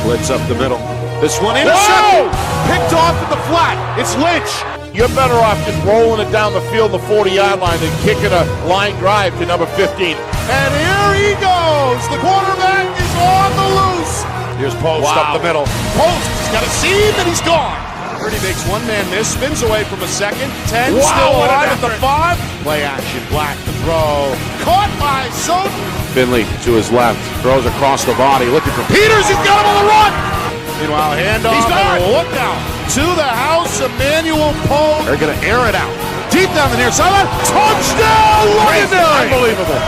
Blitz up the middle. This one intercepted. Picked off at the flat. It's Lynch. You're better off just rolling it down the field, the 40-yard line, than kicking a line drive to number 15. And here he goes. The quarterback is on the loose. Here's Post up the middle. Post has got a seam and he's gone. Purdy makes one man miss, spins away from a second. 10 still alive at the 5. Play action, Black to throw. Caught by Soden. Finley to his left, throws across the body, looking for Peters. He's got him on the run. Meanwhile, handoff. He's got it. Look now. To the house, Emmanuel Poe. They're going to air it out. Deep down the near sideline. Touchdown! Legendary! Unbelievable.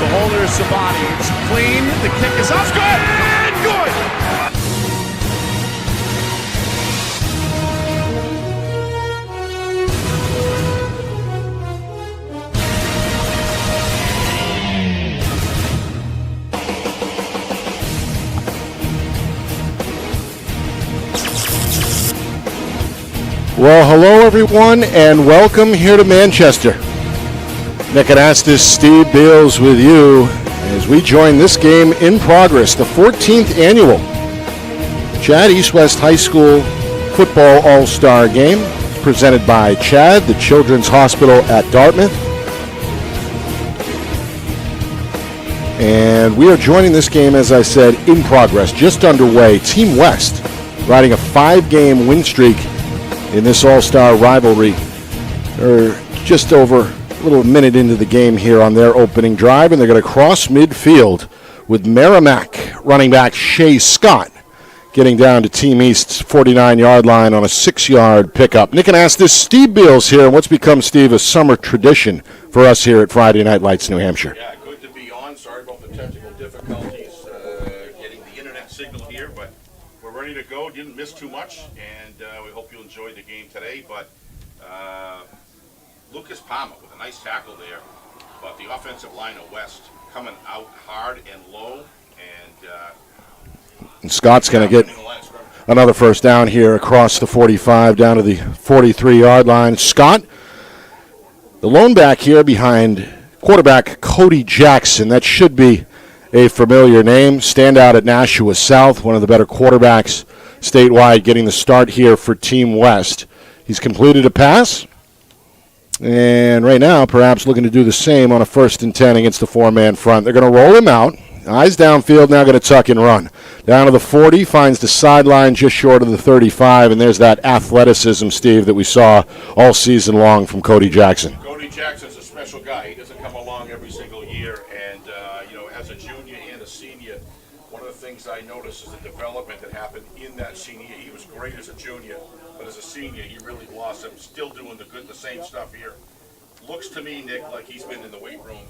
The holder is Savani. It's clean. The kick is up. Good! And good! Well, hello everyone, and welcome here to Manchester. Nick Anastas, Steve Beals with you as we join this game in progress, the 14th annual CHaD East-West High School Football All-Star Game, presented by CHaD, the Children's Hospital at Dartmouth. And we are joining this game, as I said, in progress, just underway. Team West riding a 5-game win streak in this all-star rivalry. They're just over a little minute into the game here on their opening drive, and they're going to cross midfield with Merrimack running back Shea Scott getting down to Team East's 49-yard line on a 6-yard pickup. Nick Anastas, Steve Beals here, and what's become, Steve, a summer tradition for us here at Friday Night Lights, New Hampshire. Yeah, good to be on. Sorry about the technical difficulties getting the internet signal here, but we're ready to go. Didn't miss too much, and we hope you enjoyed the game today. But Lucas Palmer with a nice tackle there, but the offensive line of West coming out hard and low, and Scott's going to get another first down here across the 45 down to the 43-yard line. Scott, the lone back here behind quarterback Cody Jackson. That should be a familiar name. Standout at Nashua South, one of the better quarterbacks statewide, getting the start here for Team West. He's completed a pass, and right now perhaps looking to do the same on a 1st and 10 against the 4-man front. They're going to roll him out. Eyes downfield, now going to tuck and run. Down to the 40, finds the sideline just short of the 35, and there's that athleticism, Steve, that we saw all season long from Cody Jackson. Cody Jackson's a special guy. He doesn't come along every single year, and as a junior and a senior, one of the things I noticed is the development that happened in that senior year. He was great as a junior, but as a senior, he really blossomed. Still doing the same stuff here. Looks to me, Nick, like he's been in the weight room.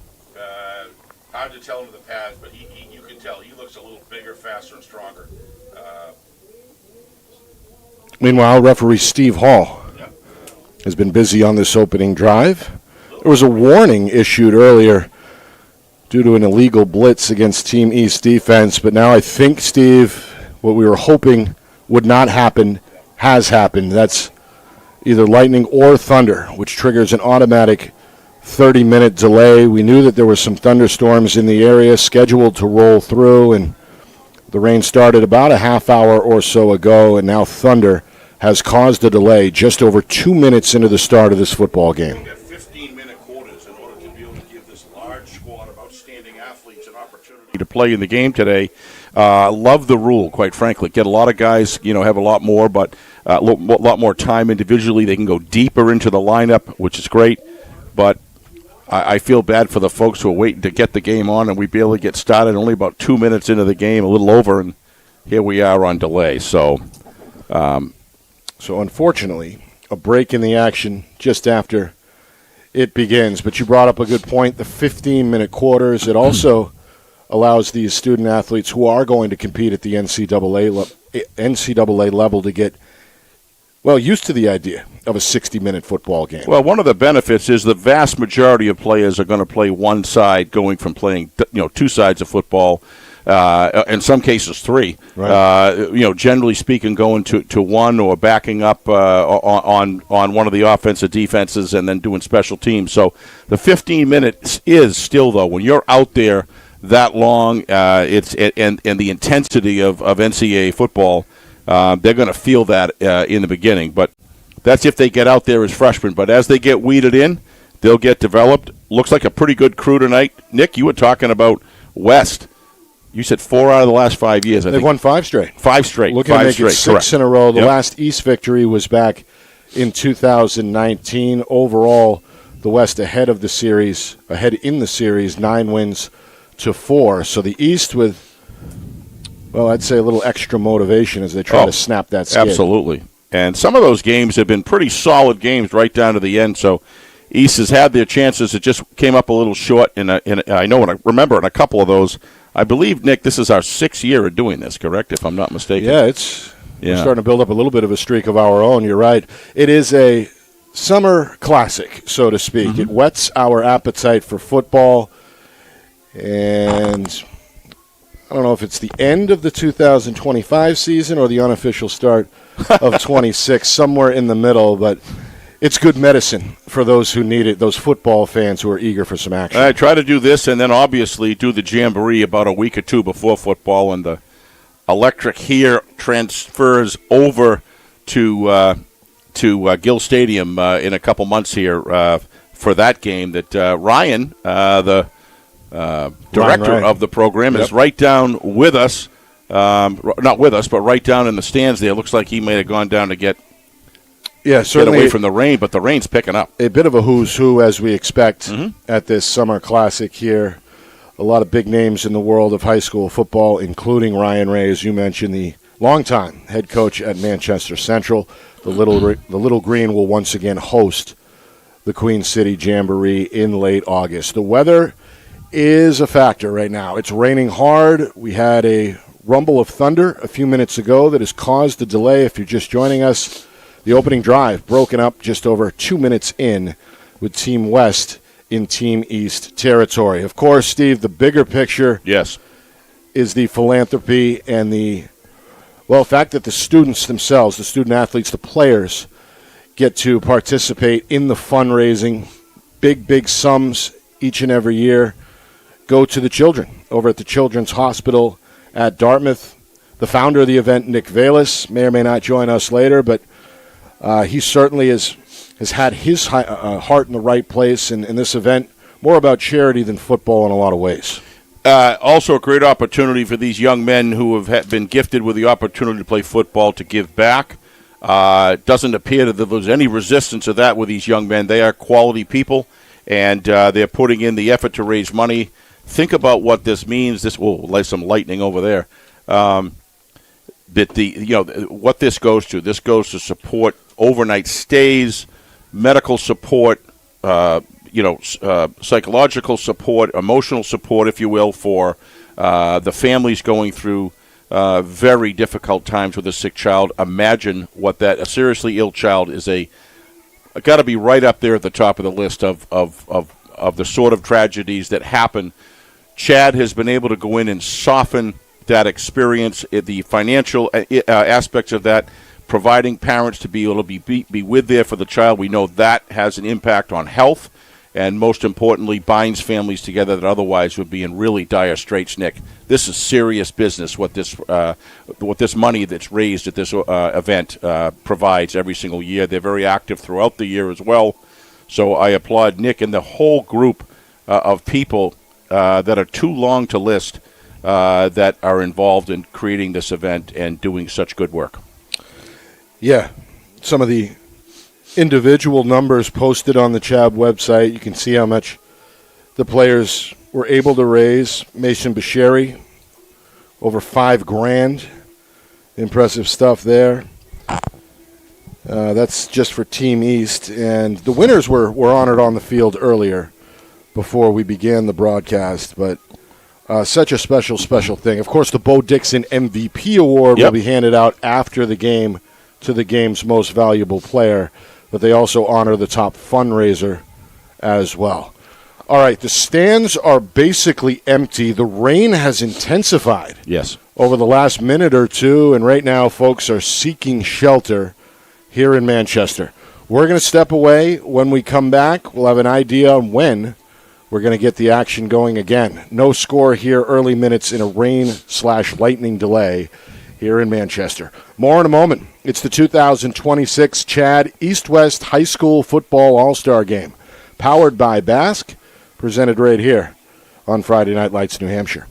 Hard to tell him the pads, but you can tell he looks a little bigger, faster, and stronger. Meanwhile, referee Steve Hall has been busy on this opening drive. There was a warning issued earlier due to an illegal blitz against Team East defense, but now I think, Steve, what we were hoping would not happen has happened. That's either lightning or thunder, which triggers an automatic 30-minute delay. We knew that there were some thunderstorms in the area scheduled to roll through, and the rain started about a half hour or so ago, and now thunder has caused a delay just over 2 minutes into the start of this football game. We've got 15-minute quarters in order to be able to give this large squad of outstanding athletes an opportunity to play in the game today. Love the rule, quite frankly. Get a lot of guys, have a lot more, but a lot more time individually. They can go deeper into the lineup, which is great, but I feel bad for the folks who are waiting to get the game on, and we barely get started only about 2 minutes into the game, a little over, and here we are on delay. So unfortunately, a break in the action just after it begins. But you brought up a good point, the 15-minute quarters. It also allows these student athletes who are going to compete at the NCAA level to get used to the idea of a 60-minute football game. Well, one of the benefits is the vast majority of players are going to play one side, going from playing two sides of football, in some cases three. Right. Generally speaking, going to one or backing up on one of the offensive defenses and then doing special teams. So the 15 minutes is still, though, when you're out there that long. And the intensity of NCAA football, they're going to feel that in the beginning. But that's if they get out there as freshmen. But as they get weeded in, they'll get developed. Looks like a pretty good crew tonight. Nick, you were talking about West. You said 4 out of the last 5 years. They've won 5 straight. 5 straight. Looking to make it 6 correct. in a row. The last East victory was back in 2019. Overall, the West ahead in the series, 9 wins to 4. So the East with, well, I'd say a little extra motivation as they try to snap that skid. Absolutely. And some of those games have been pretty solid games right down to the end. So East has had their chances. It just came up a little short. I remember in a couple of those. I believe, Nick, this is our 6th year of doing this, correct, if I'm not mistaken? Yeah, we're starting to build up a little bit of a streak of our own. You're right. It is a summer classic, so to speak. Mm-hmm. It whets our appetite for football. And I don't know if it's the end of the 2025 season or the unofficial start of 26, somewhere in the middle, but it's good medicine for those who need it, those football fans who are eager for some action. I try to do this and then obviously do the Jamboree about a week or two before football, and the electric here transfers over to Gill Stadium in a couple months here for that game. That Ryan, the director of the program, is right down with us. Not with us, but right down in the stands there. Looks like he may have gone down to get away from the rain, but the rain's picking up. A bit of a who's who, as we expect at this summer classic here. A lot of big names in the world of high school football, including Ryan Ray, as you mentioned, the longtime head coach at Manchester Central. The Little Green will once again host the Queen City Jamboree in late August. The weather is a factor right now. It's raining hard. We had a rumble of thunder a few minutes ago that has caused a delay. If you're just joining us, the opening drive broken up just over 2 minutes in with Team West in Team East territory. Of course, Steve, the bigger picture is the philanthropy and the fact that the students themselves, the student athletes, the players, get to participate in the fundraising. Big sums each and every year go to the children over at the Children's Hospital at Dartmouth. The founder of the event, Nick Valis, may or may not join us later, but he certainly has had his heart in the right place in this event. More about charity than football in a lot of ways. Also a great opportunity for these young men who have been gifted with the opportunity to play football to give back. It doesn't appear that there's any resistance to that with these young men. They are quality people, and they're putting in the effort to raise money. Think about what this means. Like some lightning over there. What this goes to. This goes to support overnight stays, medical support, psychological support, emotional support, if you will, for the families going through very difficult times with a sick child. Imagine what a seriously ill child is got to be right up there at the top of the list of the sort of tragedies that happen. CHaD has been able to go in and soften that experience, the financial aspects of that, providing parents to be able to be with there for the child. We know that has an impact on health, and most importantly, binds families together that otherwise would be in really dire straits, Nick. This is serious business, what this money that's raised at this event provides every single year. They're very active throughout the year as well. So I applaud Nick and the whole group of people that are too long to list that are involved in creating this event and doing such good work. Yeah, some of the individual numbers posted on the CHaD website. You can see how much the players were able to raise. Mason Bashiri, over $5,000. Impressive stuff there. That's just for Team East. And the winners were honored on the field earlier before we began the broadcast. But such a special thing. Of course, the Bo Dixon MVP Award will be handed out after the game to the game's most valuable player. But they also honor the top fundraiser as well. All right, the stands are basically empty. The rain has intensified over the last minute or two, and right now folks are seeking shelter here in Manchester. We're going to step away. When we come back, we'll have an idea on when we're going to get the action going again. No score here, early minutes in a rain/lightning delay here in Manchester. More in a moment. It's the 2026 CHaD East-West High School Football All-Star Game, powered by Basque, presented right here on Friday Night Lights, New Hampshire.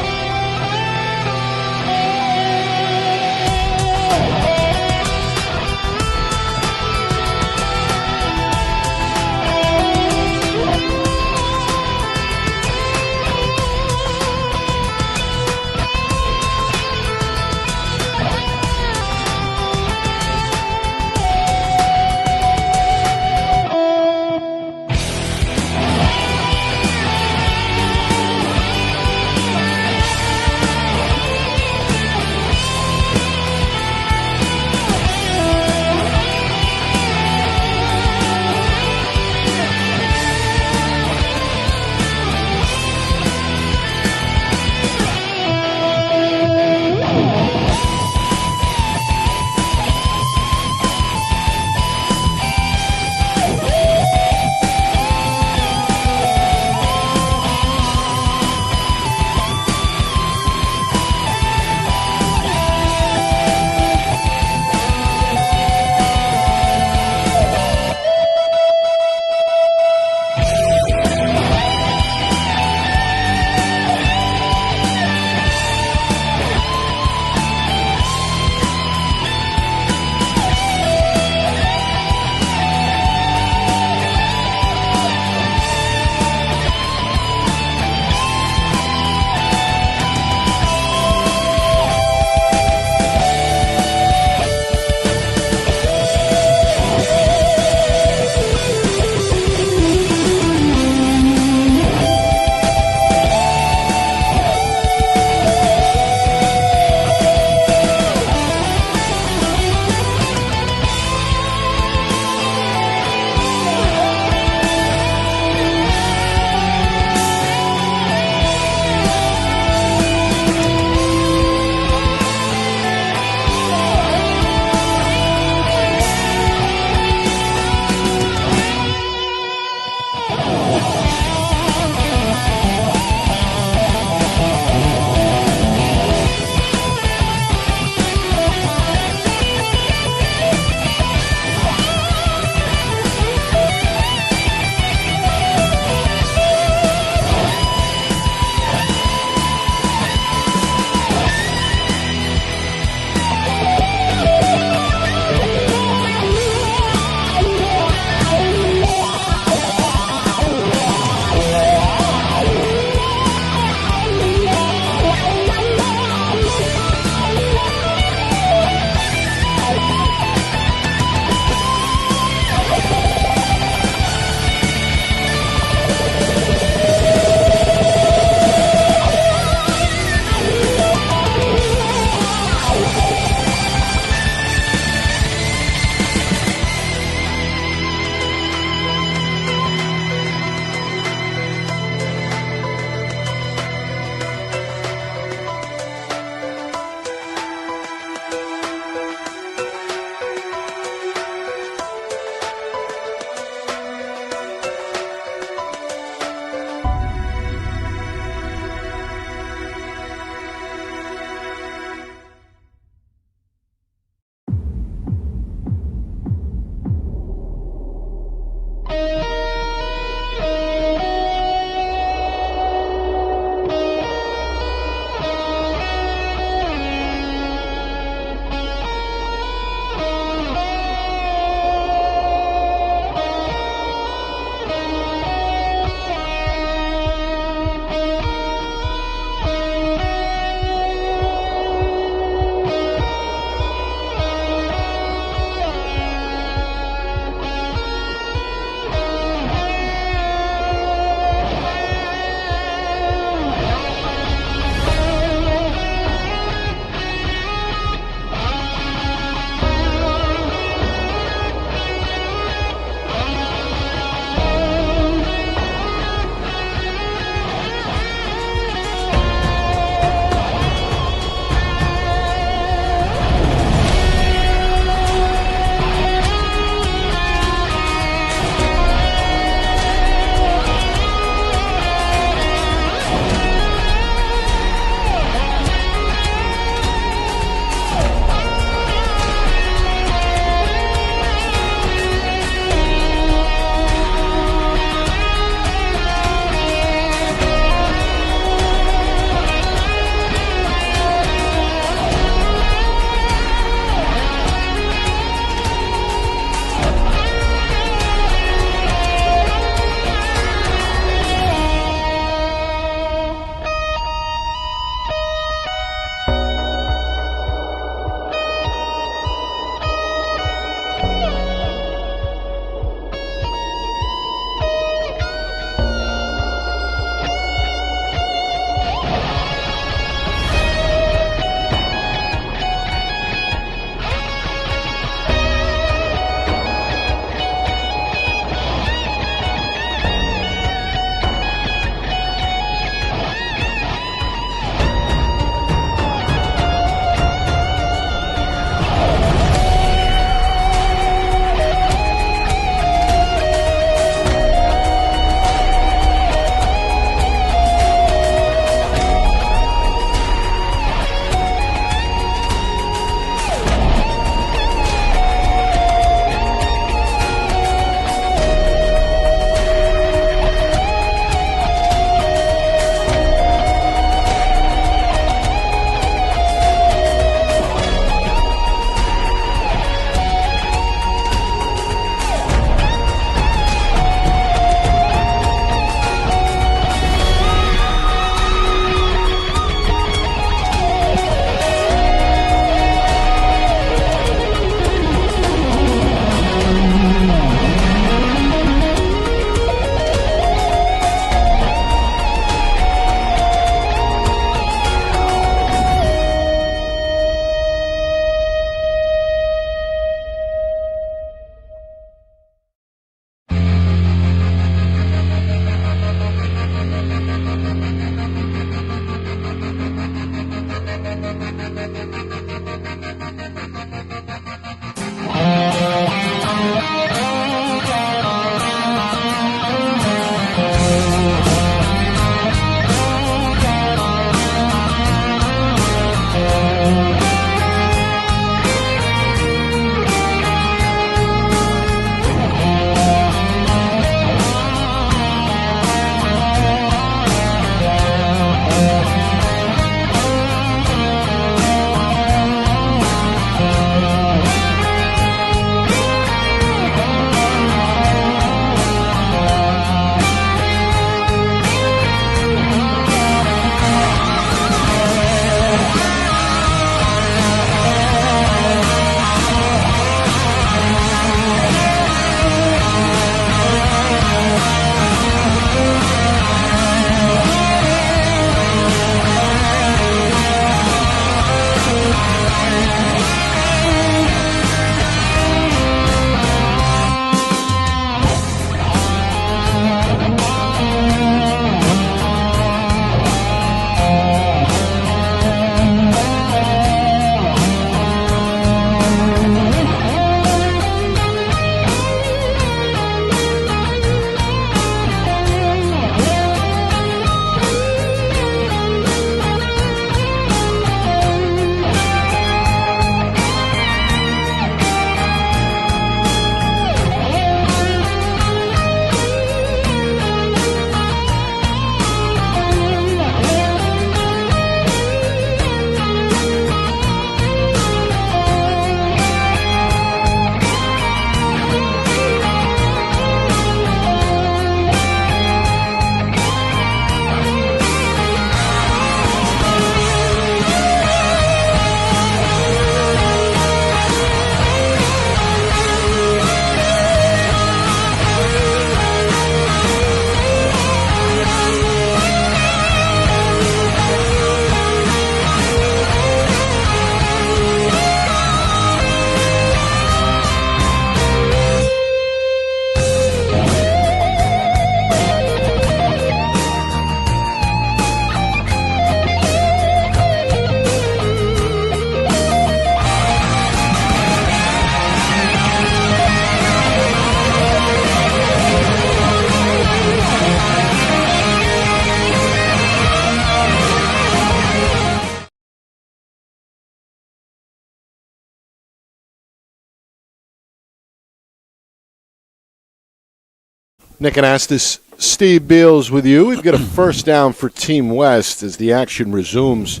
Nick Anastas, Steve Beals with you. We've got a first down for Team West as the action resumes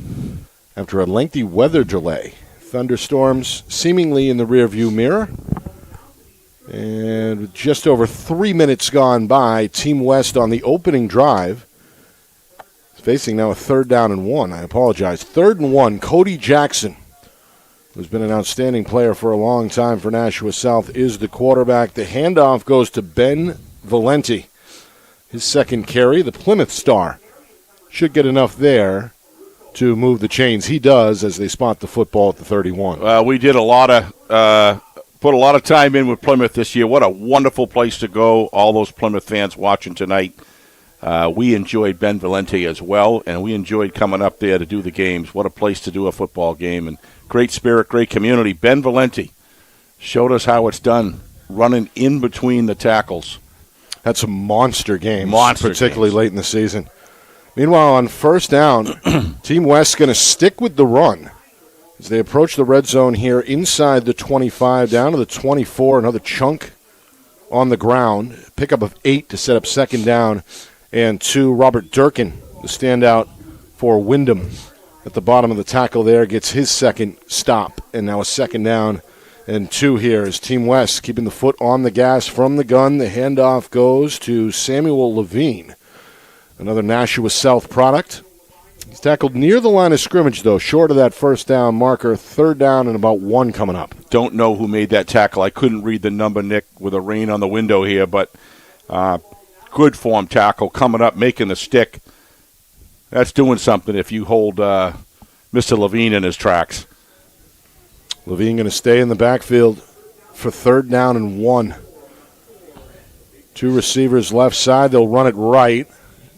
after a lengthy weather delay. Thunderstorms seemingly in the rearview mirror. And with just over 3 minutes gone by, Team West on the opening drive is facing now a 3rd down and 1. I apologize. 3rd and 1, Cody Jackson, who's been an outstanding player for a long time for Nashua South, is the quarterback. The handoff goes to Ben Valenti. His second carry, the Plymouth Star, should get enough there to move the chains. He does as they spot the football at the 31. We did put a lot of time in with Plymouth this year. What a wonderful place to go. All those Plymouth fans watching tonight. We enjoyed Ben Valenti as well, and we enjoyed coming up there to do the games. What a place to do a football game, and great spirit, great community. Ben Valenti showed us how it's done, running in between the tackles. Had some monster games, particularly late in the season. Meanwhile, on first down, Team West's going to stick with the run as they approach the red zone here inside the 25, down to the 24, another chunk on the ground. Pickup of 8 to set up 2nd down and 2. Robert Durkin, the standout for Wyndham at the bottom of the tackle there, gets his second stop, and now a 2nd down and 2 here as Team West keeping the foot on the gas from the gun. The handoff goes to Samuel Levine, another Nashua South product. He's tackled near the line of scrimmage, though, short of that first down marker. 3rd down and about 1 coming up. Don't know who made that tackle. I couldn't read the number, Nick, with the rain on the window here, but good form tackle coming up, making the stick. That's doing something if you hold Mr. Levine in his tracks. Levine going to stay in the backfield for 3rd down and 1. 2 receivers left side. They'll run it right.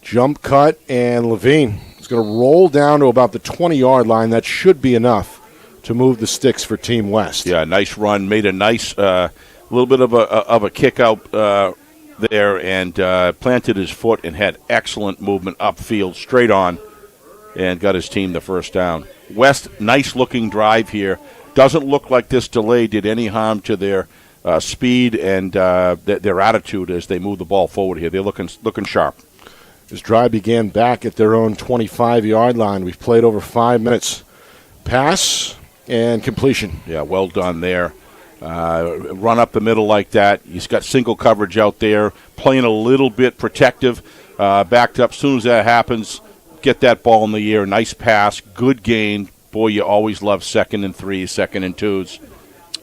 Jump cut, and Levine It's going to roll down to about the 20-yard line. That should be enough to move the sticks for Team West. Yeah, nice run. Made a nice little bit of a kick out there and planted his foot and had excellent movement upfield, straight on, and got his team the first down. West, nice-looking drive here. Doesn't look like this delay did any harm to their speed and their attitude as they move the ball forward here. They're looking sharp. This drive began back at their own 25-yard line. We've played over 5 minutes. Pass and completion. Yeah, well done there. Run up the middle like that. He's got single coverage out there, playing a little bit protective, backed up. As soon as that happens, get that ball in the air. Nice pass, good gain. Boy, you always love 2nd and 3s, 2nd and 2s.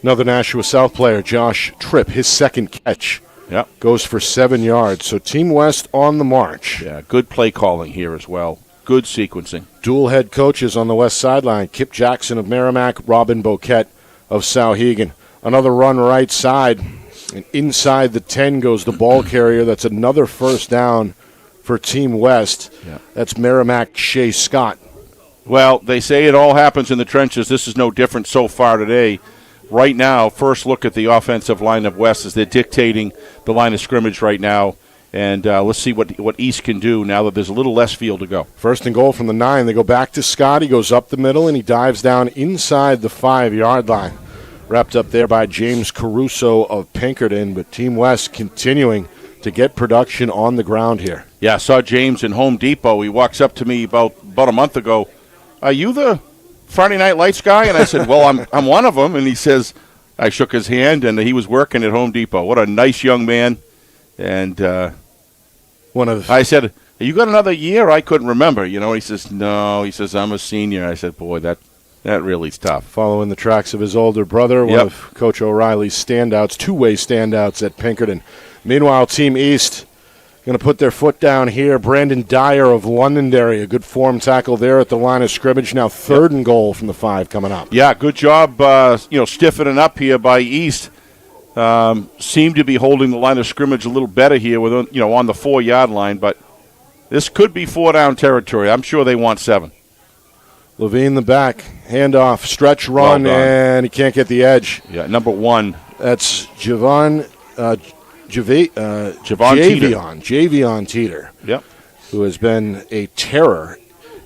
Another Nashua South player, Josh Tripp, his second catch. Yep. Goes for 7 yards. So Team West on the march. Yeah, good play calling here as well. Good sequencing. Dual head coaches on the west sideline. Kip Jackson of Merrimack, Robin Boquette of Sauhegan. Another run right side. And inside the 10 goes the ball carrier. That's another first down for Team West. Yeah. That's Merrimack Shea Scott. Well, they say it all happens in the trenches. This is no different so far today. Right now, first look at the offensive line of West as they're dictating the line of scrimmage right now. And let's see what East can do now that there's a little less field to go. First and goal from the 9. They go back to Scott. He goes up the middle, and he dives down inside the 5-yard line. Wrapped up there by James Caruso of Pinkerton. But Team West continuing to get production on the ground here. Yeah, I saw James in Home Depot. He walks up to me about a month ago. Are you the Friday Night Lights guy? And I said, well, I'm one of them. And he says, I shook his hand, and he was working at Home Depot. What a nice young man. And I said, you got another year? I couldn't remember. He says, no. He says, I'm a senior. I said, boy, that really's tough. Following the tracks of his older brother, one of Coach O'Reilly's standouts, two-way standouts at Pinkerton. Meanwhile, Team East going to put their foot down here. Brandon Dyer of Londonderry, a good form tackle there at the line of scrimmage. Now 3rd and goal from the 5 coming up. Yeah, good job, stiffening up here by East. Seem to be holding the line of scrimmage a little better here with on the 4-yard line, but this could be 4-down territory. I'm sure they want 7. Levine the back, handoff, stretch run, and he can't get the edge. Yeah, number 1. That's Javion Teeter. Yep. Who has been a terror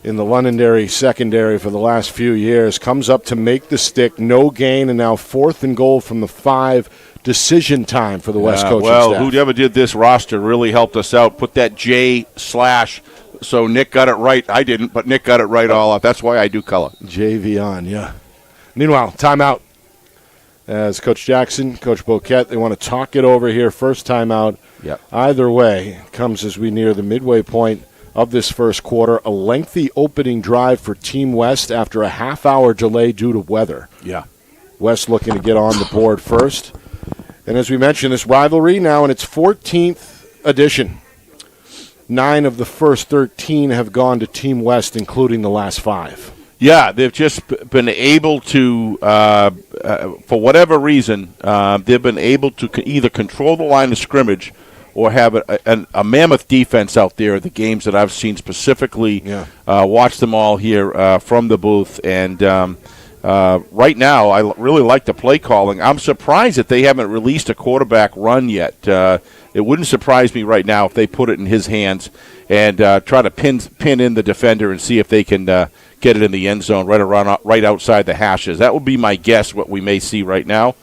in the Londonderry secondary for the last few years. Comes up to make the stick, no gain, and now 4th and goal from the 5. Decision time for the West coaching staff. Well, whoever did this roster really helped us out. Put that J/ so Nick got it right. I didn't, but Nick got it right all up. That's why I do color. Javion, yeah. Meanwhile, timeout. As Coach Jackson, Coach Boquette, they want to talk it over here. First timeout. Yep. Either way, comes as we near the midway point of this first quarter. A lengthy opening drive for Team West after a half-hour delay due to weather. Yeah. West looking to get on the board first. And as we mentioned, this rivalry now in its 14th edition. 9 of the first 13 have gone to Team West, including the last 5. Yeah, they've just been able to, for whatever reason, they've been able to either control the line of scrimmage or have a mammoth defense out there. The games that I've seen specifically, watch them all here from the booth. And right now, I really like the play calling. I'm surprised that they haven't released a quarterback run yet. It wouldn't surprise me right now if they put it in his hands and try to pin in the defender and see if they can get it in the end zone right outside the hashes. That would be my guess, what we may see right now.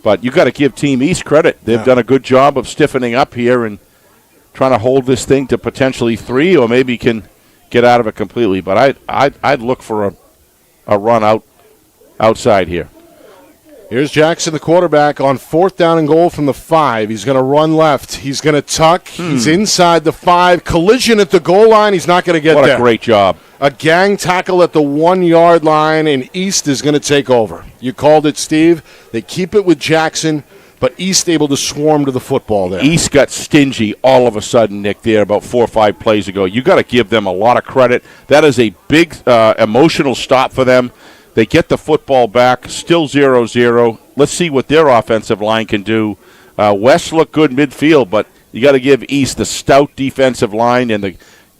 But you got to give Team East credit. They've done a good job of stiffening up here and trying to hold this thing to potentially 3, or maybe can get out of it completely. But I'd look for a run outside here. Here's Jackson, the quarterback, on 4th down and goal from the 5. He's going to run left. He's going to tuck. He's inside the 5. Collision at the goal line. He's not going to get there. What a great job. A gang tackle at the 1-yard line, and East is going to take over. You called it, Steve. They keep it with Jackson, but East able to swarm to the football there. East got stingy all of a sudden, Nick, there about 4 or 5 plays ago. You got to give them a lot of credit. That is a big emotional stop for them. They get the football back, still 0-0. Let's see what their offensive line can do. West looked good midfield, but you got to give East the stout defensive line and the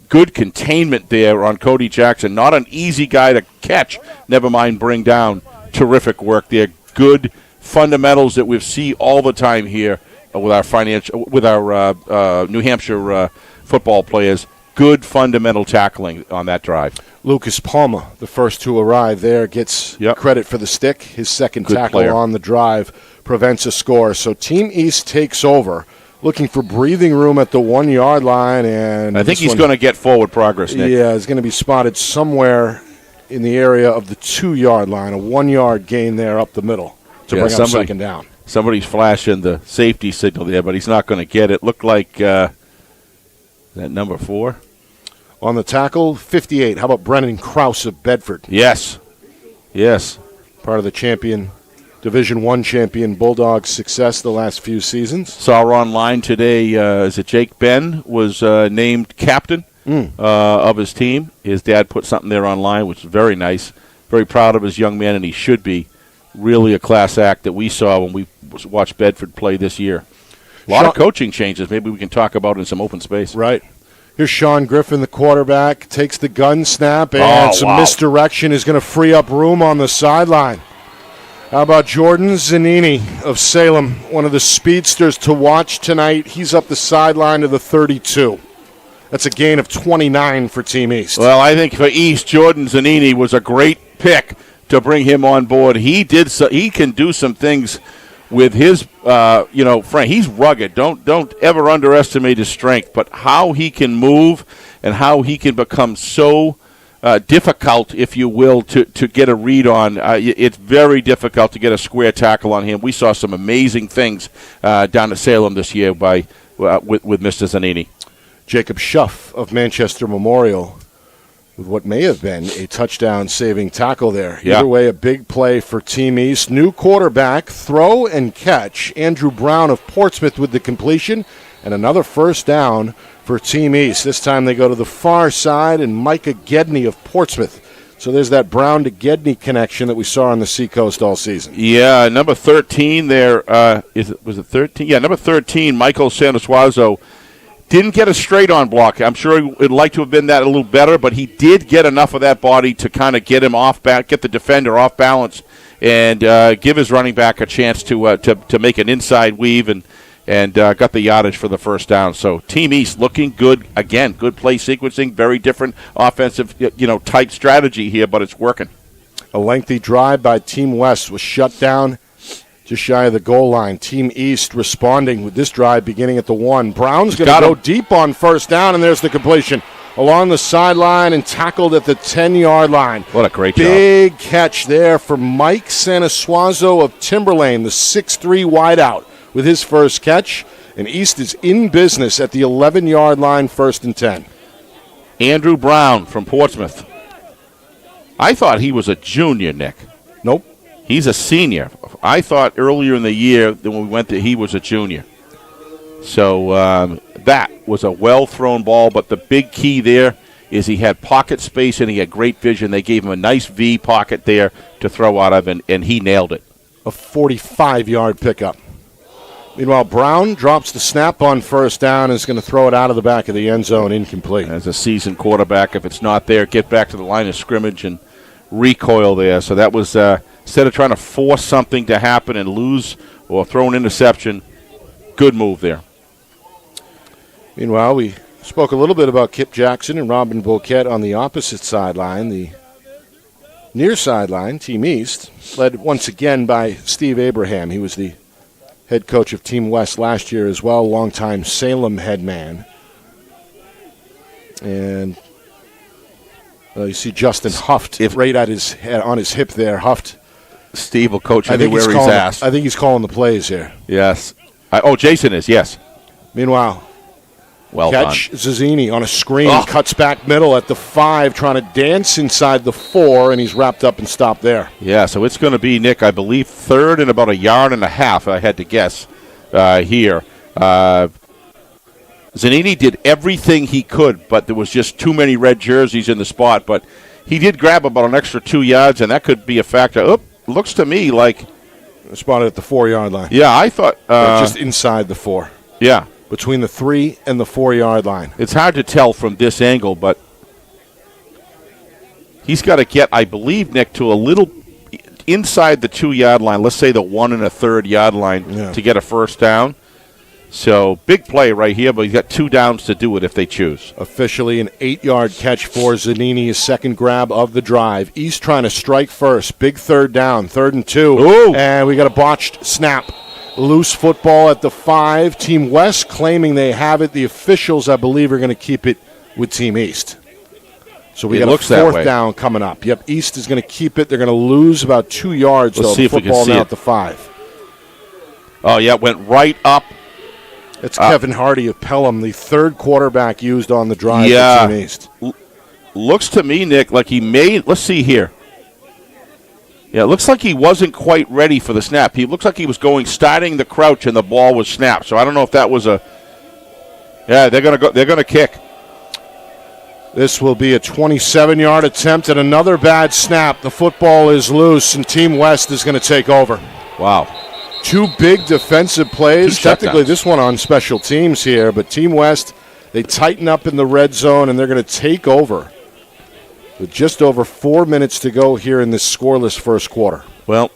good containment there on Cody Jackson. Not an easy guy to catch, never mind bring down. Terrific work there. Good fundamentals that we see all the time here with our New Hampshire football players. Good fundamental tackling on that drive. Lucas Palma, the first to arrive there, gets credit for the stick. His second tackle on the drive prevents a score. So Team East takes over, looking for breathing room at the 1 yard line. And I think he's going to get forward progress, Nick. Yeah, he's going to be spotted somewhere in the area of the 2 yard line, a 1 yard gain there up the middle to bring up second down. Somebody's flashing the safety signal there, but he's not going to get it. Looked like that number 4. On the tackle, 58. How about Brennan Krause of Bedford? Yes. Part of the Division I champion Bulldogs' success the last few seasons. Saw online today, is it Jake Ben was named captain of his team. His dad put something there online, which is very nice. Very proud of his young man, and he should be. Really a class act that we saw when we watched Bedford play this year. A lot of coaching changes maybe we can talk about in some open space. Right. Here's Sean Griffin, the quarterback, takes the gun snap, and misdirection is going to free up room on the sideline. How about Jordan Zanini of Salem, one of the speedsters to watch tonight? He's up the sideline to the 32. That's a gain of 29 for Team East. Well, I think for East, Jordan Zanini was a great pick to bring him on board. He can do some things with his, Frank. He's rugged. Don't ever underestimate his strength. But how he can move and how he can become so difficult, if you will, to get a read on. It's very difficult to get a square tackle on him. We saw some amazing things down at Salem this year with Mr. Zanini. Jacob Schuff of Manchester Memorial with what may have been a touchdown-saving tackle there. Either way, a big play for Team East. New quarterback, throw and catch. Andrew Brown of Portsmouth with the completion, and another first down for Team East. This time they go to the far side, and Micah Gedney of Portsmouth. So there's that Brown to Gedney connection that we saw on the Seacoast all season. Yeah, number 13 there. Was it 13? Yeah, number 13, Michael Sanasuazo. Didn't get a straight-on block. I'm sure he would like to have been that a little better, but he did get enough of that body to kind of get him get the defender off balance, and give his running back a chance to make an inside weave, and got the yardage for the first down. So Team East looking good again. Good play sequencing, very different offensive type strategy here, but it's working. A lengthy drive by Team West was shut down just shy of the goal line. Team East responding with this drive beginning at the 1. Brown's going to go deep on first down, and there's the completion. Along the sideline and tackled at the 10-yard line. What a great job. Big catch there for Mike Sanasuazo of Timberlane, the 6'3 wideout, with his first catch. And East is in business at the 11-yard line, 1st and 10. Andrew Brown from Portsmouth. I thought he was a junior, Nick. Nope. He's a senior. I thought earlier in the year that when we went there, he was a junior. So that was a well-thrown ball, but the big key there is he had pocket space and he had great vision. They gave him a nice V pocket there to throw out of, and he nailed it. A 45-yard pickup. Meanwhile, Brown drops the snap on first down and is going to throw it out of the back of the end zone, incomplete. As a seasoned quarterback, if it's not there, get back to the line of scrimmage and recoil there. So that was... instead of trying to force something to happen and lose or throw an interception, good move there. Meanwhile, we spoke a little bit about Kip Jackson and Robin Boquette on the opposite sideline. The near sideline, Team East, led once again by Steve Abraham. He was the head coach of Team West last year as well, longtime Salem head man. And you see Justin Huft right at his head, on his hip there. Huft. Steve will coach anywhere he's asked. I think he's calling the plays here. Yes. Jason is, yes. Meanwhile, catch done. Zazzini on a screen, cuts back middle at the 5, trying to dance inside the 4, and he's wrapped up and stopped there. Yeah, so it's going to be, Nick, I believe, 3rd and about a yard and a half, I had to guess, here. Zanini did everything he could, but there was just too many red jerseys in the spot. But he did grab about an extra 2 yards, and that could be a factor. Looks to me like... Spotted at the 4-yard line. Yeah, I thought... just inside the 4. Yeah. between the 3 and the 4 yard line. It's hard to tell from this angle, but he's got to get, I believe, Nick, to a little inside the 2 yard line. Let's say the 1 1/3 yard line to get a first down. So big play right here, but he's got 2 downs to do it if they choose. Officially an 8-yard catch for Zanini, his second grab of the drive. East trying to strike first. Big 3rd down, 3rd and 2. Ooh. And we got a botched snap. Loose football at the 5. Team West claiming they have it. The officials, I believe, are going to keep it with Team East. So we got a 4th down coming up. Yep, East is going to keep it. They're going to lose about 2 yards. Let's see if we can see now it. At the 5. Oh, yeah, it went right up. It's Kevin Hardy of Pelham, the 3rd quarterback used on the drive for Team East. Looks to me, Nick, like he made. Let's see here. Yeah, it looks like he wasn't quite ready for the snap. He looks like he was starting the crouch, and the ball was snapped. So I don't know if that was a. Yeah, they're gonna go. They're gonna kick. This will be a 27-yard attempt and another bad snap. The football is loose, and Team West is going to take over. Wow. 2 big defensive plays. 2 Technically, shutdowns. this one on special teams here, but Team West, they tighten up in the red zone, and they're going to take over with just over 4 minutes to go here in this scoreless first quarter. Well,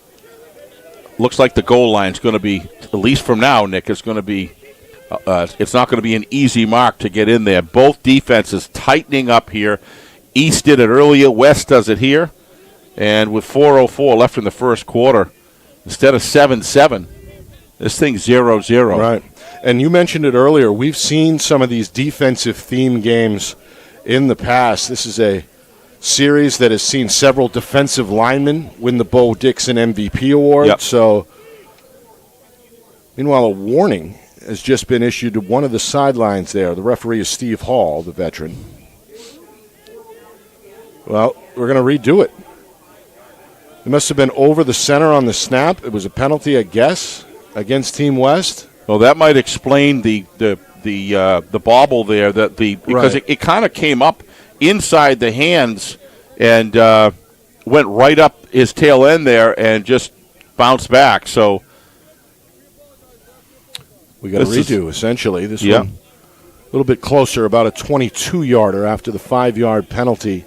looks like the goal line's going to be, at least from now, Nick, it's going to be, it's not going to be an easy mark to get in there. Both defenses tightening up here. East did it earlier. West does it here. And with 4:04 left in the first quarter, instead of 7-7, this thing's 0-0. Right. And you mentioned it earlier. We've seen some of these defensive theme games in the past. This is a series that has seen several defensive linemen win the Bo Dixon MVP award. Yep. So, meanwhile, a warning has just been issued to one of the sidelines there. The referee is Steve Hall, the veteran. Well, we're going to redo it. It must have been over the center on the snap. It was a penalty, I guess, against Team West. Well, that might explain the bobble there. Because it kind of came up inside the hands and went right up his tail end there and just bounced back. So we got to redo, essentially. This one a little bit closer, about a 22-yarder after the 5-yard penalty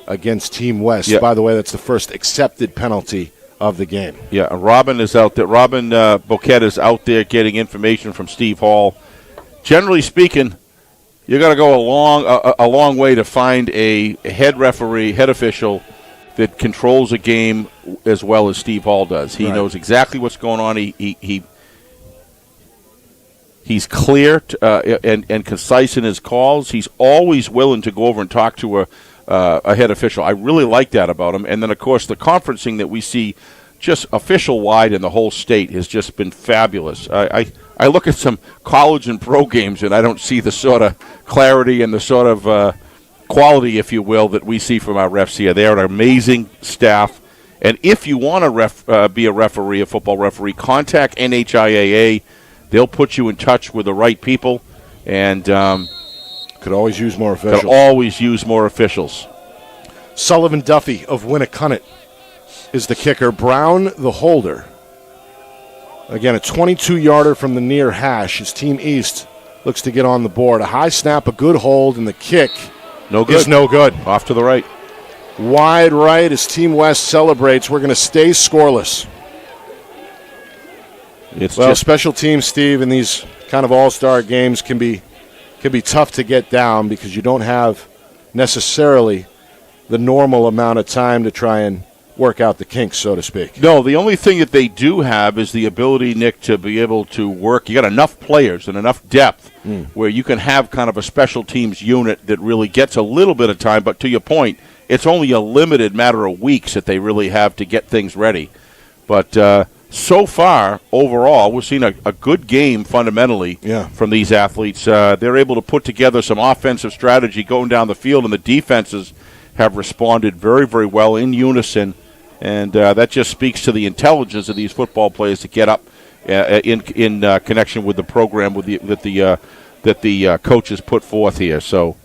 against Team West. Yeah. By the way, that's the first accepted penalty of the game. Yeah, Robin is out there. Robin Boquette is out there getting information from Steve Hall. Generally speaking, you got to go a long way to find a head referee, head official that controls a game as well as Steve Hall does. He knows exactly what's going on. He's clear and concise in his calls. He's always willing to go over and talk to a head official. I really like that about him. And then, of course, the conferencing that we see just official-wide in the whole state has just been fabulous. I look at some college and pro games, and I don't see the sort of clarity and the sort of quality, if you will, that we see from our refs here. They're an amazing staff. And if you want to be a referee, a football referee, contact NHIAA. They'll put you in touch with the right people. And could always use more officials. Could always use more officials. Sullivan Duffy of Winnicunnet is the kicker. Brown, the holder. Again, a 22-yarder from the near hash. His Team East looks to get on the board. A high snap, a good hold, and the kick is no good. Off to the right. Wide right as Team West celebrates. We're going to stay scoreless. Special teams, Steve, in these kind of all-star games can be tough to get down because you don't have necessarily the normal amount of time to try and work out the kinks, so to speak. No, the only thing that they do have is the ability, Nick, to be able to work. You got enough players and enough depth where you can have kind of a special teams unit that really gets a little bit of time. But to your point, it's only a limited matter of weeks that they really have to get things ready. But so far, overall, we've seen a good game fundamentally from these athletes. They're able to put together some offensive strategy going down the field, and the defenses have responded very, very well in unison. And that just speaks to the intelligence of these football players to get up in connection with the program that the coaches put forth here. So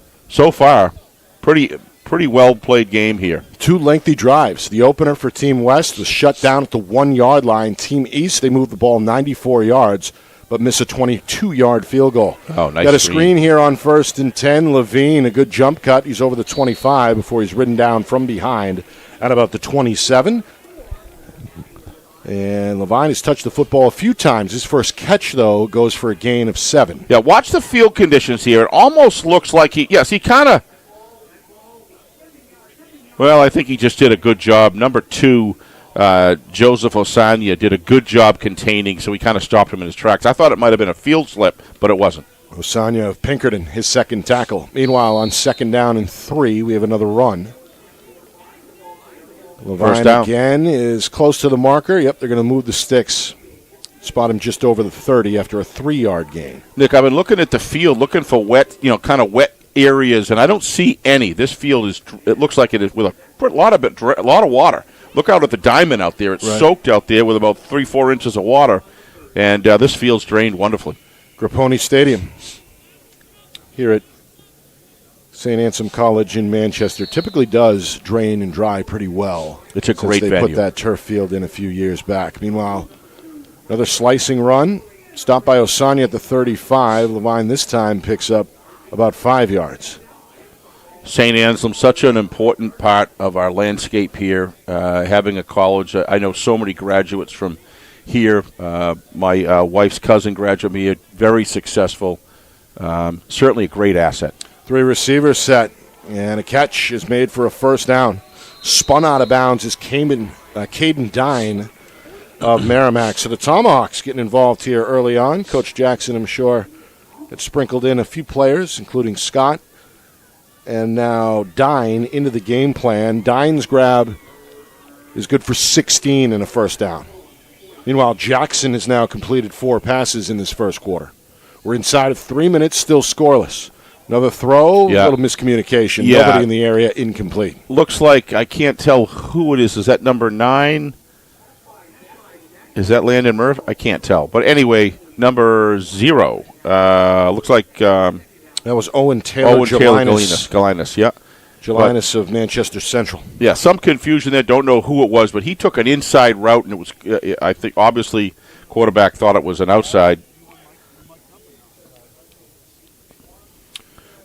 far, pretty well played game here. 2 lengthy drives. The opener for Team West was shut down at the 1-yard line. Team East, they moved the ball 94 yards. but miss a 22-yard field goal. Oh, nice. Got a screen here on 1st and 10. Levine, a good jump cut. He's over the 25 before he's ridden down from behind at about the 27. And Levine has touched the football a few times. His first catch, though, goes for a gain of 7. Yeah, watch the field conditions here. It almost looks like he kind of, well, I think he just did a good job. Number 2, Joseph Osanya did a good job containing, so he kind of stopped him in his tracks. I thought it might have been a field slip, but it wasn't. Osanya of Pinkerton, his second tackle. Meanwhile, on 2nd down and 3, we have another run. Levine again is close to the marker. Yep, they're going to move the sticks. Spot him just over the 30 after a 3-yard gain. Nick, I've been looking at the field, looking for wet, kind of wet areas, and I don't see any. This field it looks like it is with a lot of water. Look out at the diamond out there. It's soaked out there with about 3-4 inches of water, and this field's drained wonderfully. Grapponi Stadium here at St. Anselm College in Manchester typically does drain and dry pretty well. It's a great venue. They put that turf field in a few years back. Meanwhile, another slicing run. Stopped by Osanya at the 35. Levine this time picks up about 5 yards. St. Anselm, such an important part of our landscape here. Having a college, I know so many graduates from here. My wife's cousin graduated here, very successful. Certainly a great asset. 3 receivers set, and a catch is made for a first down. Spun out of bounds is Caden Dine of Merrimack. So the Tomahawks getting involved here early on. Coach Jackson, I'm sure, had sprinkled in a few players, including Scott. And now Dine into the game plan. Dine's grab is good for 16 and a first down. Meanwhile, Jackson has now completed 4 passes in this first quarter. We're inside of 3 minutes, still scoreless. Another throw, a little miscommunication. Yeah. Nobody in the area, incomplete. Looks like, I can't tell who it is. Is that number 9? Is that Landon Murphy? I can't tell. But anyway, number 0. Looks like... that was Owen Taylor Galinas, yeah. Gelinas of Manchester Central. Yeah, some confusion there. Don't know who it was, but he took an inside route, and it was, I think, obviously, quarterback thought it was an outside.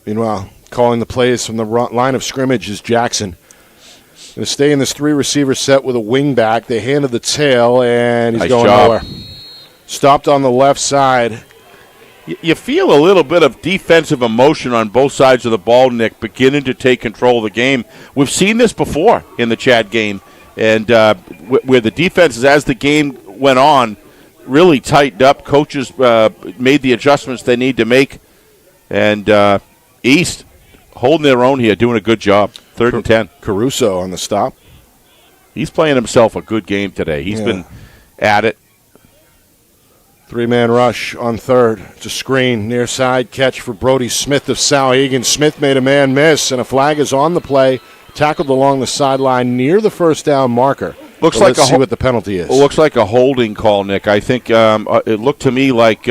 Meanwhile, calling the plays from the line of scrimmage is Jackson. Going to stay in this 3-receiver set with a wing back. They handed the tail, and he's going nowhere. Stopped on the left side. You feel a little bit of defensive emotion on both sides of the ball, Nick, beginning to take control of the game. We've seen this before in the CHaD game, and where the defenses, as the game went on, really tightened up. Coaches made the adjustments they need to make, and East holding their own here, doing a good job. 3rd and 10. Caruso on the stop. He's playing himself a good game today. He's been at it. 3-man rush on 3rd. It's a screen, near side catch for Brody Smith of Souhegan. Smith made a man miss, and a flag is on the play. Tackled along the sideline near the first down marker. Let's see what the penalty is. It looks like a holding call, Nick. I think it looked to me like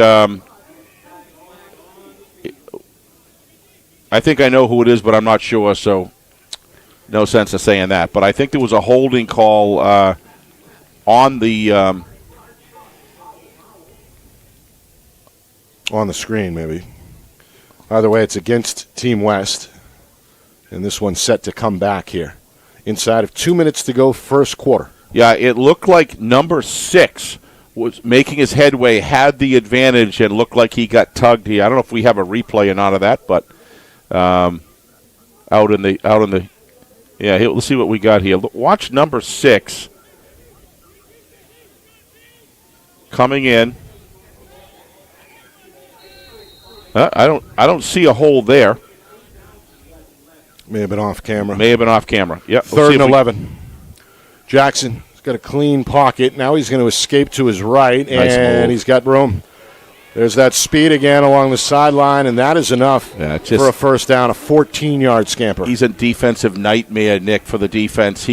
I think I know who it is, but I'm not sure, so no sense of saying that. But I think there was a holding call on the on the screen, maybe. Either way, it's against Team West, and this one's set to come back here. Inside of 2 minutes to go, first quarter. Yeah, it looked like number 6 was making his headway, had the advantage, and looked like he got tugged here. I don't know if we have a replay or not of that, but out in the let's see what we got here. Watch number 6 coming in. I don't see a hole there. May have been off camera. Yep. 3rd and 11. Jackson's got a clean pocket. Now he's going to escape to his right, and he's got room. There's that speed again along the sideline, and that is enough for a first down, a 14-yard scamper. He's a defensive nightmare, Nick, for the defense.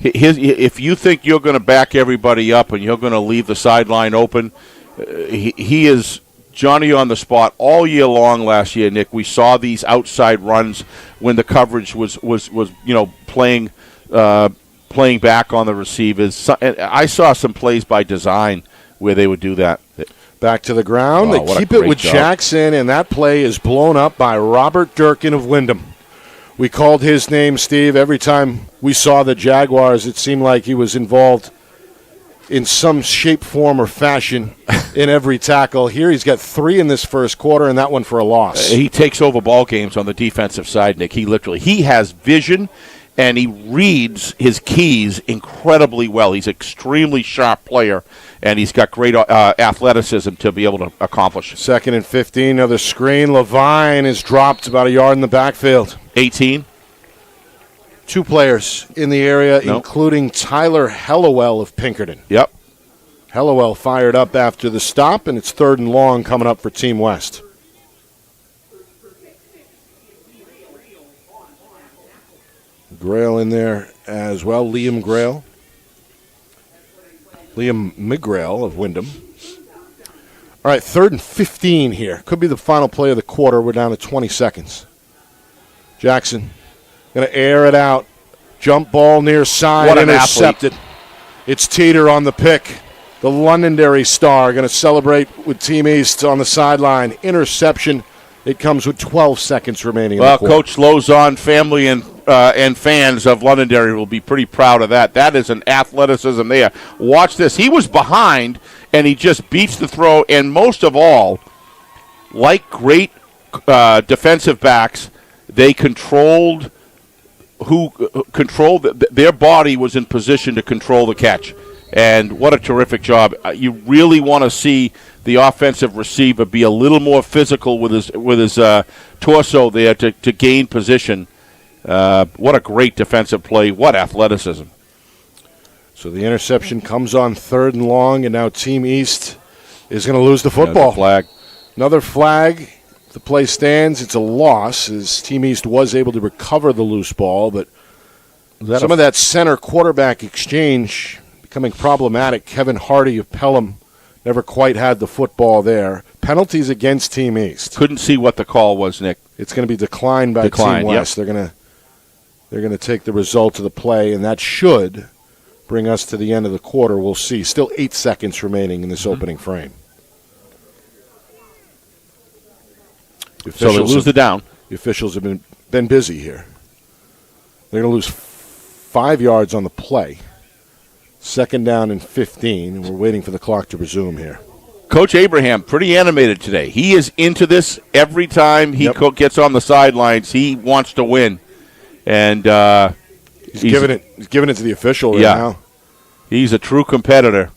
If you think you're going to back everybody up and you're going to leave the sideline open, he is Johnny on the spot all year long last year, Nick. We saw these outside runs when the coverage was playing back on the receivers. And I saw some plays by design where they would do that. Back to the ground. Oh, they keep it with job. Jackson, and that play is blown up by Robert Durkin of Wyndham. We called his name, Steve. Every time we saw the Jaguars, it seemed like he was involved in some shape, form, or fashion in every tackle. Here he's got 3 in this first quarter, and that one for a loss. He takes over ball games on the defensive side, Nick. He has vision, and he reads his keys incredibly well. He's an extremely sharp player, and he's got great athleticism to be able to accomplish. 2nd and 15, another screen. Levine is dropped about a yard in the backfield. 18. 2 players in the area, including Tyler Hellowell of Pinkerton. Yep. Hellowell fired up after the stop, and it's 3rd and long coming up for Team West. Grail in there as well, Liam McGrail of Wyndham. All right, 3rd and 15 here. Could be the final play of the quarter. We're down to 20 seconds. Jackson going to air it out. Jump ball near side, what an intercepted. Athlete. It's Teeter on the pick. The Londonderry star going to celebrate with Team East on the sideline. Interception. It comes with 12 seconds remaining. Well, Coach Lozon, family and fans of Londonderry will be pretty proud of that. That is an athleticism there. Watch this. He was behind, and he just beats the throw. And most of all, like great defensive backs, they controlled their body was in position to control the catch. And what a terrific job. You really want to see the offensive receiver be a little more physical with his torso there to gain position. What a great defensive play. What athleticism. So the interception comes on 3rd and long, and now Team East is going to lose the football. Another flag. The play stands. It's a loss, as Team East was able to recover the loose ball, but some of that center quarterback exchange becoming problematic. Kevin Hardy of Pelham never quite had the football there. Penalties against Team East. Couldn't see what the call was, Nick. It's going to be declined by Team West. Yep. They're going to take the result of the play, and that should bring us to the end of the quarter. We'll see. Still 8 seconds remaining in this opening frame. So they lose the down. The officials have been busy here. They're going to lose 5 yards on the play. 2nd down and 15, and we're waiting for the clock to resume here. Coach Abraham, pretty animated today. He is into this every time he gets on the sidelines. He wants to win, and he's giving it to the official right now. He's a true competitor.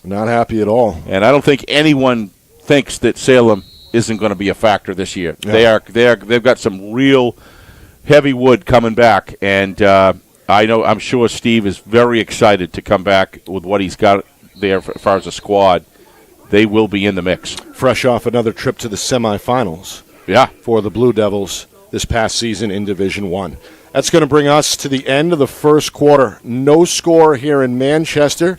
Not happy at all. And I don't think anyone thinks that Salem isn't going to be a factor this year. Yeah. They've got some real heavy wood coming back, and I'm sure Steve is very excited to come back with what he's got there as far as a squad. They will be in the mix. Fresh off another trip to the semifinals for the Blue Devils this past season in Division I. That's going to bring us to the end of the first quarter. No score here in Manchester.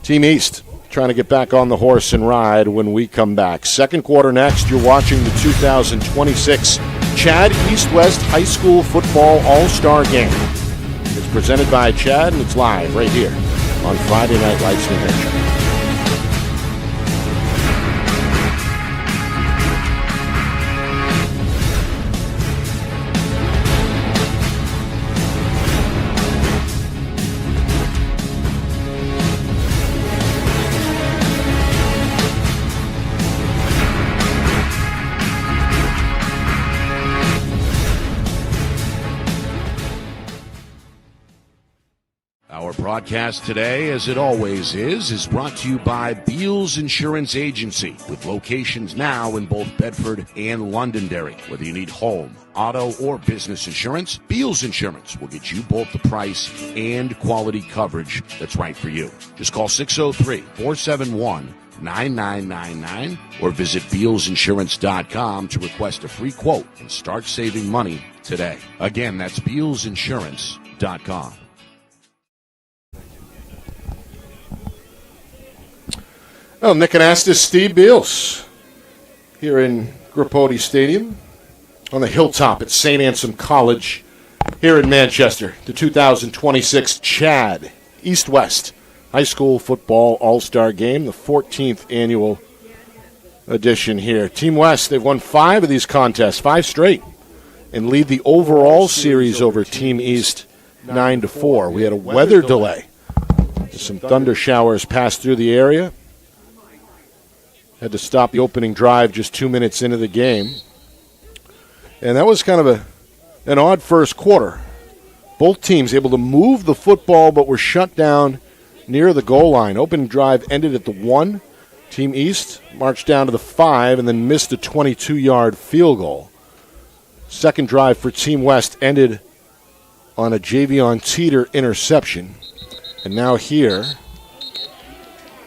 Team East trying to get back on the horse and ride when we come back. Second quarter next. You're watching the 2026 CHaD East-West High School Football All-Star Game. It's presented by CHaD, and it's live right here on Friday Night Lights New Hampshire. Our broadcast today, as it always is brought to you by Beals Insurance Agency, with locations now in both Bedford and Londonderry. Whether you need home, auto, or business insurance, Beals Insurance will get you both the price and quality coverage that's right for you. Just call 603-471-9999 or visit BealsInsurance.com to request a free quote and start saving money today. Again, that's BealsInsurance.com. Well, Nick Anastas, Steve Beals, here in Grippoti Stadium on the hilltop at St. Anselm College here in Manchester. The 2026 CHaD East-West High School Football All-Star Game, the 14th annual edition here. Team West, they've won 5 of these contests, 5 straight, and lead the overall series over Team East 9-4. We had a weather delay. Some thunder showers passed through the area. Had to stop the opening drive just 2 minutes into the game. And that was kind of an odd first quarter. Both teams able to move the football but were shut down near the goal line. Opening drive ended at the 1. Team East marched down to the 5 and then missed a 22-yard field goal. Second drive for Team West ended on a Javion Teeter interception. And now here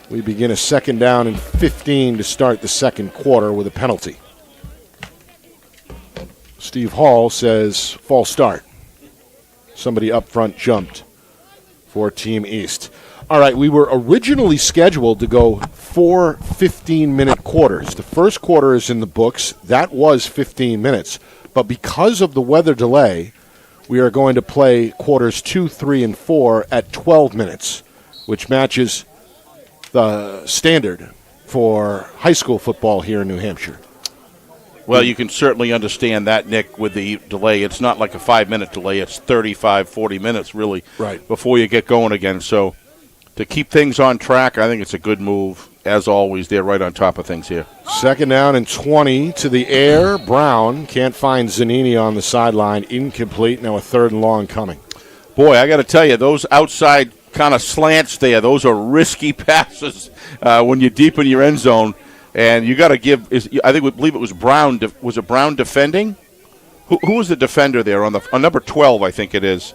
we begin a 2nd down and 15 to start the second quarter with a penalty. Steve Hall says false start. Somebody up front jumped for Team East. All right, we were originally scheduled to go 4 15-minute quarters. The first quarter is in the books. That was 15 minutes. But because of the weather delay, we are going to play quarters 2, 3, and 4 at 12 minutes, which matches the standard for high school football here in New Hampshire. Well, you can certainly understand that, Nick, with the delay. It's not like a 5-minute delay. It's 35, 40 minutes, really, right, before you get going again. So to keep things on track, I think it's a good move. As always, they're right on top of things here. 2nd down and 20 to the air. Brown can't find Zanini on the sideline. Incomplete. Now a 3rd and long coming. Boy, I got to tell you, those outside kind of slants there, those are risky passes when you're deep in your end zone. And you got to give. I believe it was Brown. Was it Brown defending? Who was the defender there on number 12? I think it is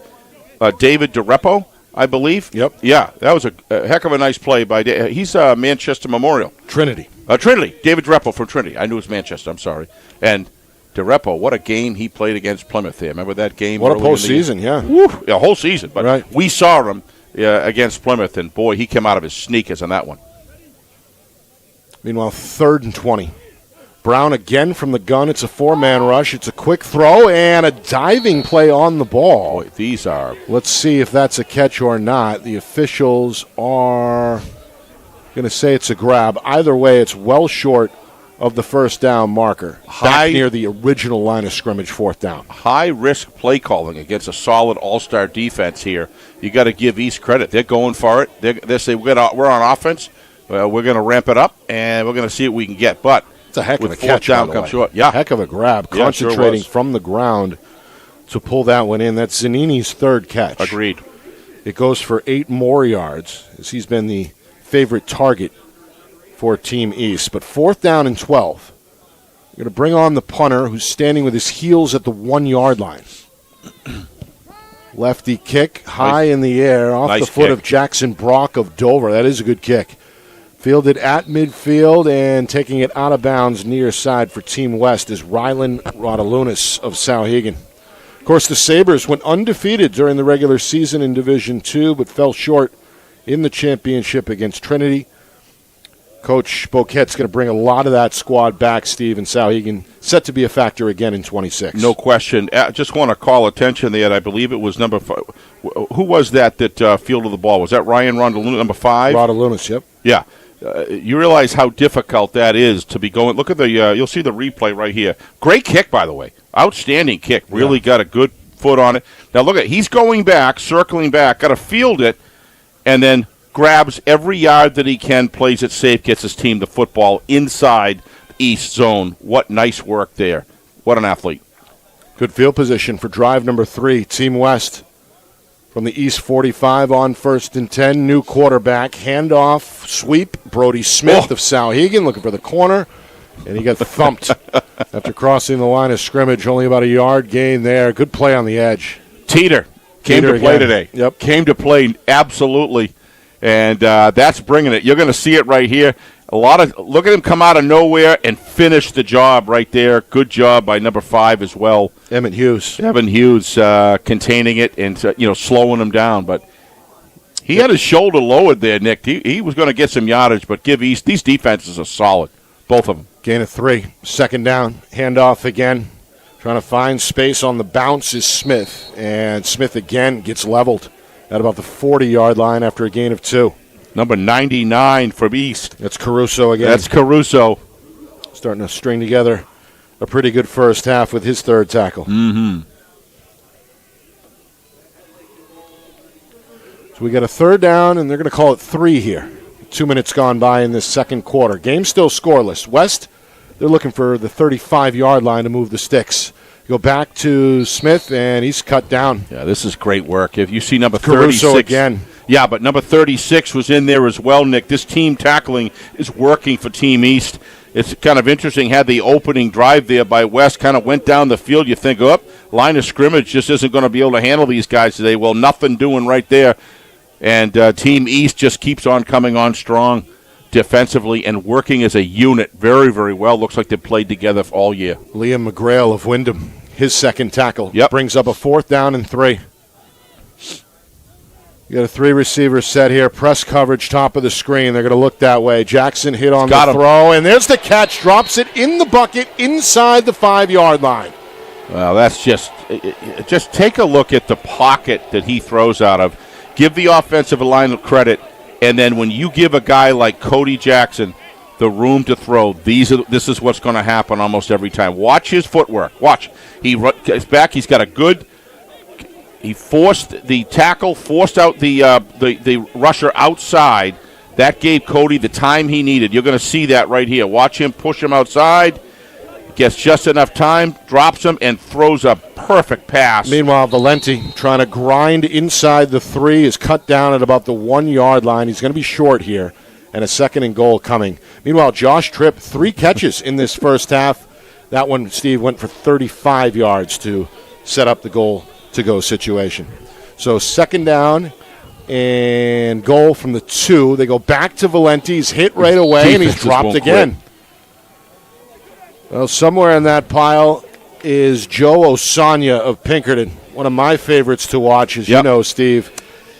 David DiRepo, I believe. Yep. Yeah, that was a heck of a nice play by. He's Manchester Memorial. Trinity. Trinity. David DiRepo from Trinity. I knew it was Manchester. I'm sorry. And DiRepo, what a game he played against Plymouth there. Remember that game? What a postseason, yeah. Woo, a whole season. But right. We saw him against Plymouth, and boy, he came out of his sneakers on that one. Meanwhile, 3rd and 20. Brown again from the gun. It's a 4-man rush. It's a quick throw and a diving play on the ball. Boy, these are. Let's see if that's a catch or not. The officials are going to say it's a grab. Either way, it's well short of the first down marker. Back near the original line of scrimmage, 4th down. High-risk play calling against a solid all-star defense here. You got to give East credit. They're going for it. They say we're on offense. We're going to ramp it up, and we're going to see what we can get. But it's a heck of a catch. Down comes short. Yeah, heck of a grab. Yeah, concentrating sure from the ground to pull that one in. That's Zanini's 3rd catch. Agreed. It goes for 8 more yards, as he's been the favorite target for Team East. But 4th down and 12. We're going to bring on the punter, who's standing with his heels at the 1-yard line. Lefty kick, high in the air, off the foot of Jackson Brock of Dover. That is a good kick. Fielded at midfield and taking it out of bounds near side for Team West is Rylan Rodalunas of Sauhegan. Of course, the Sabres went undefeated during the regular season in Division II, but fell short in the championship against Trinity. Coach Boquette's going to bring a lot of that squad back, Steve, and Sauhegan set to be a factor again in 26. No question. Just want to call attention there. I believe it was number 5. Who was that fielded the ball? Was that Ryan Rodalunas, number 5? Rodalunas, yep. Yeah. You realize how difficult that is to be going. Look at you'll see the replay right here. Great kick, by the way. Outstanding kick. Really got a good foot on it. Now look at he's going back, circling back, got to field it, and then grabs every yard that he can, plays it safe, gets his team the football inside the East zone. What nice work there. What an athlete. Good field position for drive number 3. Team West from the East 45 on 1st and 10. New quarterback. Handoff, sweep. Brody Smith of Sauhegan looking for the corner. And he got thumped after crossing the line of scrimmage. Only about a yard gain there. Good play on the edge. Teeter came to play today. Yep. Came to play, absolutely. And that's bringing it. You're going to see it right here. Look at him come out of nowhere and finish the job right there. Good job by number 5 as well. Evan Hughes containing it and slowing him down. But he had his shoulder lowered there, Nick. He was going to get some yardage, but give East. These defenses are solid, both of them. Gain of 3. 2nd down. Handoff again. Trying to find space on the bounce is Smith. And Smith again gets leveled at about the 40-yard line after a gain of 2. Number 99 from East. That's Caruso again. That's Caruso. starting to string together a pretty good first half with his third tackle. Mm-hmm. So we got a third down, and they're going to call it 3 here. 2 minutes gone by in this second quarter. Game still scoreless. West, they're looking for the 35-yard line to move the sticks. Go back to Smith, and he's cut down. Yeah, this is great work. If you see number 36 Caruso again. Yeah, but number 36 was in there as well, Nick. This team tackling is working for Team East. It's kind of interesting. Had the opening drive there by West, kind of went down the field. You think, line of scrimmage just isn't going to be able to handle these guys today. Well, nothing doing right there. And Team East just keeps on coming on strong defensively and working as a unit very, very well. Looks like they've played together all year. Liam McGrail of Wyndham, his second tackle. Yep. Brings up a 4th down and 3. You got a 3-receiver set here. Press coverage, top of the screen. They're going to look that way. Jackson hit on the throw, and there's the catch. Drops it in the bucket inside the 5-yard line. Well, that's just take a look at the pocket that he throws out of. Give the offensive line credit, and then when you give a guy like Cody Jackson the room to throw, this is what's going to happen almost every time. Watch his footwork. Watch. He's back. He's got a good. He forced the tackle, forced out the rusher outside. That gave Cody the time he needed. You're going to see that right here. Watch him push him outside. Gets just enough time, drops him, and throws a perfect pass. Meanwhile, Valenti trying to grind inside the 3 is cut down at about the 1-yard line. He's going to be short here, and a 2nd and goal coming. Meanwhile, Josh Tripp, 3 catches in this first half. That one, Steve, went for 35 yards to set up the goal-to-go situation. So 2nd down and goal from the 2. They go back to Valenti. He's hit right away, and he's dropped again. Quit. Well, somewhere in that pile is Joe Osanya of Pinkerton, one of my favorites to watch, as you know, Steve.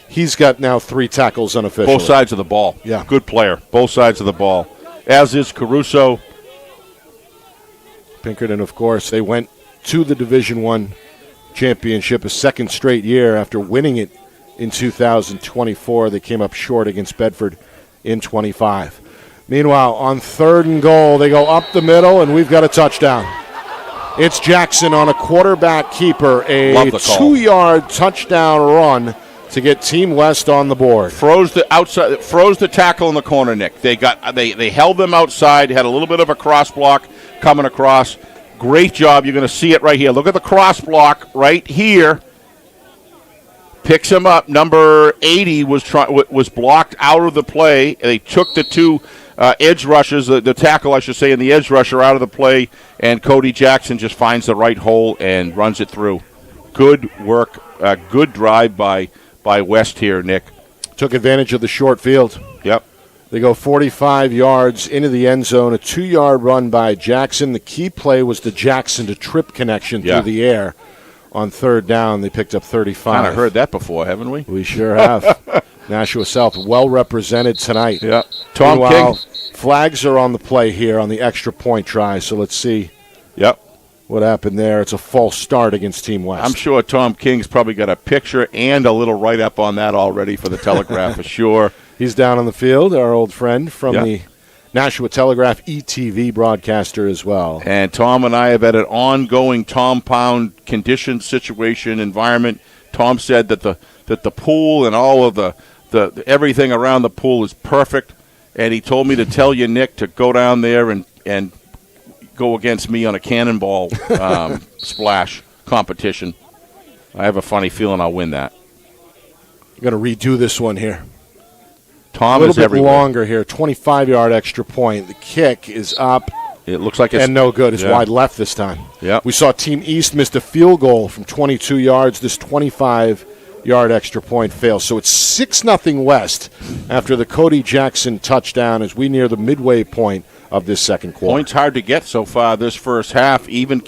He's got now 3 tackles unofficially. Both sides of the ball. Yeah. Good player. Both sides of the ball. As is Caruso. Pinkerton, of course, they went to the Division I championship a 2nd straight year after winning it in 2024. They came up short against Bedford in 25. Meanwhile, on 3rd and goal, they go up the middle, and we've got a touchdown. It's Jackson on a quarterback keeper, a 2-yard touchdown run to get Team West on the board. Froze the tackle in the corner, Nick. They held them outside, had a little bit of a cross block coming across. Great job. You're going to see it right here. Look at the cross block right here. Picks him up. Number 80 was blocked out of the play. They took the 2 edge rushers, the tackle, I should say, and the edge rusher out of the play, and Cody Jackson just finds the right hole and runs it through. Good work. Good drive by West here, Nick. Took advantage of the short field. Yep. They go 45 yards into the end zone, a 2-yard run by Jackson. The key play was the Jackson to Tripp connection through the air. On 3rd down, they picked up 35. Kind of heard that before, haven't we? We sure have. Nashua South well represented tonight. Yeah. Tom King. Flags are on the play here on the extra point try, so let's see what happened there. It's a false start against Team West. I'm sure Tom King's probably got a picture and a little write-up on that already for the Telegraph for sure. He's down on the field, our old friend from the Nashua Telegraph ETV broadcaster as well. And Tom and I have had an ongoing compound condition situation environment. Tom said that the pool and all of the everything around the pool is perfect. And he told me to tell you, Nick, to go down there and go against me on a cannonball splash competition. I have a funny feeling I'll win that. You're going to redo this one here. Tom is everywhere. A little bit longer here, 25-yard extra point. The kick is up. It looks like it's and no good. It's wide left this time. Yeah. We saw Team East missed a field goal from 22 yards. This 25-yard extra point fails. So it's 6-0 West after the Cody Jackson touchdown as we near the midway point of this second quarter. Points hard to get so far this first half. Even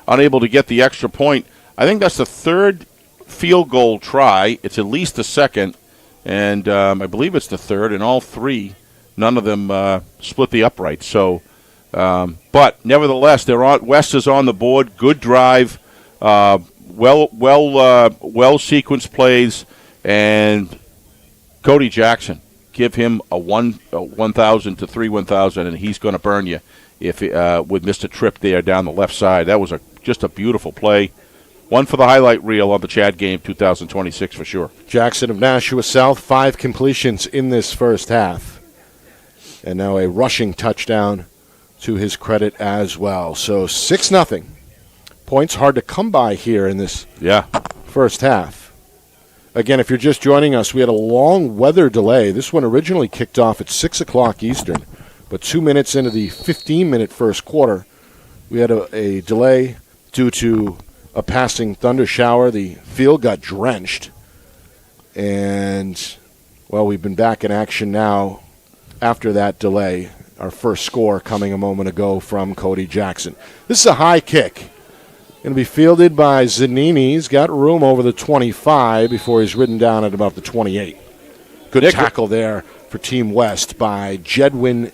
unable to get the extra point. I think that's the 3rd field goal try. It's at least the 2nd. And I believe it's the 3rd, and all 3, none of them split the upright. So, but nevertheless, West is on the board. Good drive, well sequenced plays, and Cody Jackson give him a 1,000 to 3 1,000, and he's going to burn you if with Mr. Tripp there down the left side. That was just a beautiful play. One for the highlight reel on the CHaD game 2026 for sure. Jackson of Nashua South, 5 completions in this first half. And now a rushing touchdown to his credit as well. So 6-0. Points hard to come by here in this first half. Again, if you're just joining us, we had a long weather delay. This one originally kicked off at 6 o'clock Eastern, but 2 minutes into the 15-minute first quarter, we had a delay due to a passing thunder shower. The field got drenched. And, well, we've been back in action now after that delay. Our first score coming a moment ago from Cody Jackson. This is a high kick. Going to be fielded by Zanini. He's got room over the 25 before he's ridden down at about the 28. Good tackle there for Team West by Jedwin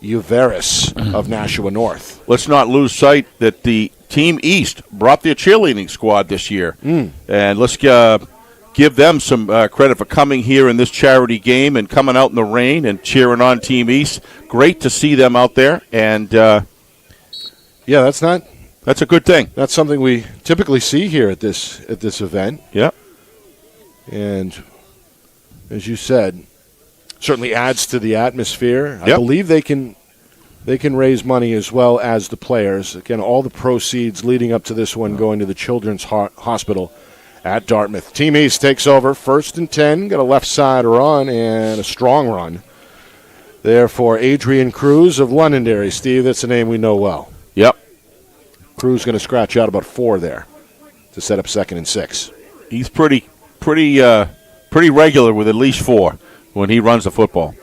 Uveris of Nashua North. Let's not lose sight that the Team East brought their cheerleading squad this year. And let's give them some credit for coming here in this charity game and coming out in the rain and cheering on Team East. Great to see them out there. And, that's a good thing. That's something we typically see here at this event. Yeah. And as you said, certainly adds to the atmosphere. Yep. I believe they can raise money as well as the players. Again, all the proceeds leading up to this one going to the Children's Hospital at Dartmouth. Team East takes over, 1st and 10. Got a left side run and a strong run there for Adrian Cruz of Londonderry. Steve, that's a name we know well. Yep. Cruz going to scratch out about 4 there to set up 2nd and 6. He's pretty regular with at least 4 when he runs the football.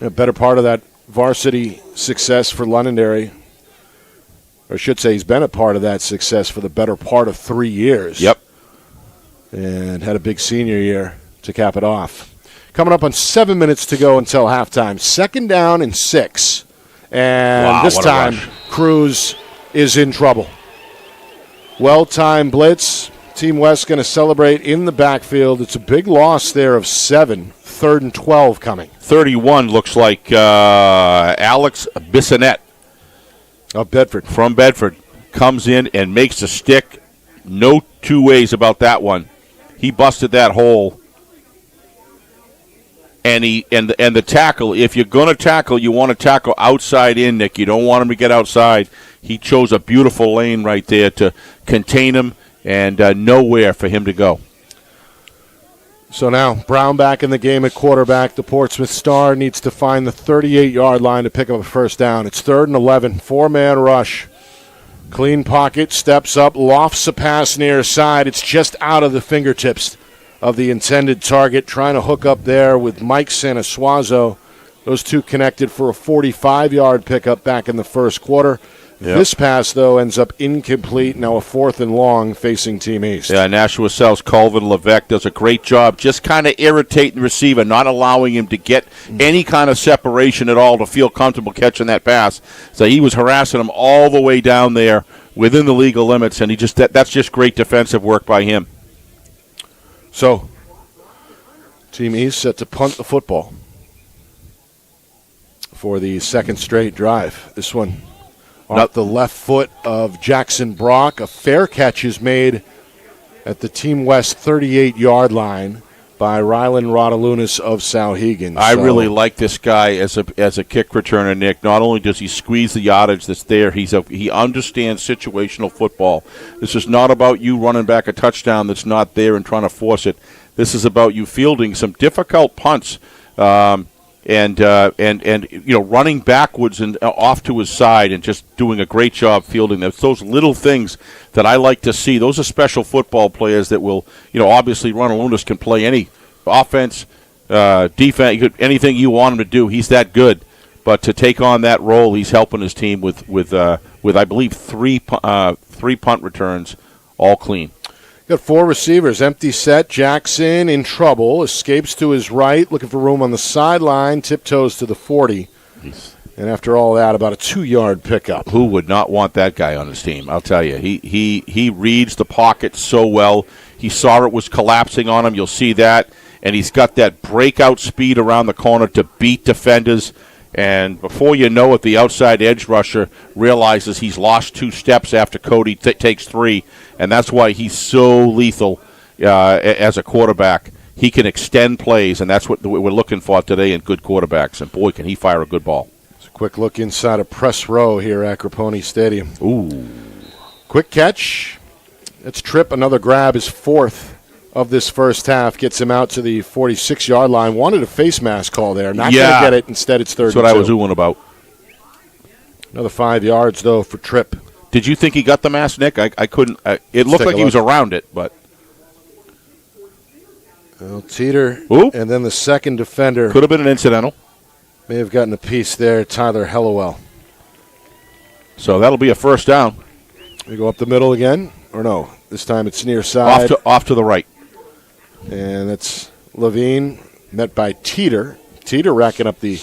A better part of that varsity success for Londonderry, or I should say he's been a part of that success for the better part of 3 years. Yep. And had a big senior year to cap it off. Coming up on 7 minutes to go until halftime. 2nd down and 6. And this time, Cruz is in trouble. Well-timed blitz. Team West going to celebrate in the backfield. It's a big loss there of 7. 3rd and 12 coming. 31 looks like Alex Bissonette of Bedford. From Bedford comes in and makes a stick. No two ways about that one. He busted that hole. And the tackle, if you're going to tackle, you want to tackle outside in, Nick. You don't want him to get outside. He chose a beautiful lane right there to contain him and nowhere for him to go. So now Brown back in the game at quarterback. The Portsmouth Star needs to find the 38-yard line to pick up a first down. It's 3rd and 11, 4-man rush. Clean pocket, steps up, lofts a pass near side. It's just out of the fingertips of the intended target. Trying to hook up there with Mike Sanasuazo. Those two connected for a 45-yard pickup back in the first quarter. Yep. This pass, though, ends up incomplete. Now a 4th and long facing Team East. Yeah, Nashua South's Colvin Levesque does a great job just kind of irritating the receiver, not allowing him to get any kind of separation at all to feel comfortable catching that pass. So he was harassing him all the way down there within the legal limits, and that's just great defensive work by him. So, Team East set to punt the football for the 2nd straight drive. This one off the left foot of Jackson Brock. A fair catch is made at the Team West 38-yard line by Rylan Rodalunas of Sauhegan. I really like this guy as a kick returner, Nick. Not only does he squeeze the yardage that's there, he understands situational football. This is not about you running back a touchdown that's not there and trying to force it. This is about you fielding some difficult punts and running backwards and off to his side and just doing a great job fielding them. It's those little things that I like to see. Those are special football players that will, obviously Rodalunas can play any offense, defense, anything you want him to do. He's that good. But to take on that role, he's helping his team with I believe three punt returns, all clean. Got 4 receivers, empty set. Jackson in trouble, escapes to his right, looking for room on the sideline, tiptoes to the 40. And after all that, about a 2-yard pickup. Who would not want that guy on his team? I'll tell you, he reads the pocket so well. He saw it was collapsing on him. You'll see that, and he's got that breakout speed around the corner to beat defenders. And before you know it, the outside edge rusher realizes he's lost 2 steps after Cody takes 3, and that's why he's so lethal as a quarterback. He can extend plays, and that's what we're looking for today in good quarterbacks. And, boy, can he fire a good ball. It's a quick look inside of press row here at Acroponi Stadium. Ooh. Quick catch. That's Tripp. Another grab, his 4th of this first half. Gets him out to the 46-yard line. Wanted a face mask call there. Not going to get it. Instead, it's 32. That's what I was oohing about. Another 5 yards, though, for Tripp. Did you think he got the mask, Nick? I couldn't. It looked like he was around it, but. Well, Teeter, Ooh. And then the second defender. Could have been an incidental. May have gotten a piece there, Tyler Hellawell. So that'll be a first down. We go up the middle again, or no? This time it's near side. Off to the right. And that's Levine, met by Teeter. Teeter racking up the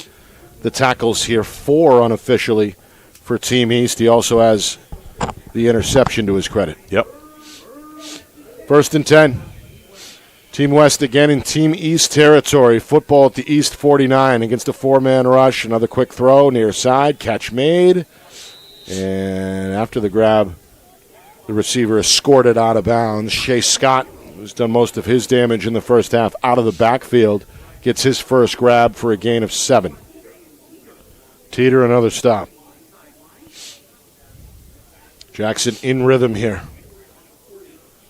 tackles here, 4 unofficially for Team East. He also has the interception to his credit. Yep. 1st and 10. Team West again in Team East territory. Football at the East 49 against a 4-man rush. Another quick throw near side. Catch made. And after the grab, the receiver escorted out of bounds. Shea Scott, who's done most of his damage in the first half, out of the backfield, gets his first grab for a gain of 7. Teeter, another stop. Jackson in rhythm here.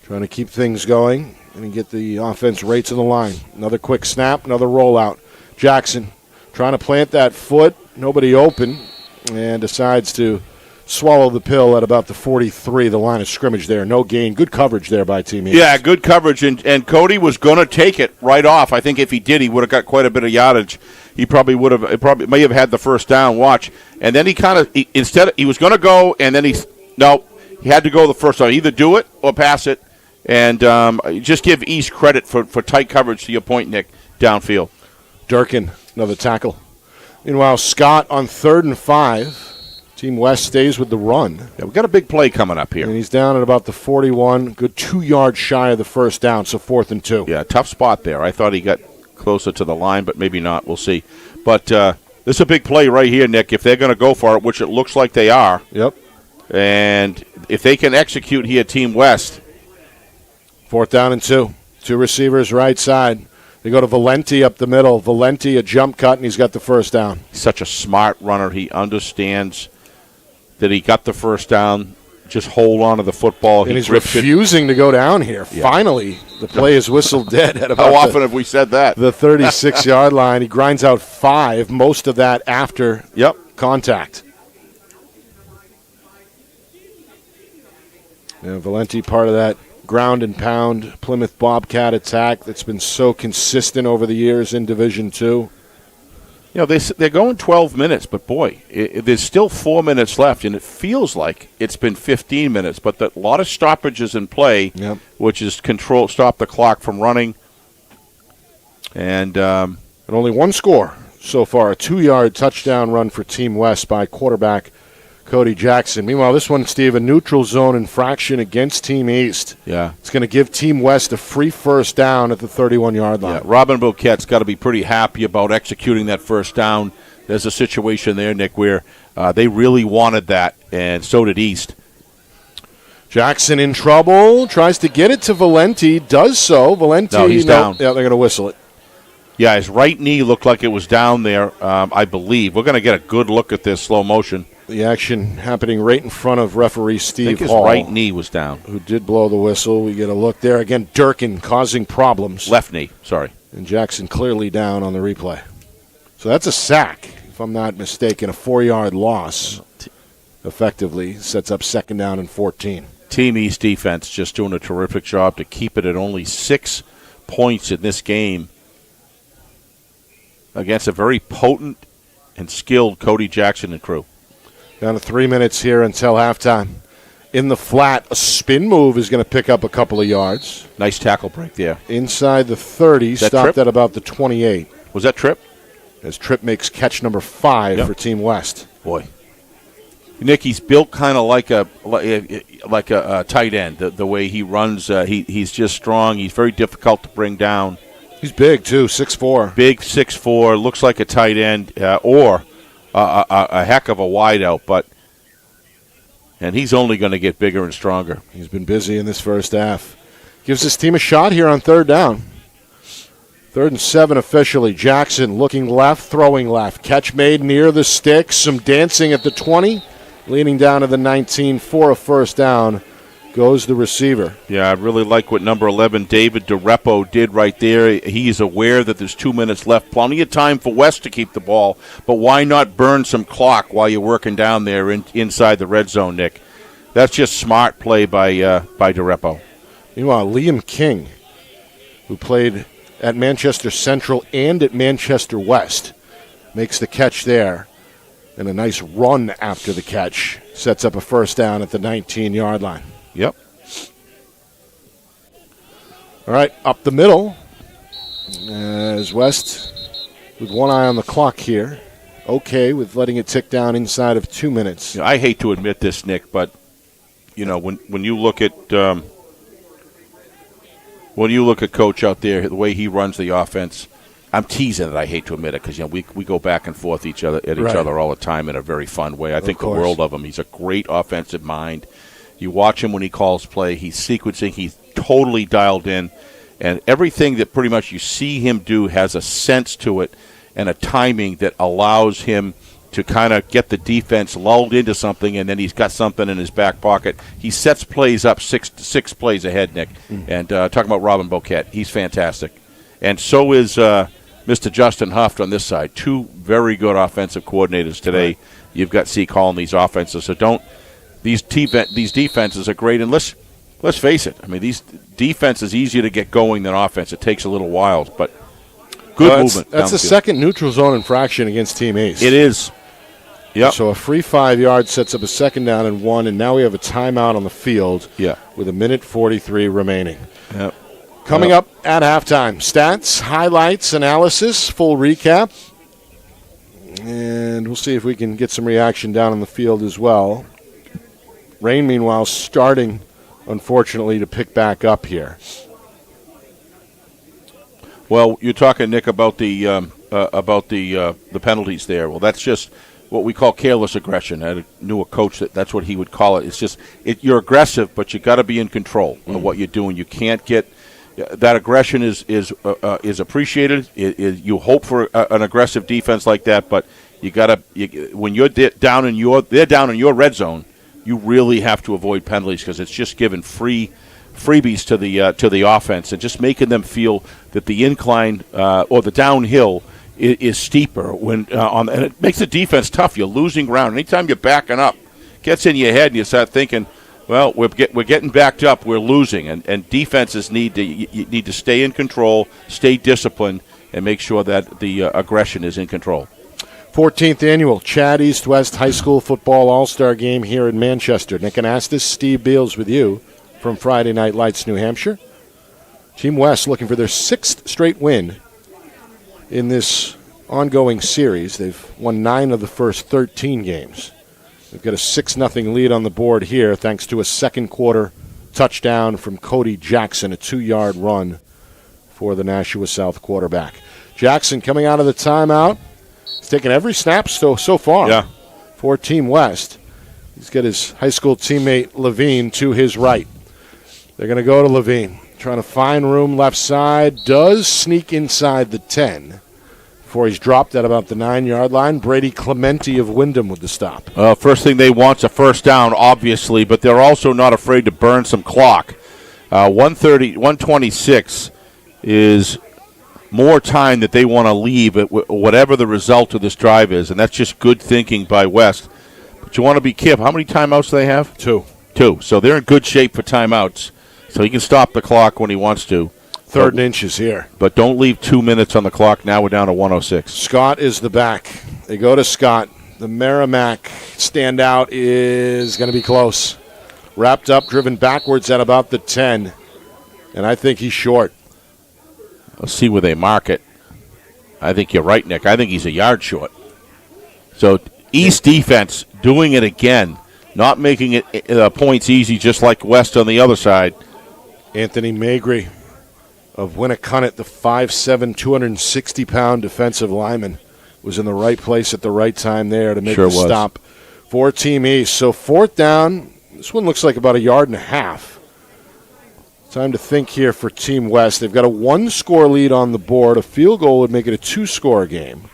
Trying to keep things going and get the offense right to the line. Another quick snap, another rollout. Jackson trying to plant that foot. Nobody open, and decides to swallow the pill at about the 43, the line of scrimmage there. No gain. Good coverage there by Team East. Yeah, good coverage, and Cody was going to take it right off. I think if he did, he would have got quite a bit of yardage. He probably would have. Probably may have had the first down. Watch, and then he was going to go, and then he had to go the first time. Either do it or pass it, and just give East credit for tight coverage. To your point, Nick, downfield. Durkin, another tackle. Meanwhile, Scott on 3rd and 5. Team West stays with the run. Yeah, we've got a big play coming up here. And he's down at about the 41, good 2 yards shy of the first down, so 4th and 2. Yeah, tough spot there. I thought he got closer to the line, but maybe not. We'll see. But this is a big play right here, Nick, if they're going to go for it, which it looks like they are. Yep. And if they can execute here, Team West. 4th down and 2. 2 receivers right side. They go to Valenti up the middle. Valenti, a jump cut, and he's got the first down. Such a smart runner. He understands that he got the first down. Just hold on to the football. And he's refusing to go down here. Yeah. Finally, the play is whistled dead at about How often have we said that? The 36-yard line. He grinds out 5, most of that after contact. Yeah, Valenti, part of that ground and pound Plymouth Bobcat attack that's been so consistent over the years in Division II. You know, they're going 12 minutes, but boy, there's still 4 minutes left, and it feels like it's been 15 minutes. But a lot of stoppages in play, which is stop the clock from running. And only one score so far, a 2-yard touchdown run for Team West by quarterback Cody Jackson. Meanwhile, this one, Steve, a neutral zone infraction against Team East. Yeah. It's going to give Team West a free first down at the 31-yard line. Yeah, Robin Bouquet's got to be pretty happy about executing that first down. There's a situation there, Nick, where they really wanted that, and so did East. Jackson in trouble, tries to get it to Valenti, does so. Valenti, no, he's down. Yeah, they're going to whistle it. Yeah, his right knee looked like it was down there, I believe. We're going to get a good look at this slow motion. The action happening right in front of referee Steve Hall. Hall. His right knee was down. Who did blow the whistle. We get a look there. Again, Durkin causing problems. Left knee, sorry. And Jackson clearly down on the replay. So that's a sack, if I'm not mistaken. A 4-yard loss effectively sets up 2nd down and 14. Team East defense just doing a terrific job to keep it at only 6 points in this game against a very potent and skilled Cody Jackson and crew. Down to 3 minutes here until halftime. In the flat, a spin move is going to pick up a couple of yards. Nice tackle break there. Inside the 30, stopped at about the 28. Was that Tripp? As Tripp makes catch number 5 for Team West. Boy. Nick, he's built kind of like a tight end. The way he runs, he's just strong. He's very difficult to bring down. He's big, too, 6'4". Big, 6'4", looks like a tight end or a heck of a wideout, and he's only going to get bigger and stronger. He's been busy in this first half. Gives his team a shot here on third down. 3rd and 7 officially. Jackson looking left, throwing left. Catch made near the sticks. Some dancing at the 20. Leaning down to the 19 for a first down goes the receiver. Yeah, I really like what number 11, David DeRepo, did right there. He's aware that there's 2 minutes left. Plenty of time for West to keep the ball, but why not burn some clock while you're working down there inside the red zone, Nick? That's just smart play by DeRepo. Meanwhile, Liam King, who played at Manchester Central and at Manchester West, makes the catch there. And a nice run after the catch sets up a first down at the 19-yard line. Yep. All right, up the middle. As West, with one eye on the clock here, okay with letting it tick down inside of 2 minutes. I hate to admit this, Nick, but when you look at Coach out there, the way he runs the offense, I'm teasing it. I hate to admit it because we go back and forth at each other all the time in a very fun way. I think the world of him. He's a great offensive mind. You watch him when he calls play. He's sequencing. He's totally dialed in, and everything that pretty much you see him do has a sense to it and a timing that allows him to kind of get the defense lulled into something, and then he's got something in his back pocket. He sets plays up six plays ahead, Nick. And talking about Robin Boquette, he's fantastic, and so is Mr. Justin Huft on this side. 2 very good offensive coordinators today. Right. You've got C calling these offenses, so these defenses are great. And let's face it. I mean, these defense is easier to get going than offense. It takes a little while, but good movement. That's the second neutral zone infraction against Team Ace. It is. Yep. So a free 5 yards sets up a 2nd down and 1, and now we have a timeout on the field. Yeah. With 1:43 remaining. Yep. Coming up at halftime, stats, highlights, analysis, full recap. And we'll see if we can get some reaction down on the field as well. Rain, meanwhile, starting, unfortunately, to pick back up here. Well, you're talking, Nick, about the penalties there. Well, that's just what we call careless aggression. I knew a coach that's what he would call it. It's just you're aggressive, but you got to be in control of what you're doing. You can't get that aggression is appreciated. You hope for an aggressive defense like that, but you got to when they're down in your red zone, you really have to avoid penalties because it's just giving freebies to the offense and just making them feel that the incline or the downhill is steeper and it makes the defense tough. You're losing ground. Anytime you're backing up, gets in your head and you start thinking, well, we're getting backed up, we're losing, and defenses need to stay in control, stay disciplined, and make sure that the aggression is in control. 14th annual CHaD East-West High School Football All-Star Game here in Manchester. Nick Anastas, Steve Beals with you from Friday Night Lights, New Hampshire. Team West looking for their 6th straight win in this ongoing series. They've won 9 of the first 13 games. They've got a 6-0 lead on the board here thanks to a second-quarter touchdown from Cody Jackson, a 2-yard run for the Nashua South quarterback. Jackson coming out of the timeout. He's taken every snap so far for Team West. He's got his high school teammate Levine to his right. They're going to go to Levine. Trying to find room left side. Does sneak inside the 10 before he's dropped at about the 9-yard line. Brady Clemente of Wyndham with the stop. First thing they want is a first down, obviously, but they're also not afraid to burn some clock. 126 is more time that they want to leave at whatever the result of this drive is, and that's just good thinking by West. But you want to be careful. How many timeouts do they have? 2. So they're in good shape for timeouts. So he can stop the clock when he wants to. 3rd and inches here. But don't leave 2 minutes on the clock. Now we're down to 106. Scott is the back. They go to Scott. The Merrimack standout is going to be close. Wrapped up, driven backwards at about the 10. And I think he's short. Let's see where they mark it. I think you're right, Nick. I think he's a yard short. So East defense doing it again. Not making it points easy, just like West on the other side. Anthony Magri of Winnicott, the 5'7", 260-pound defensive lineman, was in the right place at the right time there to make the stop for Team East. So fourth down, this one looks like about 1.5 yards. Time to think here for Team West. They've got a 1-score lead on the board. A field goal would make it a 2-score game.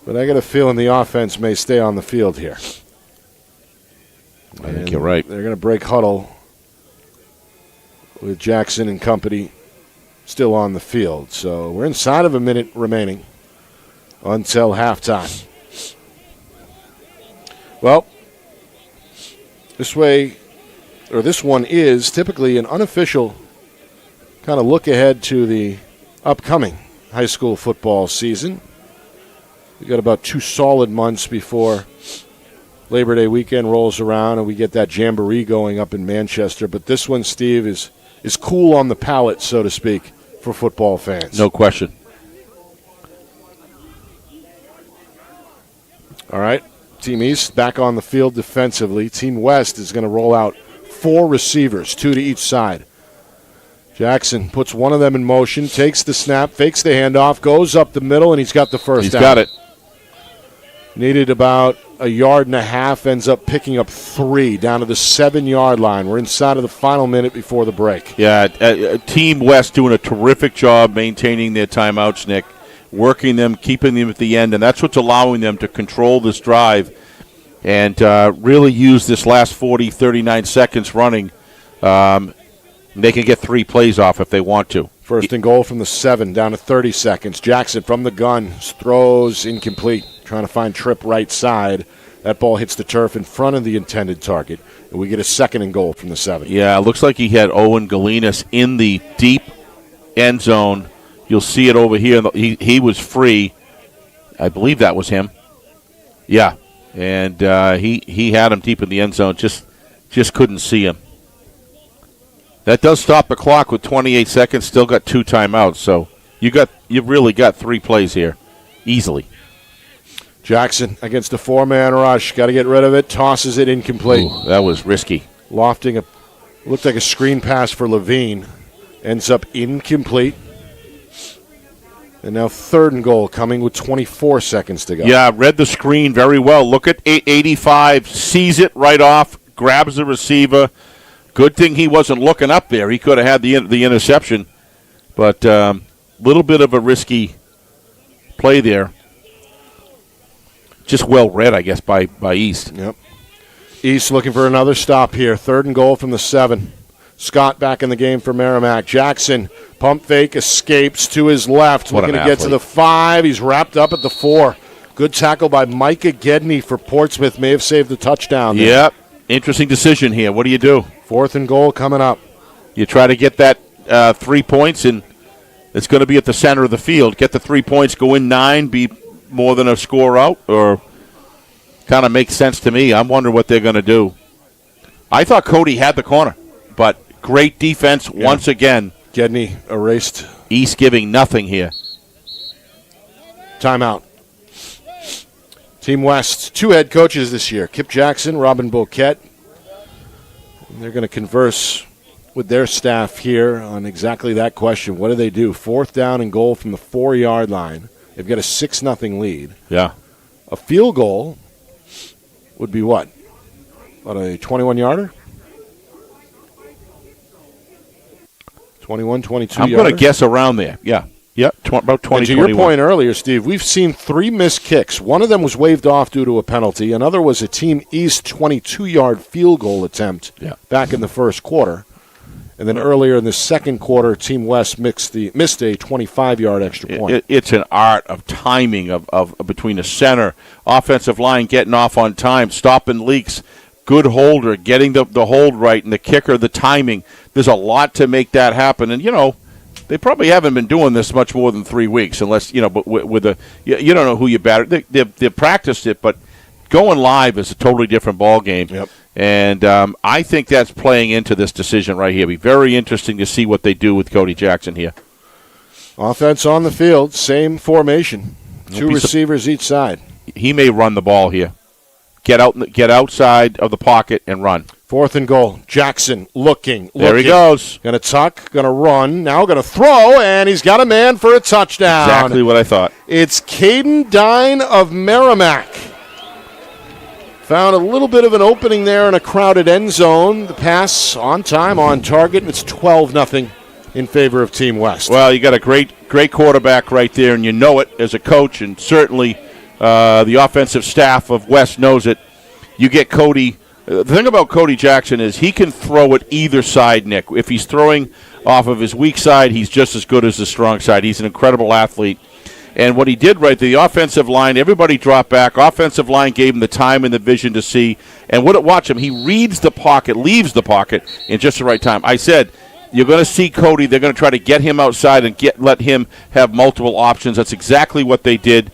But I got a feeling the offense may stay on the field here. I think you're right. They're going to break huddle with Jackson and company still on the field. So we're inside of a minute remaining until halftime. Well, this one is typically an unofficial kind of look ahead to the upcoming high school football season. We've got about 2 solid months before Labor Day weekend rolls around and we get that jamboree going up in Manchester. But this one, Steve, is cool on the palate, so to speak, for football fans. No question. All right. Team East back on the field defensively. Team West is going to roll out 4 receivers, 2 to each side. Jackson puts one of them in motion, takes the snap, fakes the handoff, goes up the middle, and he's got the first down. He's got it. Needed about 1.5 yards, ends up picking up 3 down to the 7-yard line. We're inside of the final minute before the break. Yeah, Team West doing a terrific job maintaining their timeouts, Nick, working them, keeping them at the end, and that's what's allowing them to control this drive and really use this last 40, 39 seconds running. They can get 3 plays off if they want to. First and goal from the 7, down to 30 seconds. Jackson from the gun, throws incomplete, trying to find Tripp right side. That ball hits the turf in front of the intended target, and we get a second and goal from the 7. Yeah, it looks like he had Owen Galinas in the deep end zone. You'll see it over here. He was free. I believe that was him. Yeah, and he had him deep in the end zone. Just couldn't see him. That does stop the clock with 28 seconds. Still got 2 timeouts, so you really got 3 plays here, easily. Jackson against a 4-man rush. Got to get rid of it. Tosses it incomplete. Ooh, that was risky. Lofting looked like a screen pass for Levine. Ends up incomplete. And now third and goal coming with 24 seconds to go. Yeah, read the screen very well. Look at 85, sees it right off, grabs the receiver. Good thing he wasn't looking up there. He could have had the interception. But little bit of a risky play there. Just well read, I guess, by East. Yep. East looking for another stop here. Third and goal from the 7. Scott back in the game for Merrimack. Jackson, pump fake, escapes to his left. Looking to get to the 5. He's wrapped up at the 4. Good tackle by Micah Gedney for Portsmouth. May have saved the touchdown there. Yep. Interesting decision here. What do you do? 4th and goal coming up. You try to get that 3 points, and it's going to be at the center of the field. Get the 3 points, go in 9, be more than a score out, or kind of makes sense to me. I'm wondering what they're going to do. I thought Cody had the corner, but great defense once again. Gedney erased. East giving nothing here. Timeout. Team West, 2 head coaches this year, Kip Jackson, Robin Boquette. And they're going to converse with their staff here on exactly that question. What do they do? 4th down and goal from the 4-yard line. They've got a 6-0 lead. Yeah. A field goal would be what? About a 21-yarder? 21, 22 I'm going to guess around there. Yeah. Yep, about 20, and to 21. your point earlier, Steve, we've seen 3 missed kicks. One of them was waved off due to a penalty. Another was a Team East 22-yard field goal attempt back in the first quarter. And then earlier in the second quarter, Team West missed a 25-yard extra point. It's an art of timing of between the center, offensive line getting off on time, stopping leaks, good holder, getting the hold right, and the kicker, the timing. There's a lot to make that happen. And, they probably haven't been doing this much more than 3 weeks, unless, but with you don't know who you batter. They've practiced it, but going live is a totally different ball game. Yep. And I think that's playing into this decision right here. It'll be very interesting to see what they do with Cody Jackson here. Offense on the field, same formation. 2 receivers each side. He may run the ball here. get outside of the pocket and run. 4th and goal. Jackson looking. There he goes. Going to tuck, going to run, now going to throw, and he's got a man for a touchdown. Exactly what I thought. It's Caden Dine of Merrimack. Found a little bit of an opening there in a crowded end zone. The pass on time, on target, and it's 12-0 in favor of Team West. Well, you got a great quarterback right there, and you know it as a coach, and certainly the offensive staff of West knows it. You get Cody. The thing about Cody Jackson is he can throw it either side, Nick. If he's throwing off of his weak side, he's just as good as the strong side. He's an incredible athlete. And what he did right there, the offensive line, everybody dropped back. Offensive line gave him the time and the vision to see. And watch him. He reads the pocket, leaves the pocket in just the right time. I said, you're going to see Cody. They're going to try to get him outside and let him have multiple options. That's exactly what they did.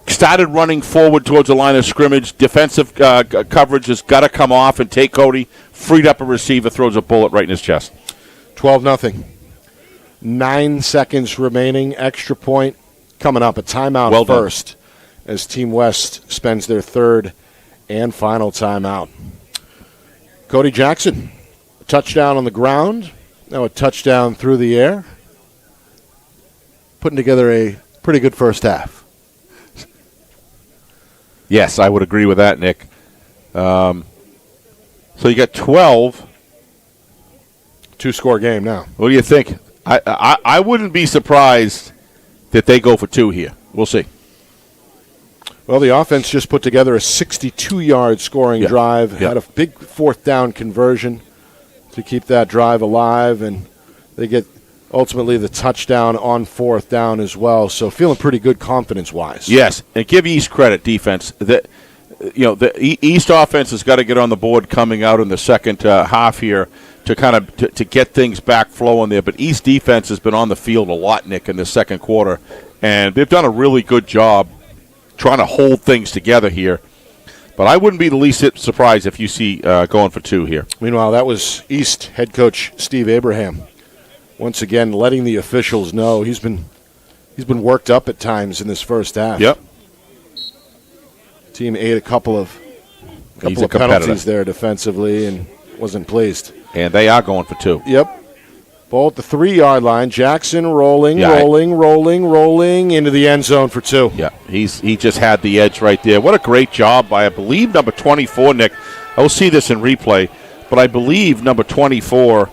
Started running forward towards the line of scrimmage. Defensive coverage has got to come off and take Cody. Freed up a receiver, throws a bullet right in his chest. 12-0. 9 seconds remaining. Extra point coming up. A timeout well first as Team West spends their third and final timeout. Cody Jackson, a touchdown on the ground. Now a touchdown through the air. Putting together a pretty good first half. Yes, I would agree with that, Nick. So you got 12. 2-score game now. What do you think? I wouldn't be surprised that they go for 2 here. We'll see. Well, the offense just put together a 62-yard scoring drive. Had a big 4th down conversion to keep that drive alive, and they get ultimately the touchdown on 4th down as well. So feeling pretty good confidence-wise. Yes, and give East credit, defense. The East offense has got to get on the board coming out in the second half here to kind of to get things back flowing there. But East defense has been on the field a lot, Nick, in the second quarter, and they've done a really good job trying to hold things together here. But I wouldn't be the least surprised if you see going for 2 here. Meanwhile, that was East head coach Steve Abraham. Once again, letting the officials know he's been worked up at times in this first half. Yep. Team ate a couple of penalties there defensively and wasn't pleased. And they are going for 2. Yep. Ball at the 3-yard line. Jackson rolling into the end zone for 2. Yeah, he just had the edge right there. What a great job by, I believe, number 24, Nick. I will see this in replay, but I believe number 24,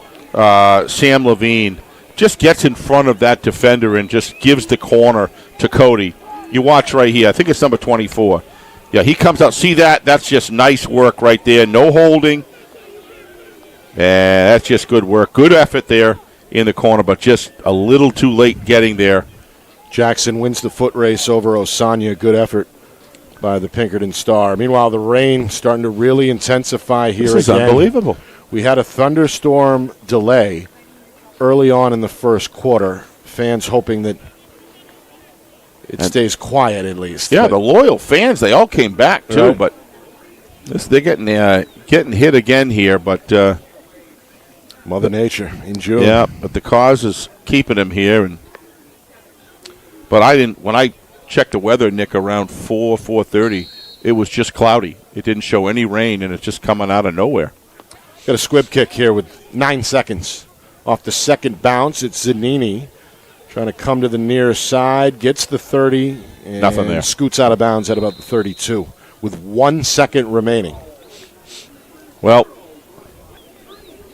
Sam Levine, just gets in front of that defender and just gives the corner to Cody. You watch right here. I think it's number 24. Yeah, he comes out. See that? That's just nice work right there. No holding. And that's just good work. Good effort there in the corner, but just a little too late getting there. Jackson wins the foot race over Osanya. Good effort by the Pinkerton Star. Meanwhile, the rain starting to really intensify here again. This is unbelievable. We had a thunderstorm delay early on in the first quarter. Fans hoping that it stays quiet at least. Yeah, the loyal fans, they all came back too, right. But they're getting hit again here, but Mother Nature in June. Yeah, but the cause is keeping him here. But when I checked the weather, Nick, around 4:30, it was just cloudy. It didn't show any rain, and it's just coming out of nowhere. Got a squib kick here with 9 seconds. Off the second bounce, it's Zanini trying to come to the near side, gets the 30, and nothing there. Scoots out of bounds at about the 32 with 1 second remaining. Well,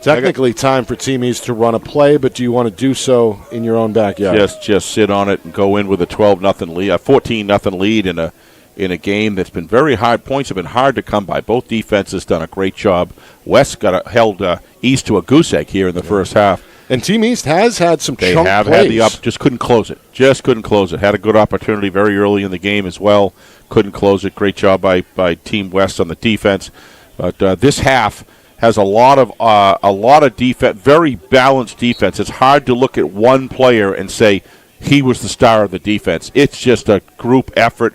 technically time for Team East to run a play, but do you want to do so in your own backyard? Just sit on it and go in with a 12-0 lead, a 14-0 lead in a game that's been very hard. Points have been hard to come by. Both defenses done a great job. West held East to a goose egg here in the first half. And Team East has had some chunk plays. They have had the just couldn't close it. Just couldn't close it. Had a good opportunity very early in the game as well. Couldn't close it. Great job by Team West on the defense. But this half has a lot of defense, very balanced defense. It's hard to look at one player and say he was the star of the defense. It's just a group effort.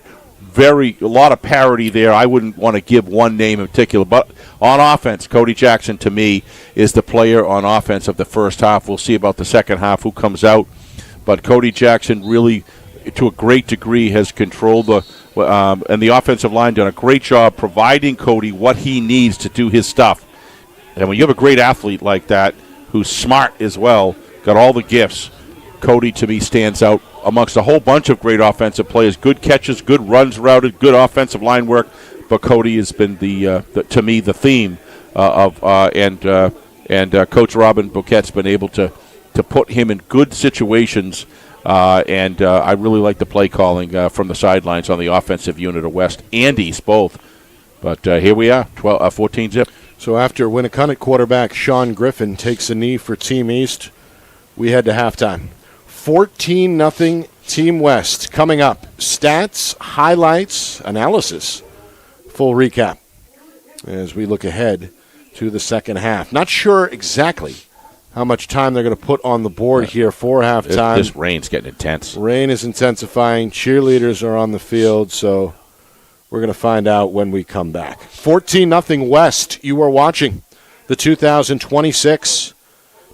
A lot of parity there. I wouldn't want to give one name in particular, but on offense, Cody Jackson to me is the player on offense of the first half. We'll see about the second half who comes out, but Cody Jackson really, to a great degree, has controlled and the offensive line done a great job providing Cody what he needs to do his stuff. And when you have a great athlete like that, who's smart as well, got all the gifts, Cody, to me, stands out amongst a whole bunch of great offensive players. Good catches, good runs routed, good offensive line work. But Cody has been to me, the theme and Coach Robin Bouquet's been able to put him in good situations. And I really like the play calling from the sidelines on the offensive unit of West and East both. But here we are, 14 zip. So after Winnicott quarterback Sean Griffin takes a knee for Team East, we head to halftime. 14-0 Team West. Coming up, stats, highlights, analysis, full recap as we look ahead to the second half. Not sure exactly how much time they're going to put on the board here for halftime. This rain's getting intense. Rain is intensifying. Cheerleaders are on the field, so we're going to find out when we come back. 14-0 West. You are watching the 2026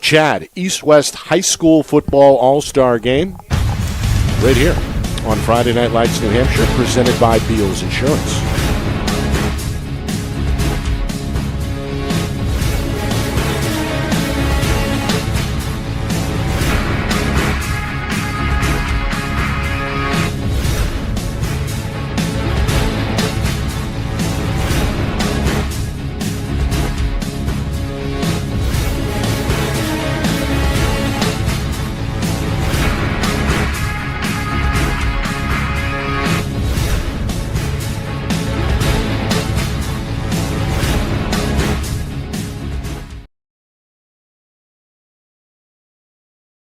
CHaD East-West High School Football All-Star Game right here on Friday Night Lights, New Hampshire, presented by Beals Insurance.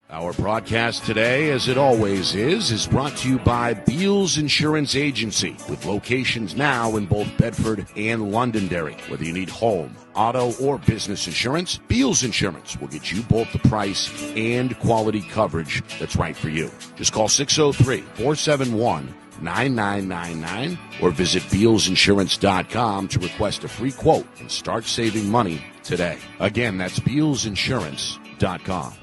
Our broadcast today, as it always is brought to you by Beals Insurance Agency, with locations now in both Bedford and Londonderry. Whether you need home, auto, or business insurance, Beals Insurance will get you both the price and quality coverage that's right for you. Just call 603-471-9999 or visit BealsInsurance.com to request a free quote and start saving money today. Again, that's BealsInsurance.com.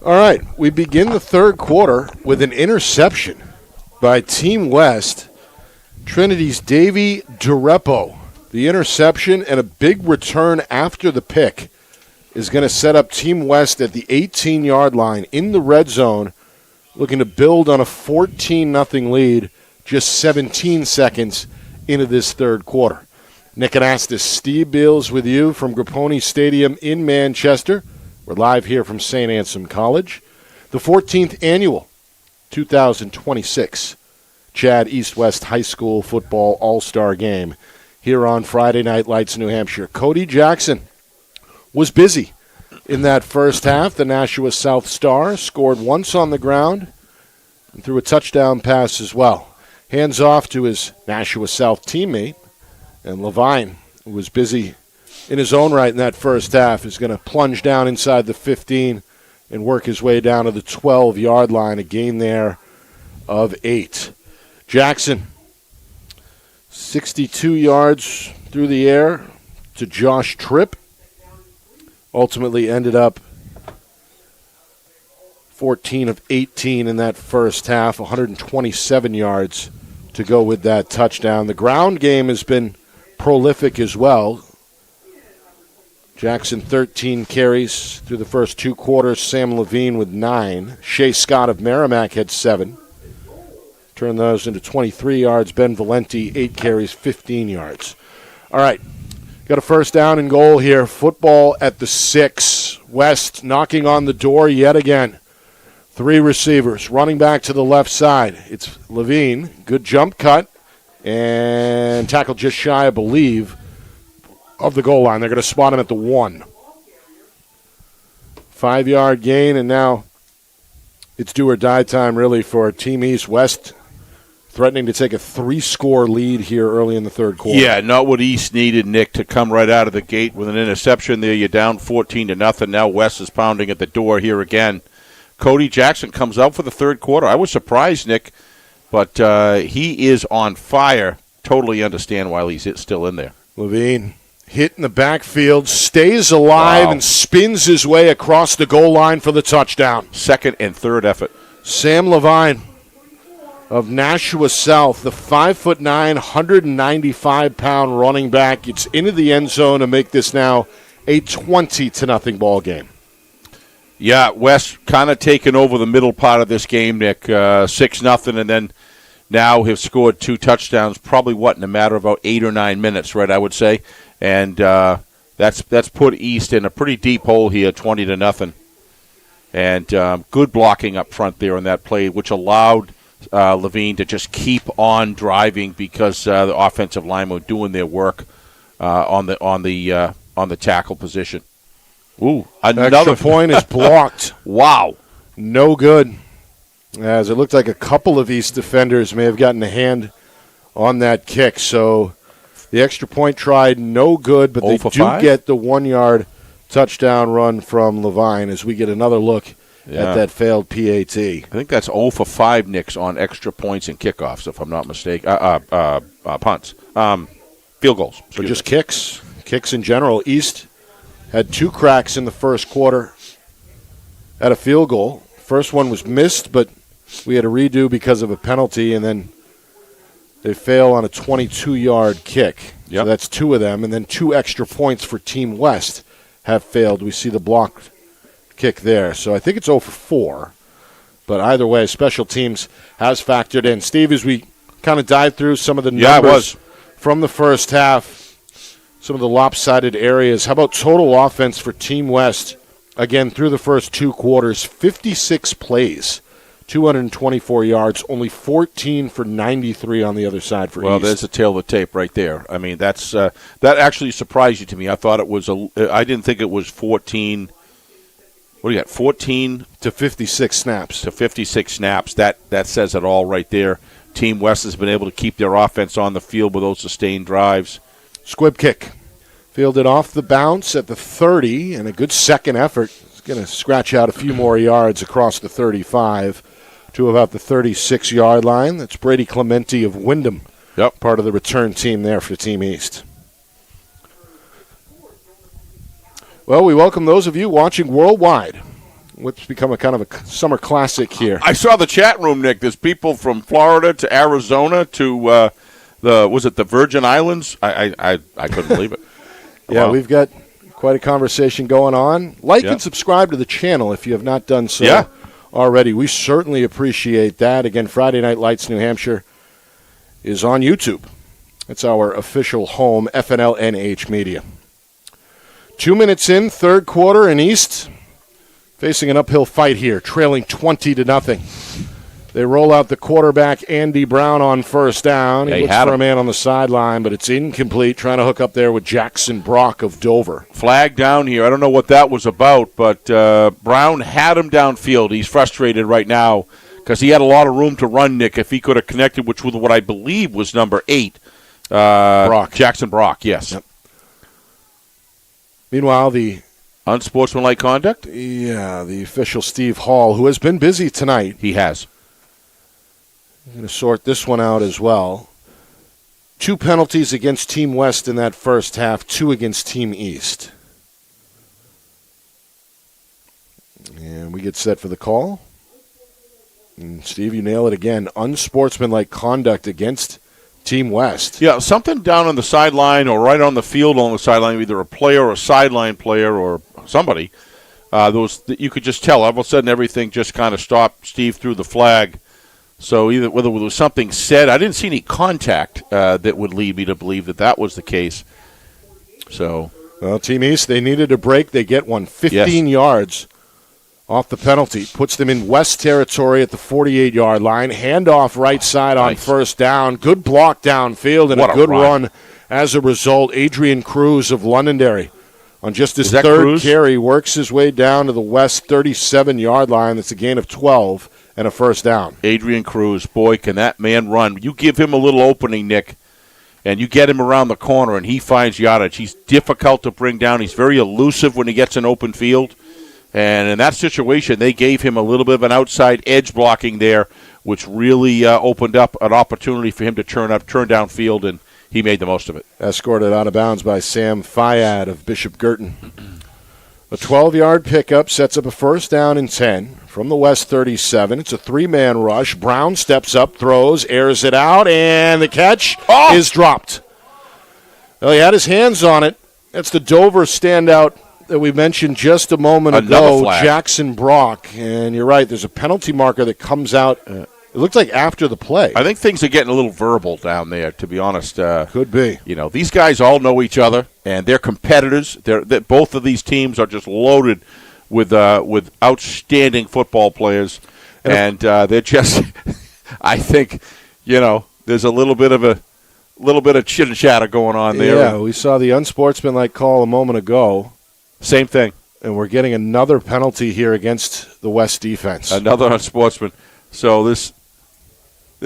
All right, we begin the third quarter with an interception by Team West. Trinity's Davey Durepo. The interception and a big return after the pick is going to set up Team West at the 18-yard line in the red zone, looking to build on a 14-0 lead just 17 seconds into this third quarter. Nick Anastas, Steve Beals with you from Grapponi Stadium in Manchester. We're live here from St. Anselm College. The 14th annual 2026 CHaD East-West High School Football All-Star Game here on Friday Night Lights, New Hampshire. Cody Jackson was busy in that first half. The Nashua South Star scored once on the ground and threw a touchdown pass as well. Hands off to his Nashua South teammate, and Levine, who was busy in his own right in that first half, is going to plunge down inside the 15 and work his way down to the 12-yard line, a gain there of 8. Jackson, 62 yards through the air to Josh Tripp. Ultimately ended up 14 of 18 in that first half, 127 yards to go with that touchdown. The ground game has been prolific as well. Jackson, 13 carries through the first 2 quarters. Sam Levine with 9. Shea Scott of Merrimack had 7. Turn those into 23 yards. Ben Valenti, 8 carries, 15 yards. All right, got a first down and goal here. Football at the 6. West knocking on the door yet again. 3 receivers running back to the left side. It's Levine. Good jump cut and tackle just shy, I believe, of the goal line. They're going to spot him at the 1. 5-yard gain, and now it's do or die time really for Team East. West threatening to take a 3-score lead here early in the third quarter. Yeah, not what East needed, Nick, to come right out of the gate with an interception there. You're down 14-0. Now West is pounding at the door here again. Cody Jackson comes out for the third quarter. I was surprised, Nick, but he is on fire. Totally understand why he's still in there. Levine hit in the backfield, stays alive, and spins his way across the goal line for the touchdown. Second and third effort. Sam Levine of Nashua South, the 5'9", 195-pound running back. It's into the end zone to make this now a 20-0 ball game. Yeah, West kind of taken over the middle part of this game, Nick. 6-0, and then now have scored 2 touchdowns, probably, in a matter of about 8 or 9 minutes, right, I would say. And that's put East in a pretty deep hole here, 20-0. And good blocking up front there on that play, which allowed Levine to just keep on driving because the offensive linemen were doing their work on the tackle position. Ooh, another extra point is blocked. Wow. No good. As it looked like a couple of East defenders may have gotten a hand on that kick. So the extra point tried, no good, but they do get the 1-yard touchdown run from Levine as we get another look at that failed PAT. I think that's 0 for 5, Knicks, on extra points and kickoffs, if I'm not mistaken. Punts. Field goals. So just kicks. Kicks in general. East had 2 cracks in the first quarter at a field goal. First one was missed, but we had a redo because of a penalty, and then they fail on a 22-yard kick. Yep. So that's 2 of them, and then 2 extra points for Team West have failed. We see the blocked kick there. So I think it's 0 for 4. But either way, special teams has factored in. Steve, as we kind of dive through some of the numbers from the first half, some of the lopsided areas, how about total offense for Team West? Again, through the first 2 quarters, 56 plays, 224 yards, only 14 for 93 on the other side for East. Well, there's a tail of the tape right there. I mean, that's that actually surprised you to me. I thought it was I didn't think it was 14. What do you got? 14 to 56 snaps. To 56 snaps. That says it all right there. Team West has been able to keep their offense on the field with those sustained drives. Squib kick. Fielded off the bounce at the 30, and a good second effort. He's going to scratch out a few more yards across the 35 to about the 36-yard line. That's Brady Clemente of Wyndham. Yep. Part of the return team there for Team East. Well, we welcome those of you watching worldwide. what's become a kind of a summer classic here. I saw the chat room, Nick. There's people from Florida to Arizona to the Virgin Islands? I couldn't believe it. Yeah, Wow. we've got quite a conversation going on. Like and subscribe to the channel if you have not done so already. We certainly appreciate that. Again, Friday Night Lights New Hampshire is on YouTube. It's our official home, FNL-NH Media. 2 minutes in, third quarter, in East, facing an uphill fight here, trailing 20-0. They roll out the quarterback, Andy Brown, on first down. He looks for a man on the sideline, but it's incomplete, trying to hook up there with Jackson Brock of Dover. Flag down here. I don't know what that was about, but Brown had him downfield. He's frustrated right now because he had a lot of room to run, Nick, if he could have connected, which was what I believe was number 8. Brock. Jackson Brock, yes. Yep. Meanwhile, the unsportsmanlike conduct? Yeah, the official Steve Hall, who has been busy tonight. He has. I'm going to sort this one out as well. 2 penalties against Team West in that first half, 2 against Team East. And we get set for the call. And Steve, you nail it again. Unsportsmanlike conduct against Team West. Yeah, something down on the sideline or right on the field on the sideline, either a player or a sideline player or somebody. You could just tell. All of a sudden, everything just kind of stopped. Steve threw the flag. So whether it was something said, I didn't see any contact that would lead me to believe that was the case. So, well, Team East, they needed a break. They get one, 15 yards off the penalty. Puts them in West territory at the 48-yard line. Handoff right side on first down. Good block downfield and a good run as a result. Adrian Cruz of Londonderry on just his third carry works his way down to the West 37-yard line. That's a gain of 12. And a first down. Adrian Cruz, boy, can that man run. You give him a little opening, Nick, and you get him around the corner, and he finds yardage. He's difficult to bring down. He's very elusive when he gets an open field. And in that situation, they gave him a little bit of an outside edge blocking there, which really opened up an opportunity for him to turn downfield, and he made the most of it. Escorted out of bounds by Sam Fayad of Bishop Girton. A 12-yard pickup sets up a first down and 10 from the West 37. It's a 3-man rush. Brown steps up, throws, airs it out, and the catch is dropped. Well, he had his hands on it. That's the Dover standout that we mentioned just a moment ago, Jackson Brock. And you're right, there's a penalty marker that comes out. It looked like after the play. I think things are getting a little verbal down there, to be honest. Could be. You know, these guys all know each other, and they're competitors. Both of these teams are just loaded with outstanding football players, and they're just. I think, there's a little bit of chitter chatter going on there. Yeah, we saw the unsportsmanlike call a moment ago. Same thing, and we're getting another penalty here against the West defense. Another unsportsman. So there's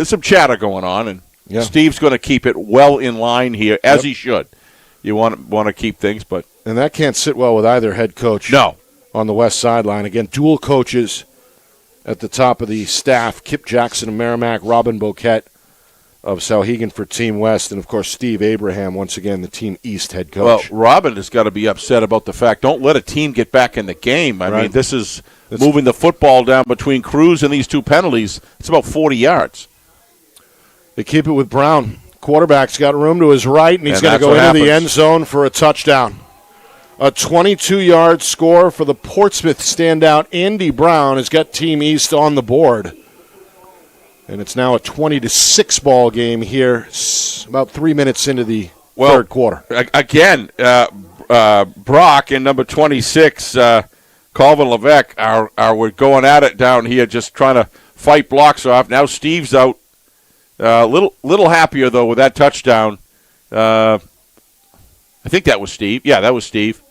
some chatter going on, and Steve's going to keep it well in line here, as he should. You want to keep things, and that can't sit well with either head coach. No, on the West sideline. Again, dual coaches at the top of the staff: Kip Jackson of Merrimack, Robin Boquette of Sauhegan for Team West, and of course Steve Abraham, once again the Team East head coach. Well, Robin has got to be upset about the fact. Don't let a team get back in the game. I mean, this is moving the football down between Cruz and these 2 penalties. It's about 40 yards. They keep it with Brown. Quarterback's got room to his right, and he's going to go into the end zone for a touchdown. A 22-yard score for the Portsmouth standout. Andy Brown has got Team East on the board. And it's now a 20-6 ball game here, about 3 minutes into the third quarter. Again, Brock and number 26, Calvin Levesque, are going at it down here, just trying to fight blocks off. Now Steve's out. Little happier, though, with that touchdown. I think that was Steve. Yeah, that was Steve.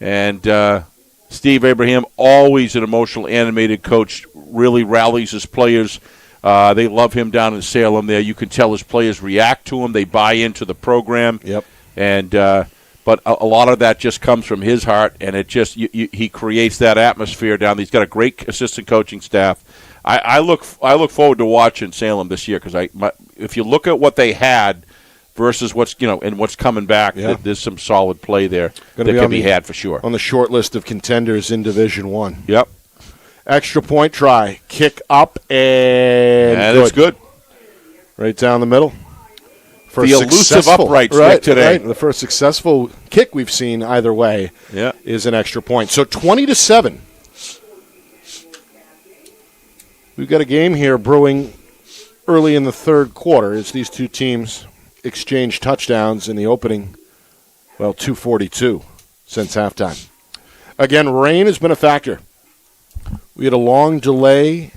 And Steve Abraham, always an emotional, animated coach, really rallies his players. They love him down in Salem there. You can tell his players react to him. They buy into the program. Yep. And but a lot of that just comes from his heart, and it just he creates that atmosphere down there. He's got a great assistant coaching staff. I look forward to watching Salem this year because if you look at what they had versus what's coming back. Yeah. There's some solid play there Gonna that can be had for sure. On the short list of contenders in Division One. Yep. Extra point try. Kick up and it's good. Right down the middle. The elusive uprights today. Right. The first successful kick we've seen either way is an extra point. So 20-7. We've got a game here brewing early in the third quarter as these two teams exchange touchdowns in the opening, 2:42 since halftime. Again, rain has been a factor. We had a long delay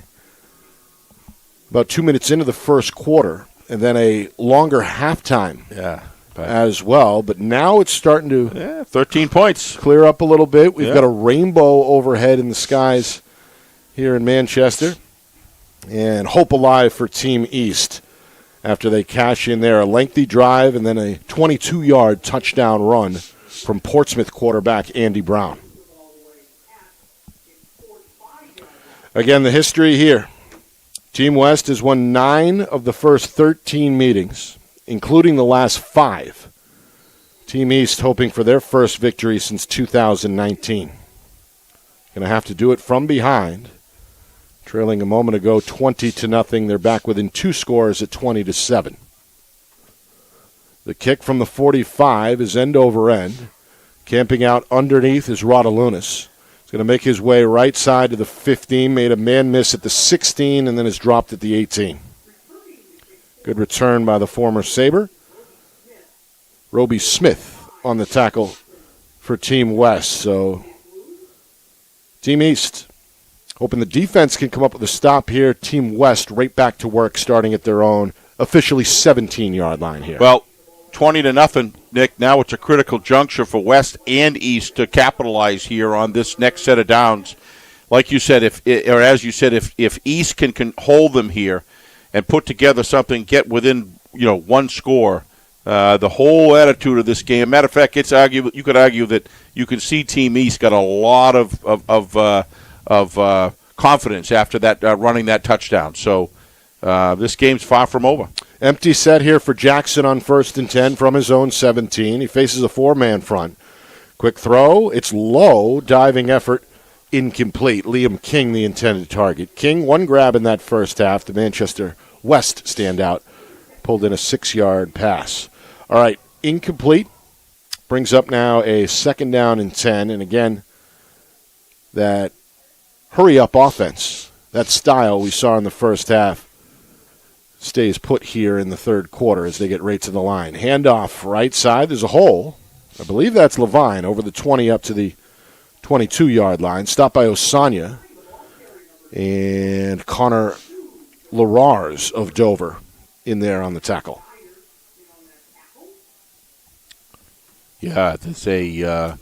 about 2 minutes into the first quarter, and then a longer halftime as well. But now it's starting to 13 points. Clear up a little bit. We've got a rainbow overhead in the skies here in Manchester. And hope alive for Team East after they cash in there. A lengthy drive and then a 22-yard touchdown run from Portsmouth quarterback Andy Brown. Again, the history here. Team West has won 9 of the first 13 meetings, including the last 5. Team East hoping for their first victory since 2019. Going to have to do it from behind. Trailing a moment ago 20-0. They're back within 2 scores at 20-7. The kick from the 45 is end over end. Camping out underneath is Rodalunas. He's going to make his way right side to the 15, made a man miss at the 16, and then is dropped at the 18. Good return by the former Sabre. Roby Smith on the tackle for Team West. So, Team East hoping the defense can come up with a stop here. Team West right back to work, starting at their own officially 17-yard line here. Well, 20-0, Nick. Now it's a critical juncture for West and East to capitalize here on this next set of downs. Like you said, if East can hold them here and put together something, get within 1 score, the whole attitude of this game. Matter of fact, you could argue that you can see Team East got a lot of confidence after that running that touchdown. So this game's far from over. Empty set here for Jackson on 1st and 10 from his own 17. He faces a 4-man front. Quick throw. It's low. Diving effort. Incomplete. Liam King, the intended target. King, 1 grab in that first half. The Manchester West standout pulled in a 6-yard pass. All right, incomplete. Brings up now a 2nd down and 10. And again, that hurry-up offense, that style we saw in the first half, stays put here in the third quarter as they get right to the line. Handoff right side. There's a hole. I believe that's Levine over the 20 up to the 22-yard line. Stopped by Osanya and Connor Larars of Dover in there on the tackle. Yeah, it's a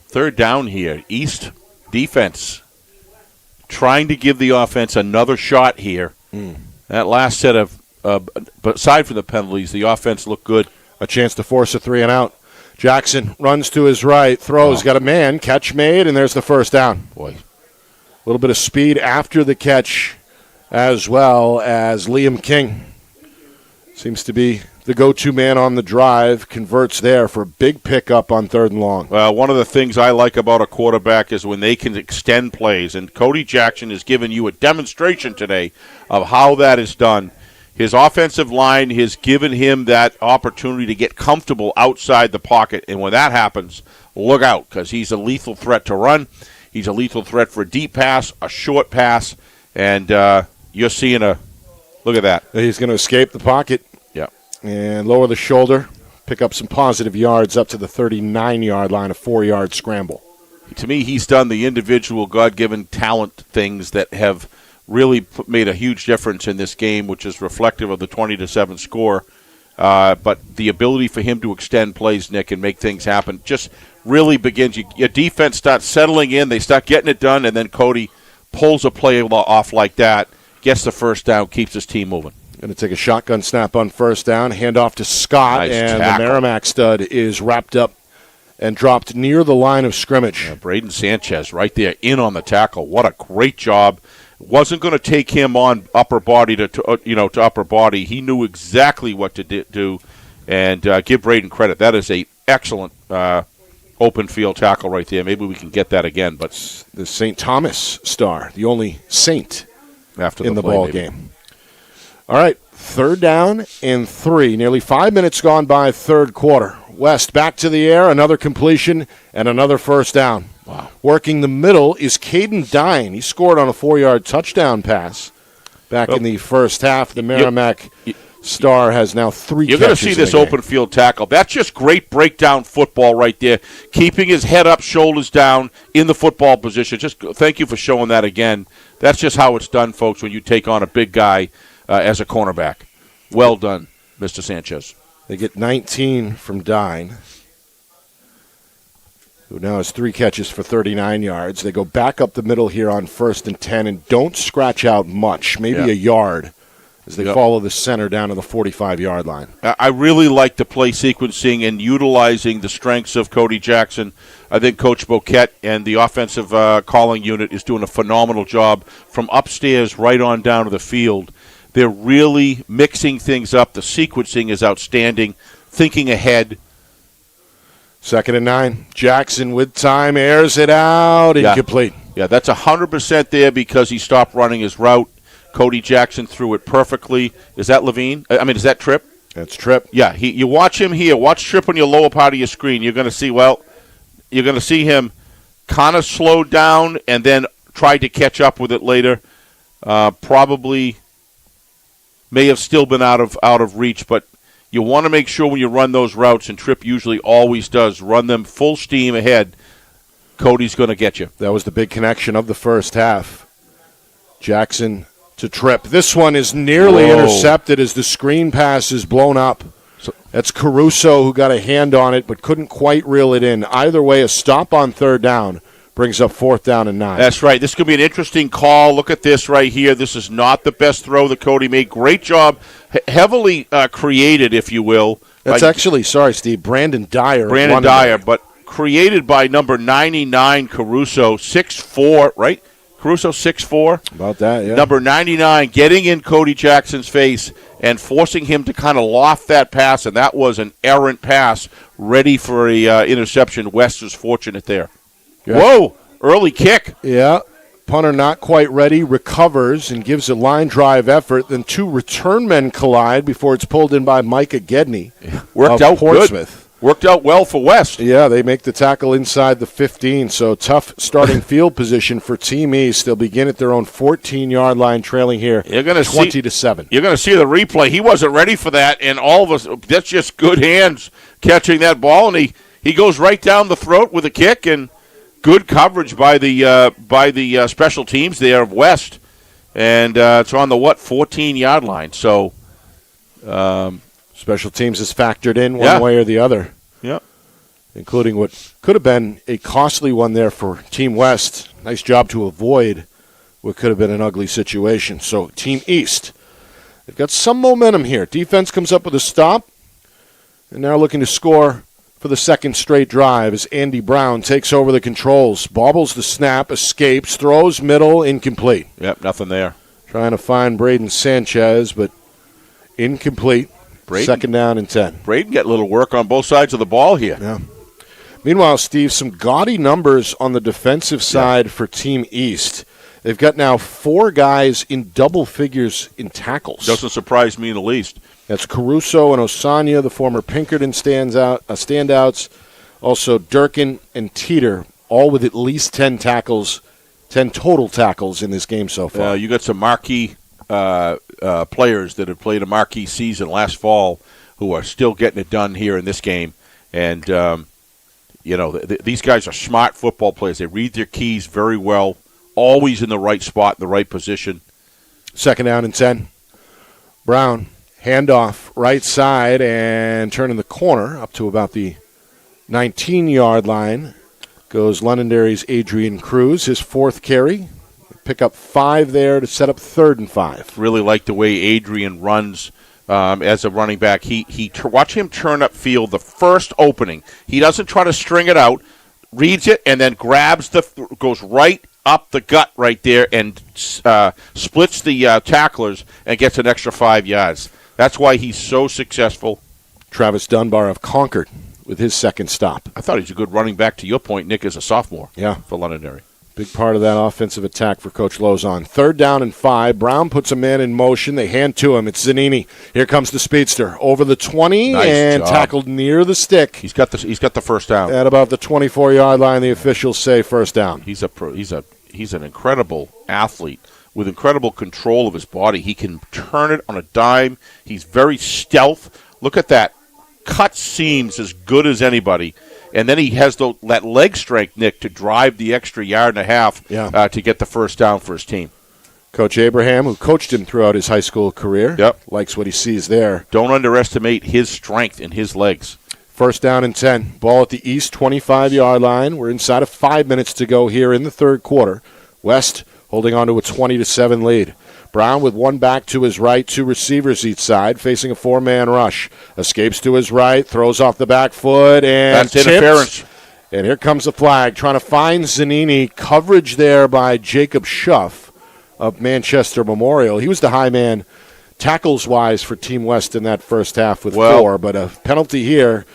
third down here. East defense trying to give the offense another shot here. That last set of, but aside from the penalties, the offense looked good. A chance to force a 3-and-out. Jackson runs to his right, throws, got a man, catch made, and there's the first down. Boy. A little bit of speed after the catch as well as Liam King. Seems to be the go-to man on the drive, converts there for a big pickup on 3rd and long. Well, one of the things I like about a quarterback is when they can extend plays, and Cody Jackson has given you a demonstration today of how that is done. His offensive line has given him that opportunity to get comfortable outside the pocket, and when that happens, look out, because he's a lethal threat to run. He's a lethal threat for a deep pass, a short pass, and you're seeing look at that. He's going to escape the pocket. And lower the shoulder, pick up some positive yards up to the 39-yard line, a 4-yard scramble. To me, he's done the individual God-given talent things that have really made a huge difference in this game, which is reflective of the 20-7 score. But the ability for him to extend plays, Nick, and make things happen just really begins. Your defense starts settling in, they start getting it done, and then Cody pulls a play off like that, gets the first down, keeps his team moving. Going to take a shotgun snap on 1st down, hand off to Scott, nice and tackle. The Merrimack stud is wrapped up and dropped near the line of scrimmage. Braden Sanchez right there in on the tackle. What a great job. Wasn't going to take him on upper body to upper body. He knew exactly what to do, and give Braden credit. That is a excellent open field tackle right there. Maybe we can get that again. But the St. Thomas star, the only Saint after in the play, ball maybe. game. All right, 3rd down and 3. Nearly 5 minutes gone by third quarter. West back to the air, another completion, and another first down. Wow. Working the middle is Caden Dine. He scored on a 4-yard touchdown pass back in the first half. The Merrimack star has now 3 You're catches. going to see this open field tackle. That's just great breakdown football right there. Keeping his head up, shoulders down in the football position. Just thank you for showing that again. That's just how it's done, folks, when you take on a big guy as a cornerback. Well done, Mr. Sanchez. They get 19 from Dine, who now has 3 catches for 39 yards. They go back up the middle here on 1st and 10 and don't scratch out much, maybe a yard, as they follow the center down to the 45-yard line. I really like the play sequencing and utilizing the strengths of Cody Jackson. I think Coach Boquette and the offensive calling unit is doing a phenomenal job from upstairs right on down to the field. They're really mixing things up. The sequencing is outstanding, thinking ahead. 2nd and 9. Jackson with time, airs it out, incomplete. Yeah, that's 100% there because he stopped running his route. Cody Jackson threw it perfectly. Is that Levine? Is that Tripp? That's Tripp. Yeah, you watch him here. Watch Tripp on your lower part of your screen. You're going to see him kind of slow down and then try to catch up with it later. Probably may have still been out of reach, but you want to make sure when you run those routes, and Tripp usually always does, run them full steam ahead. Cody's going to get you. That was the big connection of the first half. Jackson to Tripp. This one is nearly intercepted as the screen pass is blown up. That's Caruso who got a hand on it but couldn't quite reel it in. Either way, a stop on 3rd down brings up 4th down and 9. That's right. This could be an interesting call. Look at this right here. This is not the best throw that Cody made. Great job. Heavily created, if you will. That's actually, sorry, Steve, Brandon Dyer. Brandon Dyer, but created by number 99, Caruso, 6'4", right? Caruso, 6'4". About that, yeah. Number 99 getting in Cody Jackson's face and forcing him to kind of loft that pass, and that was an errant pass ready for a interception. West was fortunate there. Yeah. Whoa, early kick. Yeah, punter not quite ready, recovers and gives a line drive effort. Then 2 return men collide before it's pulled in by Micah Gedney. Worked out Portsmouth. Good. Worked out well for West. Yeah, they make the tackle inside the 15, so tough starting field position for Team East. They'll begin at their own 14-yard line, trailing here 20-7. You're going to see the replay. He wasn't ready for that, and all of us, that's just good hands catching that ball, and he goes right down the throat with a kick, and good coverage by the special teams there of West, and it's on the 14-yard line. So special teams is factored in one way or the other. Yeah, including what could have been a costly one there for Team West. Nice job to avoid what could have been an ugly situation. So Team East, they've got some momentum here. Defense comes up with a stop, and now looking to score for the 2nd straight drive as Andy Brown takes over the controls. Bobbles the snap, escapes, throws middle, incomplete. Yep, nothing there. Trying to find Braden Sanchez, but incomplete. Braden, 2nd down and 10. Braden get a little work on both sides of the ball here. Yeah. Meanwhile, Steve, some gaudy numbers on the defensive side for Team East. They've got now 4 guys in double figures in tackles. Doesn't surprise me in the least. That's Caruso and Osanya, the former Pinkerton standouts. Also Durkin and Teeter, all with at least 10 tackles, 10 total tackles in this game so far. You got some marquee players that have played a marquee season last fall who are still getting it done here in this game. And, these guys are smart football players. They read their keys very well, always in the right spot, the right position. 2nd down and 10. Brown, handoff, right side, and turning the corner up to about the 19-yard line goes Londonderry's Adrian Cruz, his 4th carry. Pick up 5 there to set up 3rd and 5. Really like the way Adrian runs as a running back. Watch him turn up field the first opening. He doesn't try to string it out, reads it, and then goes right up the gut right there and splits the tacklers and gets an extra 5 yards. That's why he's so successful. Travis Dunbar of Concord with his second stop. I thought he's a good running back, to your point, Nick, as a sophomore. Yeah. For Londonderry. Big part of that offensive attack for Coach Lozon. 3rd down and 5. Brown puts a man in motion. They hand to him. It's Zanini. Here comes the speedster. Over the 20 nice and job. Tackled near the stick. He's got the first down. At about the 24-yard line, the officials say first down. He's an incredible athlete with incredible control of his body. He can turn it on a dime. He's very stealth. Look at that. Cut seams as good as anybody. And then he has that leg strength, Nick, to drive the extra yard and a half to get the first down for his team. Coach Abraham, who coached him throughout his high school career, likes what he sees there. Don't underestimate his strength and his legs. First down and 10. Ball at the East 25-yard line. We're inside of 5 minutes to go here in the third quarter. West holding on to a 20-7 lead. Brown with one back to his right, 2 receivers each side, facing a 4-man rush. Escapes to his right, throws off the back foot, and that's interference. And here comes the flag, trying to find Zanini. Coverage there by Jacob Schuff of Manchester Memorial. He was the high man tackles-wise for Team West in that first half with 4, but a penalty here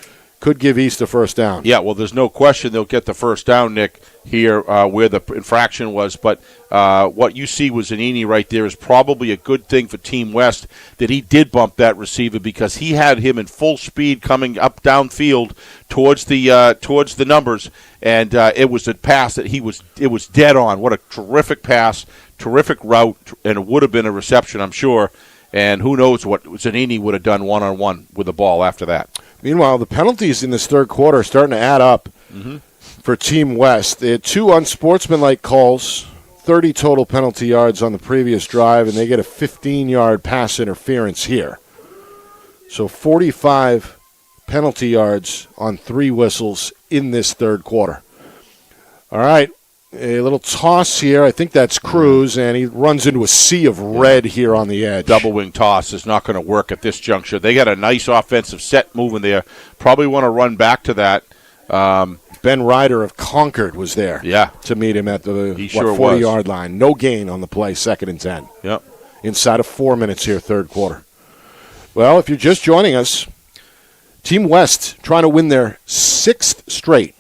could give East a first down. Yeah, well, there's no question they'll get the first down, Nick, here where the infraction was. But what you see with Zanini right there is probably a good thing for Team West that he did bump that receiver, because he had him in full speed coming up downfield towards the numbers, and it was a pass that it was dead on. What a terrific pass, terrific route, and it would have been a reception, I'm sure. And who knows what Zanini would have done one-on-one with the ball after that. Meanwhile, the penalties in this third quarter are starting to add up for Team West. They had 2 unsportsmanlike calls, 30 total penalty yards on the previous drive, and they get a 15-yard pass interference here. So 45 penalty yards on 3 whistles in this third quarter. All right, a little toss here. I think that's Cruz, and he runs into a sea of red here on the edge. Double wing toss is not going to work at this juncture. They got a nice offensive set moving there. Probably want to run back to that. Ben Ryder of Concord was there to meet him at the 40-yard line. No gain on the play, 2nd and 10. Yep. Inside of 4 minutes here, third quarter. Well, if you're just joining us, Team West trying to win their 6th straight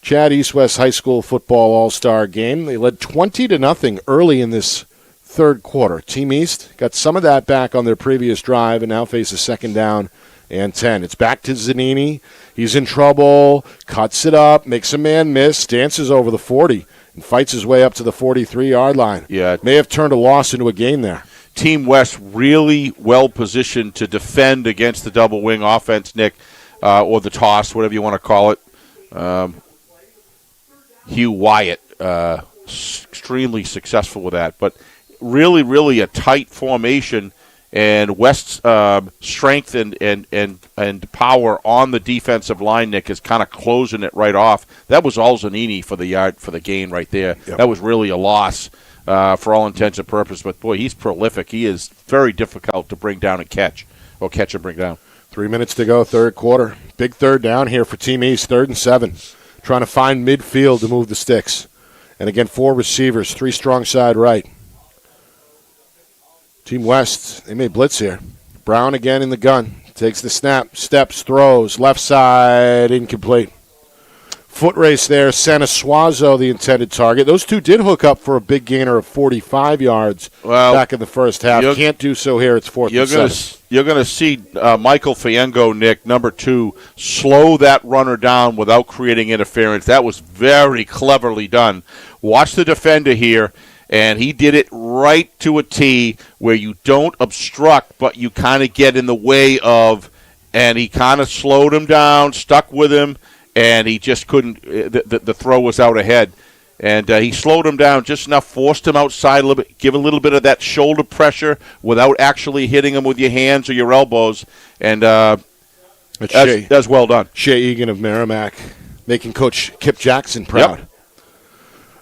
CHaD East-West High School football all-star game. They led 20-0 early in this third quarter. Team East got some of that back on their previous drive and now face a 2nd down and 10. It's back to Zanini. He's in trouble, cuts it up, makes a man miss, dances over the 40, and fights his way up to the 43-yard line. Yeah. May have turned a loss into a gain there. Team West really well-positioned to defend against the double wing offense, Nick, or the toss, whatever you want to call it. Hugh Wyatt, extremely successful with that. But really, really a tight formation, and West's strength and power on the defensive line, Nick, is kind of closing it right off. That was all Zanini for the gain right there. Yep. That was really a loss for all intents and purposes. But, boy, he's prolific. He is very difficult to bring down and catch, or catch and bring down. 3 minutes to go, third quarter. Big third down here for Team East, 3rd and 7. Trying to find midfield to move the sticks. And again, 4 receivers, 3 strong side right. Team West, they may blitz here. Brown again in the gun. Takes the snap, steps, throws. Left side, incomplete. Foot race there. Santa Suazo, the intended target. Those 2 did hook up for a big gainer of 45 yards back in the first half. Can't do so here. It's 4th and 7. You're going to see Michael Fiengo, Nick, number 2, slow that runner down without creating interference. That was very cleverly done. Watch the defender here, and he did it right to a T where you don't obstruct, but you kind of get in the way of, and he kind of slowed him down, stuck with him, and he just couldn't. The throw was out ahead. And he slowed him down just enough, forced him outside a little bit, give a little bit of that shoulder pressure without actually hitting him with your hands or your elbows. And that's well done. Shea Egan of Merrimack making Coach Kip Jackson proud. Yep.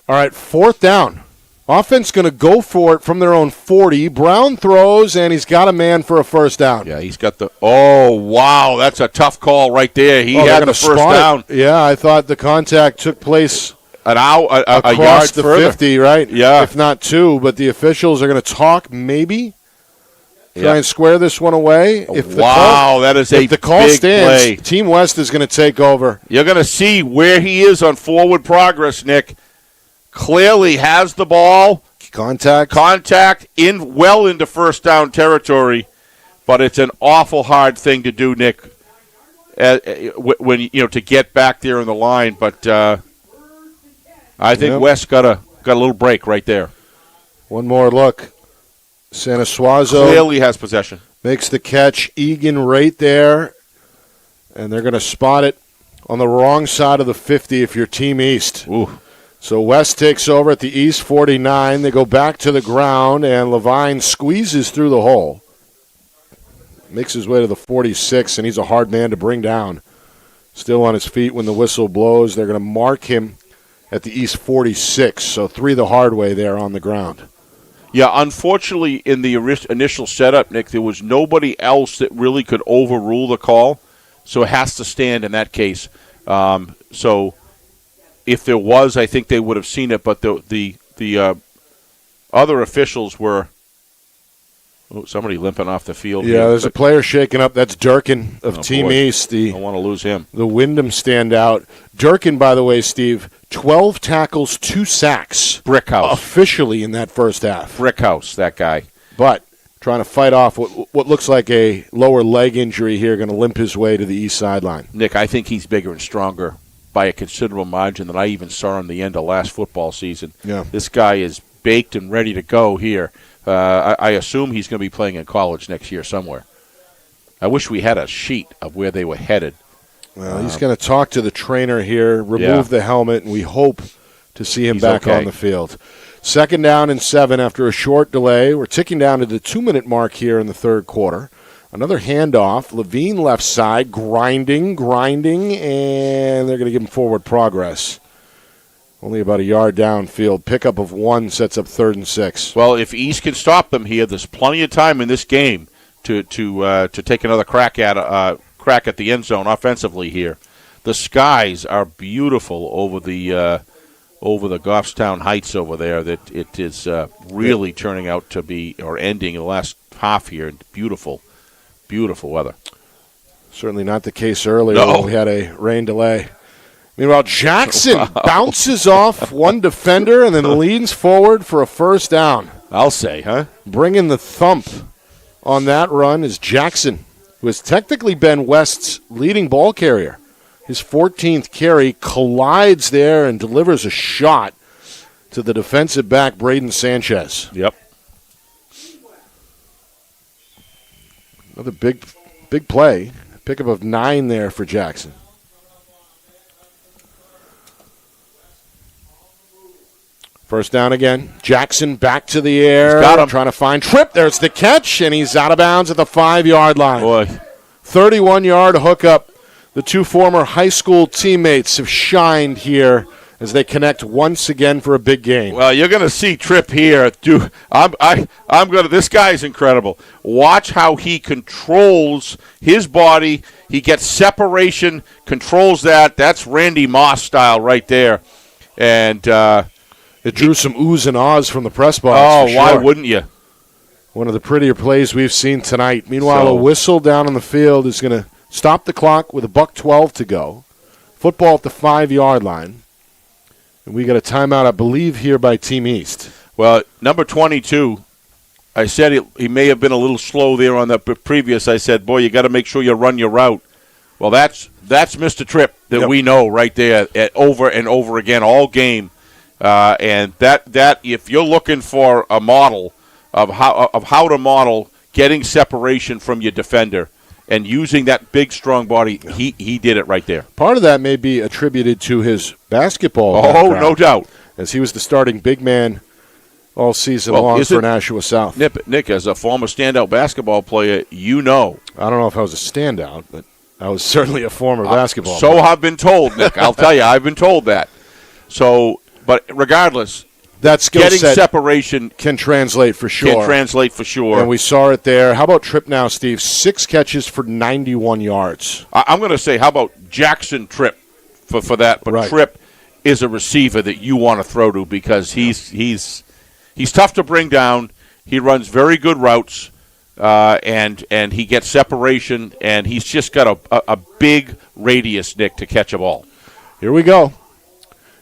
All right, 4th down. Offense going to go for it from their own 40. Brown throws, and he's got a man for a first down. Yeah, he's got the – oh, wow, that's a tough call right there. He had the first down. Yeah, I thought the contact took place a yard across the further. 50, right? Yeah. If not 2, but the officials are going to talk maybe. Try and square this one away. If the that is a if the call big stands, play. Team West is going to take over. You're going to see where he is on forward progress, Nick. Clearly has the ball. Contact Well into first down territory, but it's an awful hard thing to do, Nick, when to get back there in the line. But I think West got a little break right there. One more look. Santa Suazo clearly has possession. Makes the catch. Egan right there, and they're going to spot it on the wrong side of the 50 if you're Team East. Ooh. So West takes over at the East 49. They go back to the ground, and Levine squeezes through the hole. Makes his way to the 46, and he's a hard man to bring down. Still on his feet when the whistle blows. They're going to mark him at the East 46, so 3 the hard way there on the ground. Yeah, unfortunately, in the initial setup, Nick, there was nobody else that really could overrule the call, so it has to stand in that case. So if there was, I think they would have seen it, but the other officials were somebody limping off the field. Yeah, there's a player shaking up. That's Durkin of Team East. I don't want to lose him. The Wyndham standout. Durkin, by the way, Steve, 12 tackles, 2 sacks. Brickhouse. Officially in that first half. Brickhouse, that guy. But trying to fight off what looks like a lower leg injury here, going to limp his way to the east sideline. Nick, I think he's bigger and stronger by a considerable margin than I even saw him the end of last football season. Yeah. This guy is baked and ready to go here. I assume he's going to be playing in college next year somewhere. I wish we had a sheet of where they were headed. Well, he's going to talk to the trainer here, remove the helmet, and we hope to see him back on the field. 2nd down and 7 after a short delay. We're ticking down to the 2-minute mark here in the third quarter. Another handoff. Levine left side, grinding, and they're going to give him forward progress. Only about a yard downfield. Pickup of 1 sets up 3rd and 6. Well, if East can stop them here, there's plenty of time in this game to take another crack at the end zone offensively here. The skies are beautiful over the Goffstown Heights over there. That it is really turning out to be, or ending the last half here. Beautiful, beautiful weather. Certainly not the case earlier when we had a rain delay. Meanwhile, Jackson bounces off one defender and then leans forward for a first down. I'll say, huh? Bringing the thump on that run is Jackson, who has technically been West's leading ball carrier. His 14th carry collides there and delivers a shot to the defensive back, Braden Sanchez. Yep. Another big play. Pickup of 9 there for Jackson. First down again. Jackson back to the air. Got him. Trying to find Tripp. There's the catch, and he's out of bounds at the 5-yard line. Boy. 31-yard hookup. The 2 former high school teammates have shined here as they connect once again for a big game. Well, you're going to see Tripp here. Dude, this guy's incredible. Watch how he controls his body. He gets separation, controls that. That's Randy Moss style right there. And it drew some oohs and ahs from the press box. Oh, for why sure. wouldn't you? One of the prettier plays we've seen tonight. Meanwhile, a whistle down on the field is going to stop the clock with $1:12 to go. Football at the 5-yard line. And we got a timeout, I believe, here by Team East. Well, number 22, I said he may have been a little slow there on the previous. I said, boy, you got to make sure you run your route. Well, that's Mr. Tripp that we know right there over and over again all game. And that if you're looking for a model of how to model getting separation from your defender and using that big, strong body, he did it right there. Part of that may be attributed to his basketball background, no doubt. as he was the starting big man all season long for Nashua South. Nick, as a former standout basketball player, you know. I don't know if I was a standout, but I was certainly a former basketball player. So I've been told, Nick. I'll tell you, I've been told that. So, but regardless, that skill getting set separation can translate for sure. And we saw it there. How about Tripp now, Steve? 6 catches for 91 yards. I'm going to say, how about Jackson Tripp for that? But right. Tripp is a receiver that you want to throw to because he's tough to bring down. He runs very good routes, and he gets separation, and he's just got a big radius, Nick, to catch a ball. Here we go.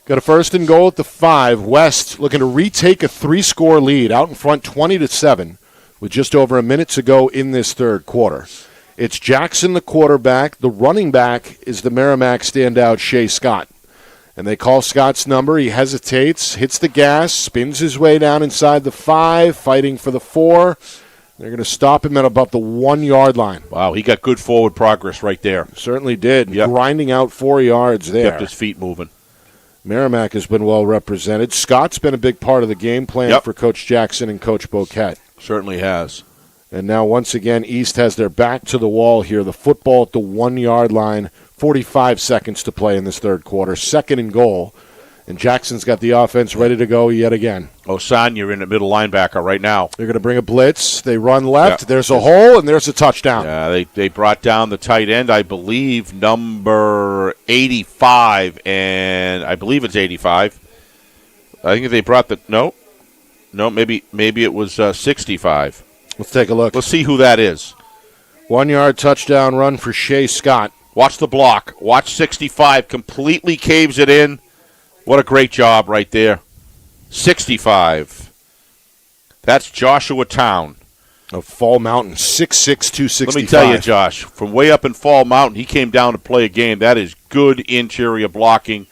Got a 1st and goal at the 5. West looking to retake a 3-score lead out in front 20-7 with just over a minute to go in this third quarter. It's Jackson, the quarterback. The running back is the Merrimack standout, Shea Scott. And they call Scott's number. He hesitates, hits the gas, spins his way down inside the 5, fighting for the 4. They're going to stop him at about the 1-yard line. Wow, he got good forward progress right there. Certainly did. Yep. Grinding out 4 yards there. Kept his feet moving. Merrimack has been well represented. Scott's been a big part of the game plan for Coach Jackson and Coach Boquette. Certainly has. And now, once again, East has their back to the wall here. The football at the 1-yard line, 45 seconds to play in this third quarter. 2nd and goal. And Jackson's got the offense ready to go yet again. Osanya in the middle linebacker right now. They're going to bring a blitz. They run left. Yeah. There's a hole, and there's a touchdown. Yeah, they brought down the tight end, I believe, number 85, and I believe it's 85. I think they brought the no, maybe it was 65. Let's take a look. Let's see who that is. 1-yard touchdown run for Shea Scott. Watch the block. Watch 65. Completely caves it in. What a great job right there. 65. That's Joshua Town. Of Fall Mountain, 6'6", 265. Let me tell you, Josh, from way up in Fall Mountain, he came down to play a game. That is good interior blocking.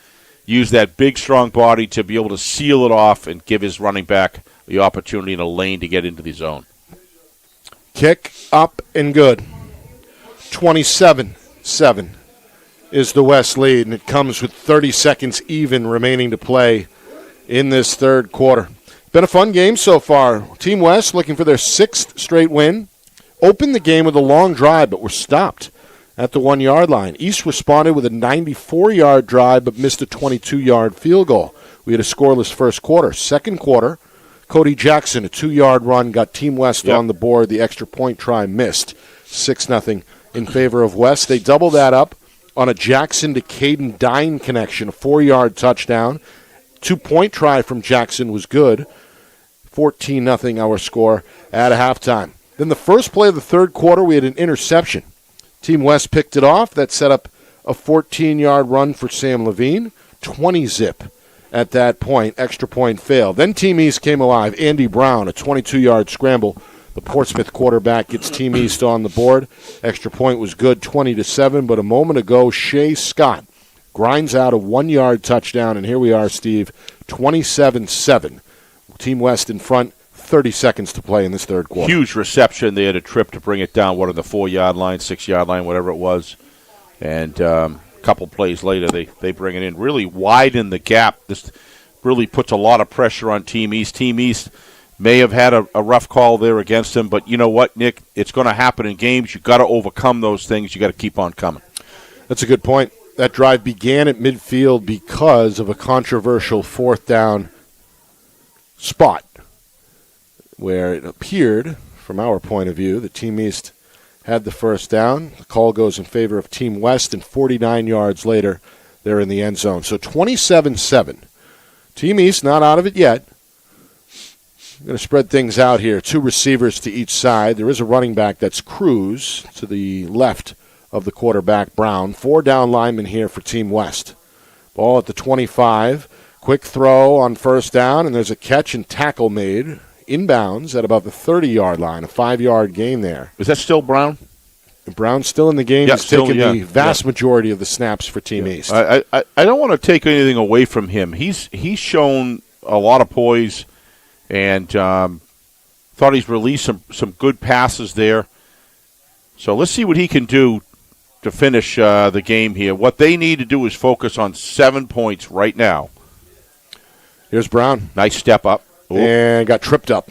Use that big, strong body to be able to seal it off and give his running back the opportunity in a lane to get into the zone. Kick up and good. 27-7 is the West lead, and it comes with 30 seconds even remaining to play in this third quarter. Been a fun game so far. Team West looking for their 6th straight win. Opened the game with a long drive, but were stopped at the 1-yard line. East responded with a 94-yard drive, but missed a 22-yard field goal. We had a scoreless first quarter. Second quarter, Cody Jackson, a 2-yard run, got Team West on the board. The extra point try missed. 6-0 in favor of West. They double that up on a Jackson to Caden Dine connection, a 4-yard touchdown. 2-point try from Jackson was good. 14-0 our score at halftime. Then the first play of the third quarter, we had an interception. Team West picked it off. That set up a 14-yard run for Sam Levine. 20-zip at that point. Extra point failed. Then Team East came alive. Andy Brown, a 22-yard scramble. The Portsmouth quarterback gets Team East on the board. Extra point was good, 20-7. But a moment ago, Shea Scott grinds out a 1-yard touchdown. And here we are, Steve, 27-7. Team West in front, 30 seconds to play in this third quarter. Huge reception. They had a trip to bring it down, on the 4-yard line, 6-yard line, whatever it was. And a couple plays later, they bring it in. Really widen the gap. This really puts a lot of pressure on Team East. Team East may have had a rough call there against them, but you know what, Nick? It's going to happen in games. You've got to overcome those things. You've got to keep on coming. That's a good point. That drive began at midfield because of a controversial 4th down spot where it appeared, from our point of view, that Team East had the first down. The call goes in favor of Team West, and 49 yards later, they're in the end zone. So 27-7. Team East not out of it yet. I'm going to spread things out here. 2 receivers to each side. There is a running back, that's Cruz, to the left of the quarterback, Brown. 4 down linemen here for Team West. Ball at the 25. Quick throw on first down, and there's a catch and tackle made inbounds at about the 30-yard line. A 5-yard gain there. Is that still Brown? Brown's still in the game. He's taken the vast majority of the snaps for Team East. I don't want to take anything away from him. He's shown a lot of poise, and thought he's released some good passes there. So let's see what he can do to finish the game here. What they need to do is focus on 7 points right now. Here's Brown. Nice step up. Ooh. And got tripped up.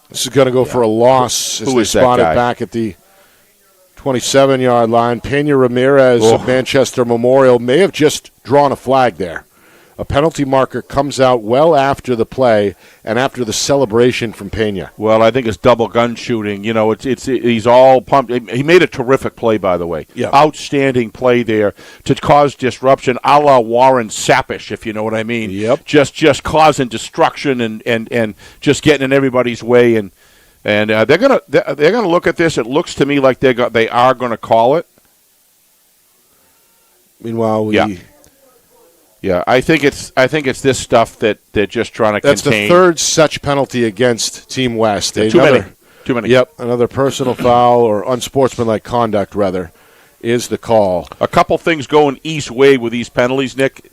This is going to go for a loss as they spot it back at the 27-yard line. Pena Ramirez of Manchester Memorial may have just drawn a flag there. A penalty marker comes out well after the play and after the celebration from Pena. Well, I think it's double gun shooting. You know, he's all pumped. He made a terrific play, by the way. Yeah. Outstanding play there to cause disruption, a la Warren Sappish, if you know what I mean. Yep. Just causing destruction and just getting in everybody's way. And they're gonna look at this. It looks to me like they are gonna call it. Meanwhile, Yeah, I think it's this stuff that they're just trying to That's contain. the third such penalty against Team West. Too many. Yep, another personal foul or unsportsmanlike conduct, rather, is the call. A couple things going East way with these penalties, Nick.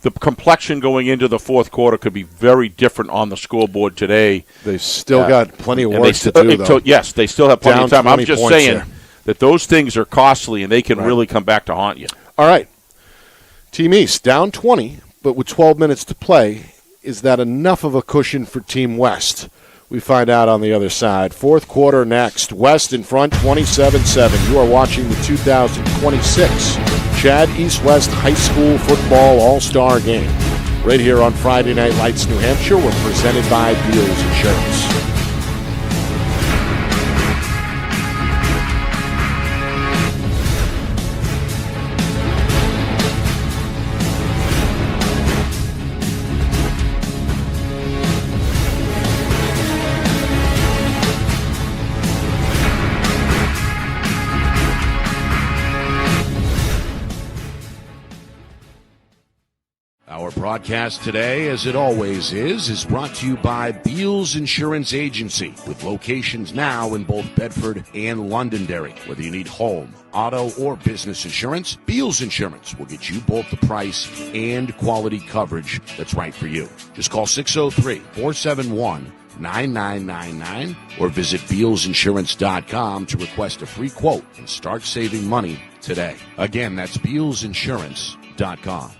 The complexion going into the fourth quarter could be very different on the scoreboard today. They've still got plenty of work to do, though. Yes, they still have plenty of time. I'm just saying there. that those things are costly, and they can really come back to haunt you. All right. Team East down 20, but with 12 minutes to play. Is that enough of a cushion for Team West? We find out on the other side. Fourth quarter next. West in front, 27-7. You are watching the 2026 CHaD East-West High School Football All-Star Game. Right here on Friday Night Lights, New Hampshire. We're presented by Beals Insurance. Our broadcast today, as it always is brought to you by Beals Insurance Agency, with locations now in both Bedford and Londonderry. Whether you need home, auto, or business insurance, Beals Insurance will get you both the price and quality coverage that's right for you. Just call 603-471-9999 or visit BealsInsurance.com to request a free quote and start saving money today. Again, that's BealsInsurance.com.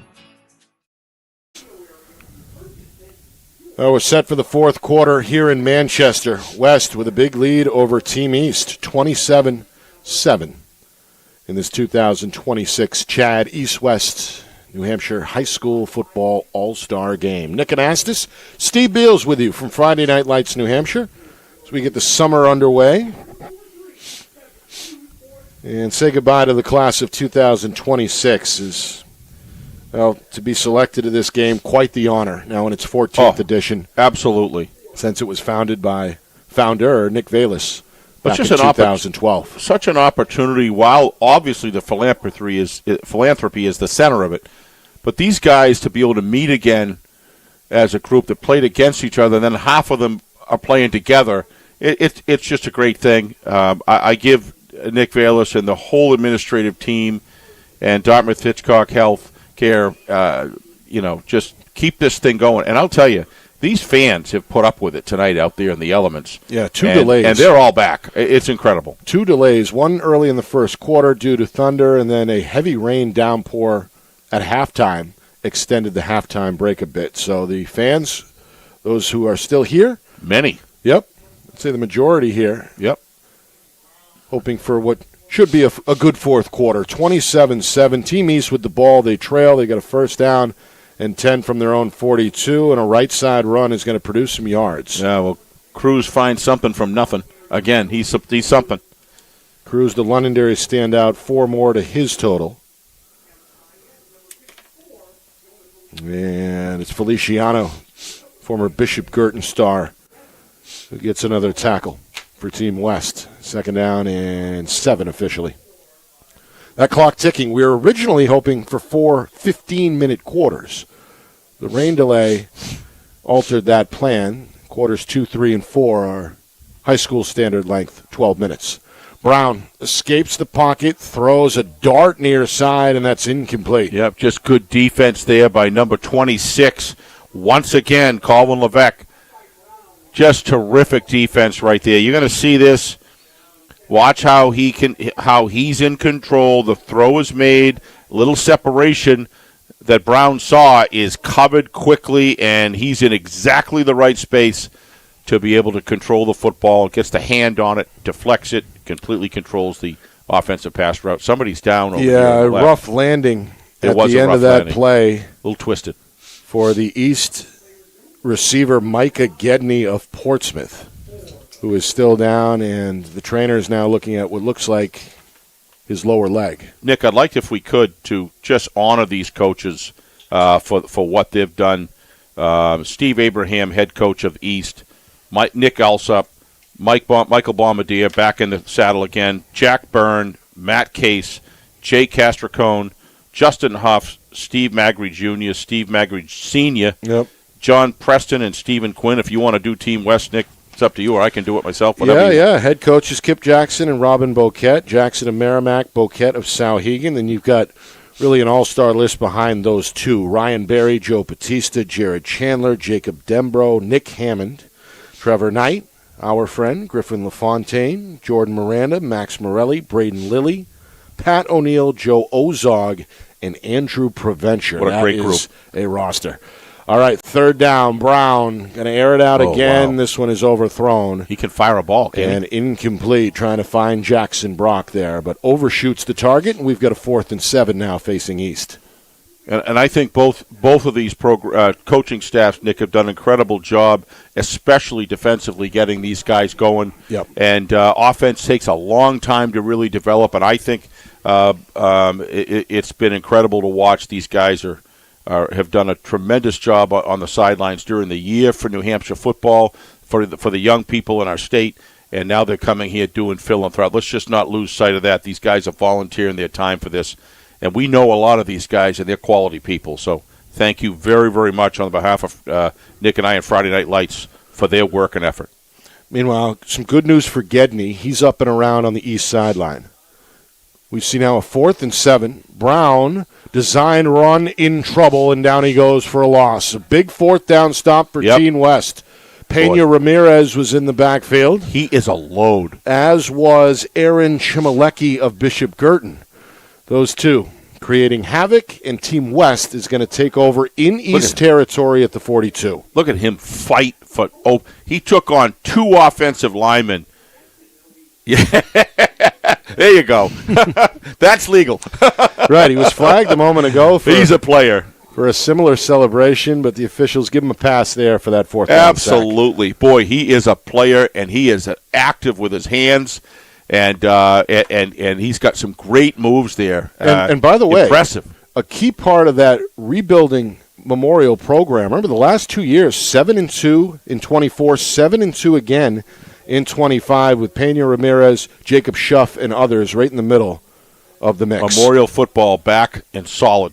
We're set for the fourth quarter here in Manchester. West with a big lead over Team East, 27-7 in this 2026 CHaD East-West New Hampshire High School Football All-Star Game. Nick Anastas, Steve Beals with you from Friday Night Lights, New Hampshire, as we get the summer underway. And say goodbye to the class of 2026 is... Well, to be selected to this game, quite the honor. Now in its 14th edition. Absolutely. Since it was founded by founder Nick Valis back in 2012. Such an opportunity, while obviously the philanthropy is the center of it. But these guys to be able to meet again as a group that played against each other, and then half of them are playing together, it's just a great thing. I give Nick Valis and the whole administrative team and Dartmouth Hitchcock Health Care, just keep this thing going. And I'll tell you, these fans have put up with it tonight out there in the elements. Yeah, two delays. And they're all back. It's incredible. Two delays, one early in the first quarter due to thunder, and then a heavy rain downpour at halftime extended the halftime break a bit. So the fans, those who are still here. Many. Yep. I'd say the majority here. Yep. Hoping for what should be a good fourth quarter. 27-7. Team East with the ball. They trail. They got a first down and 10 from their own 42. And a right side run is going to produce some yards. Yeah, well, Cruz finds something from nothing. Again, he's something. Cruz, the Londonderry standout, 4 more to his total. And it's Feliciano, former Bishop Girton star, who gets another tackle for Team West. Second down and 7 officially. That clock ticking. We were originally hoping for 4 15-minute quarters. The rain delay altered that plan. Quarters 2, 3, and 4 are high school standard length, 12 minutes. Brown escapes the pocket, throws a dart near side, and that's incomplete. Yep, just good defense there by number 26. Once again, Colin Levesque. Just terrific defense right there. You're going to see this. Watch how he's in control. The throw is made. Little separation that Brown saw is covered quickly, and he's in exactly the right space to be able to control the football. Gets the hand on it, deflects it, completely controls the offensive pass route. Somebody's down over here. Yeah, a rough landing at the end of that play. A little twisted. for the East receiver Micah Gedney of Portsmouth, who is still down, and the trainer is now looking at what looks like his lower leg. Nick, I'd like, if we could, to just honor these coaches for what they've done. Steve Abraham, head coach of East, Nick Alsop, Michael Bombardier back in the saddle again, Jack Byrne, Matt Case, Jay Castricone, Justin Huff, Steve Magri Jr., Steve Magri Sr., John Preston, and Stephen Quinn. If you want to do Team West, Nick, it's up to you, or I can do it myself. Head coaches Kip Jackson and Robin Boquette. Jackson of Merrimack, Boquette of Souhegan. Then you've got really an all-star list behind those two. Ryan Berry, Joe Batista, Jared Chandler, Jacob Dembro, Nick Hammond, Trevor Knight, our friend, Griffin LaFontaine, Jordan Miranda, Max Morelli, Braden Lilly, Pat O'Neill, Joe Ozog, and Andrew Provencher. What a great group. A roster. All right, third down. Brown going to air it out again. Wow. This one is overthrown. He can fire a ball, can't he? Incomplete, trying to find Jackson Brock there, but overshoots the target, and we've got a 4th and 7 now facing East. And I think both of these coaching staffs, Nick, have done an incredible job, especially defensively, getting these guys going. Yep. And offense takes a long time to really develop, and I think it's been incredible to watch. These guys have done a tremendous job on the sidelines during the year for New Hampshire football, for the young people in our state, and now they're coming here doing philanthropy. Let's just not lose sight of that. These guys are volunteering their time for this. And we know a lot of these guys, and they're quality people. So thank you very, very much on behalf of Nick and I and Friday Night Lights for their work and effort. Meanwhile, some good news for Gedney. He's up and around on the east sideline. We see now a 4th and 7. Brown, design run in trouble, and down he goes for a loss. A big 4th down stop for Team West. Pena Ramirez was in the backfield. He is a load. As was Aaron Chimalecki of Bishop Girton. Those two creating havoc, and Team West is going to take over in East territory at the 42. Look at him fight for. Oh, he took on 2 offensive linemen. Yeah, there you go. That's legal. Right, he was flagged a moment ago. He's a player for a similar celebration, but the officials give him a pass there for that 4th down sack. Absolutely, boy, he is a player, and he is active with his hands. And he's got some great moves there. And by the way, impressive. A key part of that rebuilding memorial program. Remember the last 2 years, 7-2 in 24, 7-2 again in 25 with Pena Ramirez, Jacob Schuff, and others right in the middle of the mix. Memorial football back and solid.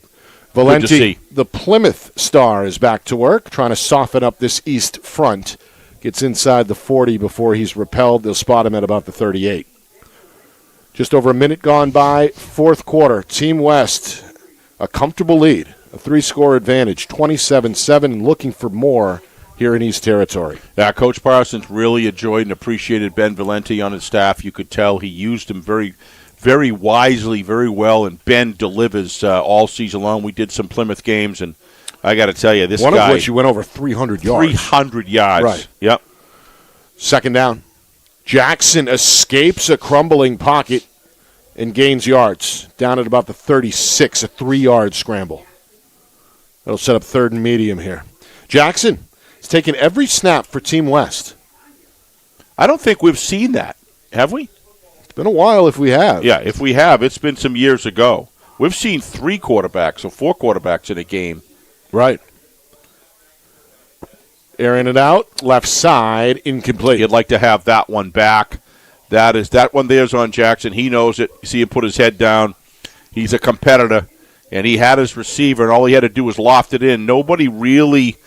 Valenti, the Plymouth star, is back to work, trying to soften up this East front. Gets inside the 40 before he's repelled. They'll spot him at about the 38. Just over a minute gone by, 4th quarter. Team West, a comfortable lead, a 3-score advantage, 27-7, and looking for more here in East Territory. Yeah, Coach Parsons really enjoyed and appreciated Ben Valenti on his staff. You could tell he used him very, very wisely, very well, and Ben delivers all season long. We did some Plymouth games, and I got to tell you, this guy. One of which you went over 300 yards. 300 yards. Right. Yep. 2nd down. Jackson escapes a crumbling pocket and gains yards. Down at about the 36, a 3-yard scramble. That'll set up 3rd and medium here. Jackson has taken every snap for Team West. I don't think we've seen that, have we? It's been a while if we have. Yeah, if we have, it's been some years ago. We've seen 3 quarterbacks or 4 quarterbacks in a game. Right. Airing it out, left side, incomplete. You'd like to have that one back. That one there's on Jackson. He knows it. You see him put his head down. He's a competitor, and he had his receiver, and all he had to do was loft it in. Nobody really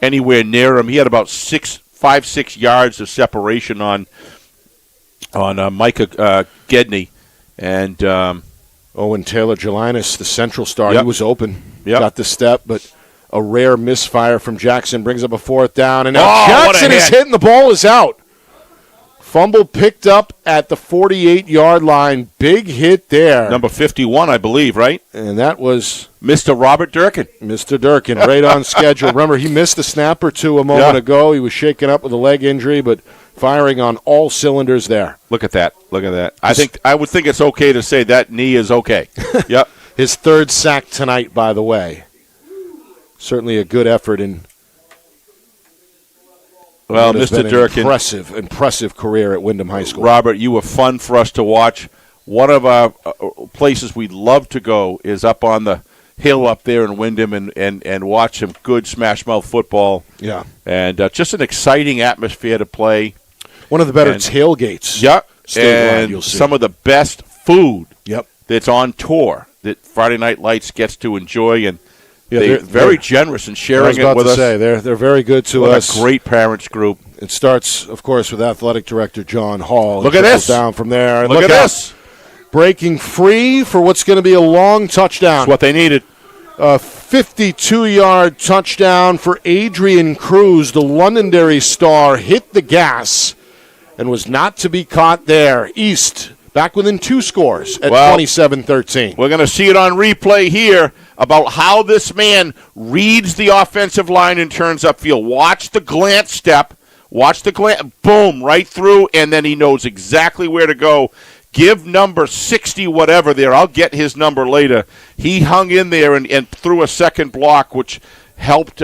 anywhere near him. He had about 5-6 yards of separation on Micah Gedney, and Owen Taylor Gelinas, the central star, He was open. Yep. Got the step, but a rare misfire from Jackson brings up a 4th down, and now Jackson is hit, and the ball is out. Fumble picked up at the 48-yard line. Big hit there. Number 51, I believe, right? And that was Mr. Robert Durkin. Mr. Durkin, right on schedule. Remember, he missed a snap or two a moment ago. He was shaken up with a leg injury, but firing on all cylinders there. Look at that. Look at that. I would think it's okay to say that knee is okay. Yep. His 3rd sack tonight, by the way. certainly a good effort in. Well, Mr. Durkin, impressive career at Wyndham High School. Robert, you were fun for us to watch. One of our places we'd love to go is up on the hill up there in Wyndham and watch some good smash mouth football. Yeah. And just an exciting atmosphere to play. One of the better tailgates. Yep. And you'll see. Some of the best food Yep. that's on tour that Friday Night Lights gets to enjoy. And yeah, they're very generous in sharing it with us. I was about to say, they're very good to us. What a great parents group. It starts, of course, with Athletic Director John Hall. Look at this. Down from there. And look at this. Breaking free for what's going to be a long touchdown. That's what they needed. A 52-yard touchdown for Adrian Cruz. The Londonderry star hit the gas and was not to be caught there. East back within 2 scores at 27-13. We're going to see it on replay here about how this man reads the offensive line and turns upfield. Watch the glance step. Watch the glance. Boom, right through, and then he knows exactly where to go. Give number 60 whatever there. I'll get his number later. He hung in there and threw a second block, which helped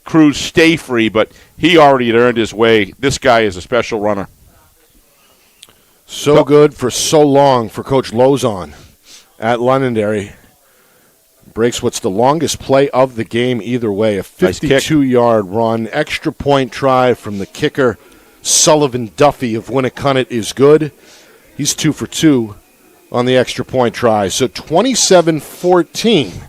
Cruz stay free, but he already had earned his way. This guy is a special runner. So good for so long for Coach Lozon at Londonderry. Breaks what's the longest play of the game either way. A 52-yard run. Extra point try from the kicker, Sullivan Duffy of Winnacunnet is good. He's 2 for 2 on the extra point try. So 27-14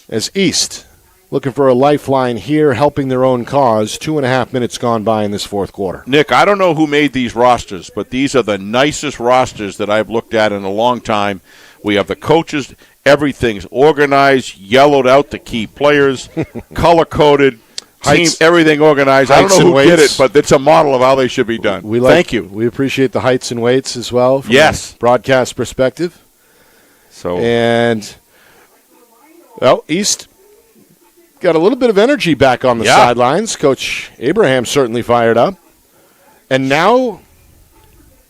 as East looking for a lifeline here, helping their own cause. 2.5 minutes gone by in this fourth quarter. Nick, I don't know who made these rosters, but these are the nicest rosters that I've looked at in a long time. We have the coaches. Everything's organized, yellowed out the key players, color-coded, team, everything organized. I don't know who did it, but it's a model of how they should be done. Thank you. We appreciate the heights and weights as well from a broadcast perspective. And East got a little bit of energy back on the sidelines. Coach Abraham certainly fired up. And now,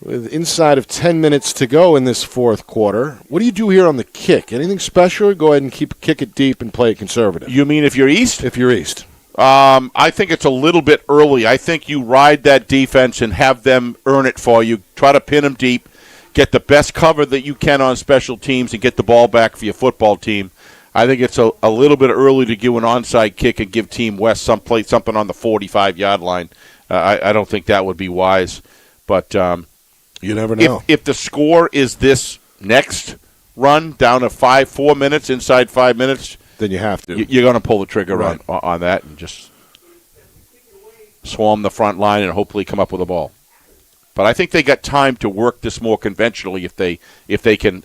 with inside of 10 minutes to go in this fourth quarter, what do you do here on the kick? Anything special? Or go ahead and kick it deep and play it conservative. You mean if you're East? If you're East. I think it's a little bit early. I think you ride that defense and have them earn it for you. Try to pin them deep, get the best cover that you can on special teams, and get the ball back for your football team. I think it's a little bit early to give an onside kick and give Team West something on the 45-yard line. I don't think that would be wise. But you never know. If the score is this next run down to 4 minutes, inside 5 minutes, then you have to. You're going to pull the trigger on that and just swarm the front line and hopefully come up with a ball. But I think they got time to work this more conventionally if they can.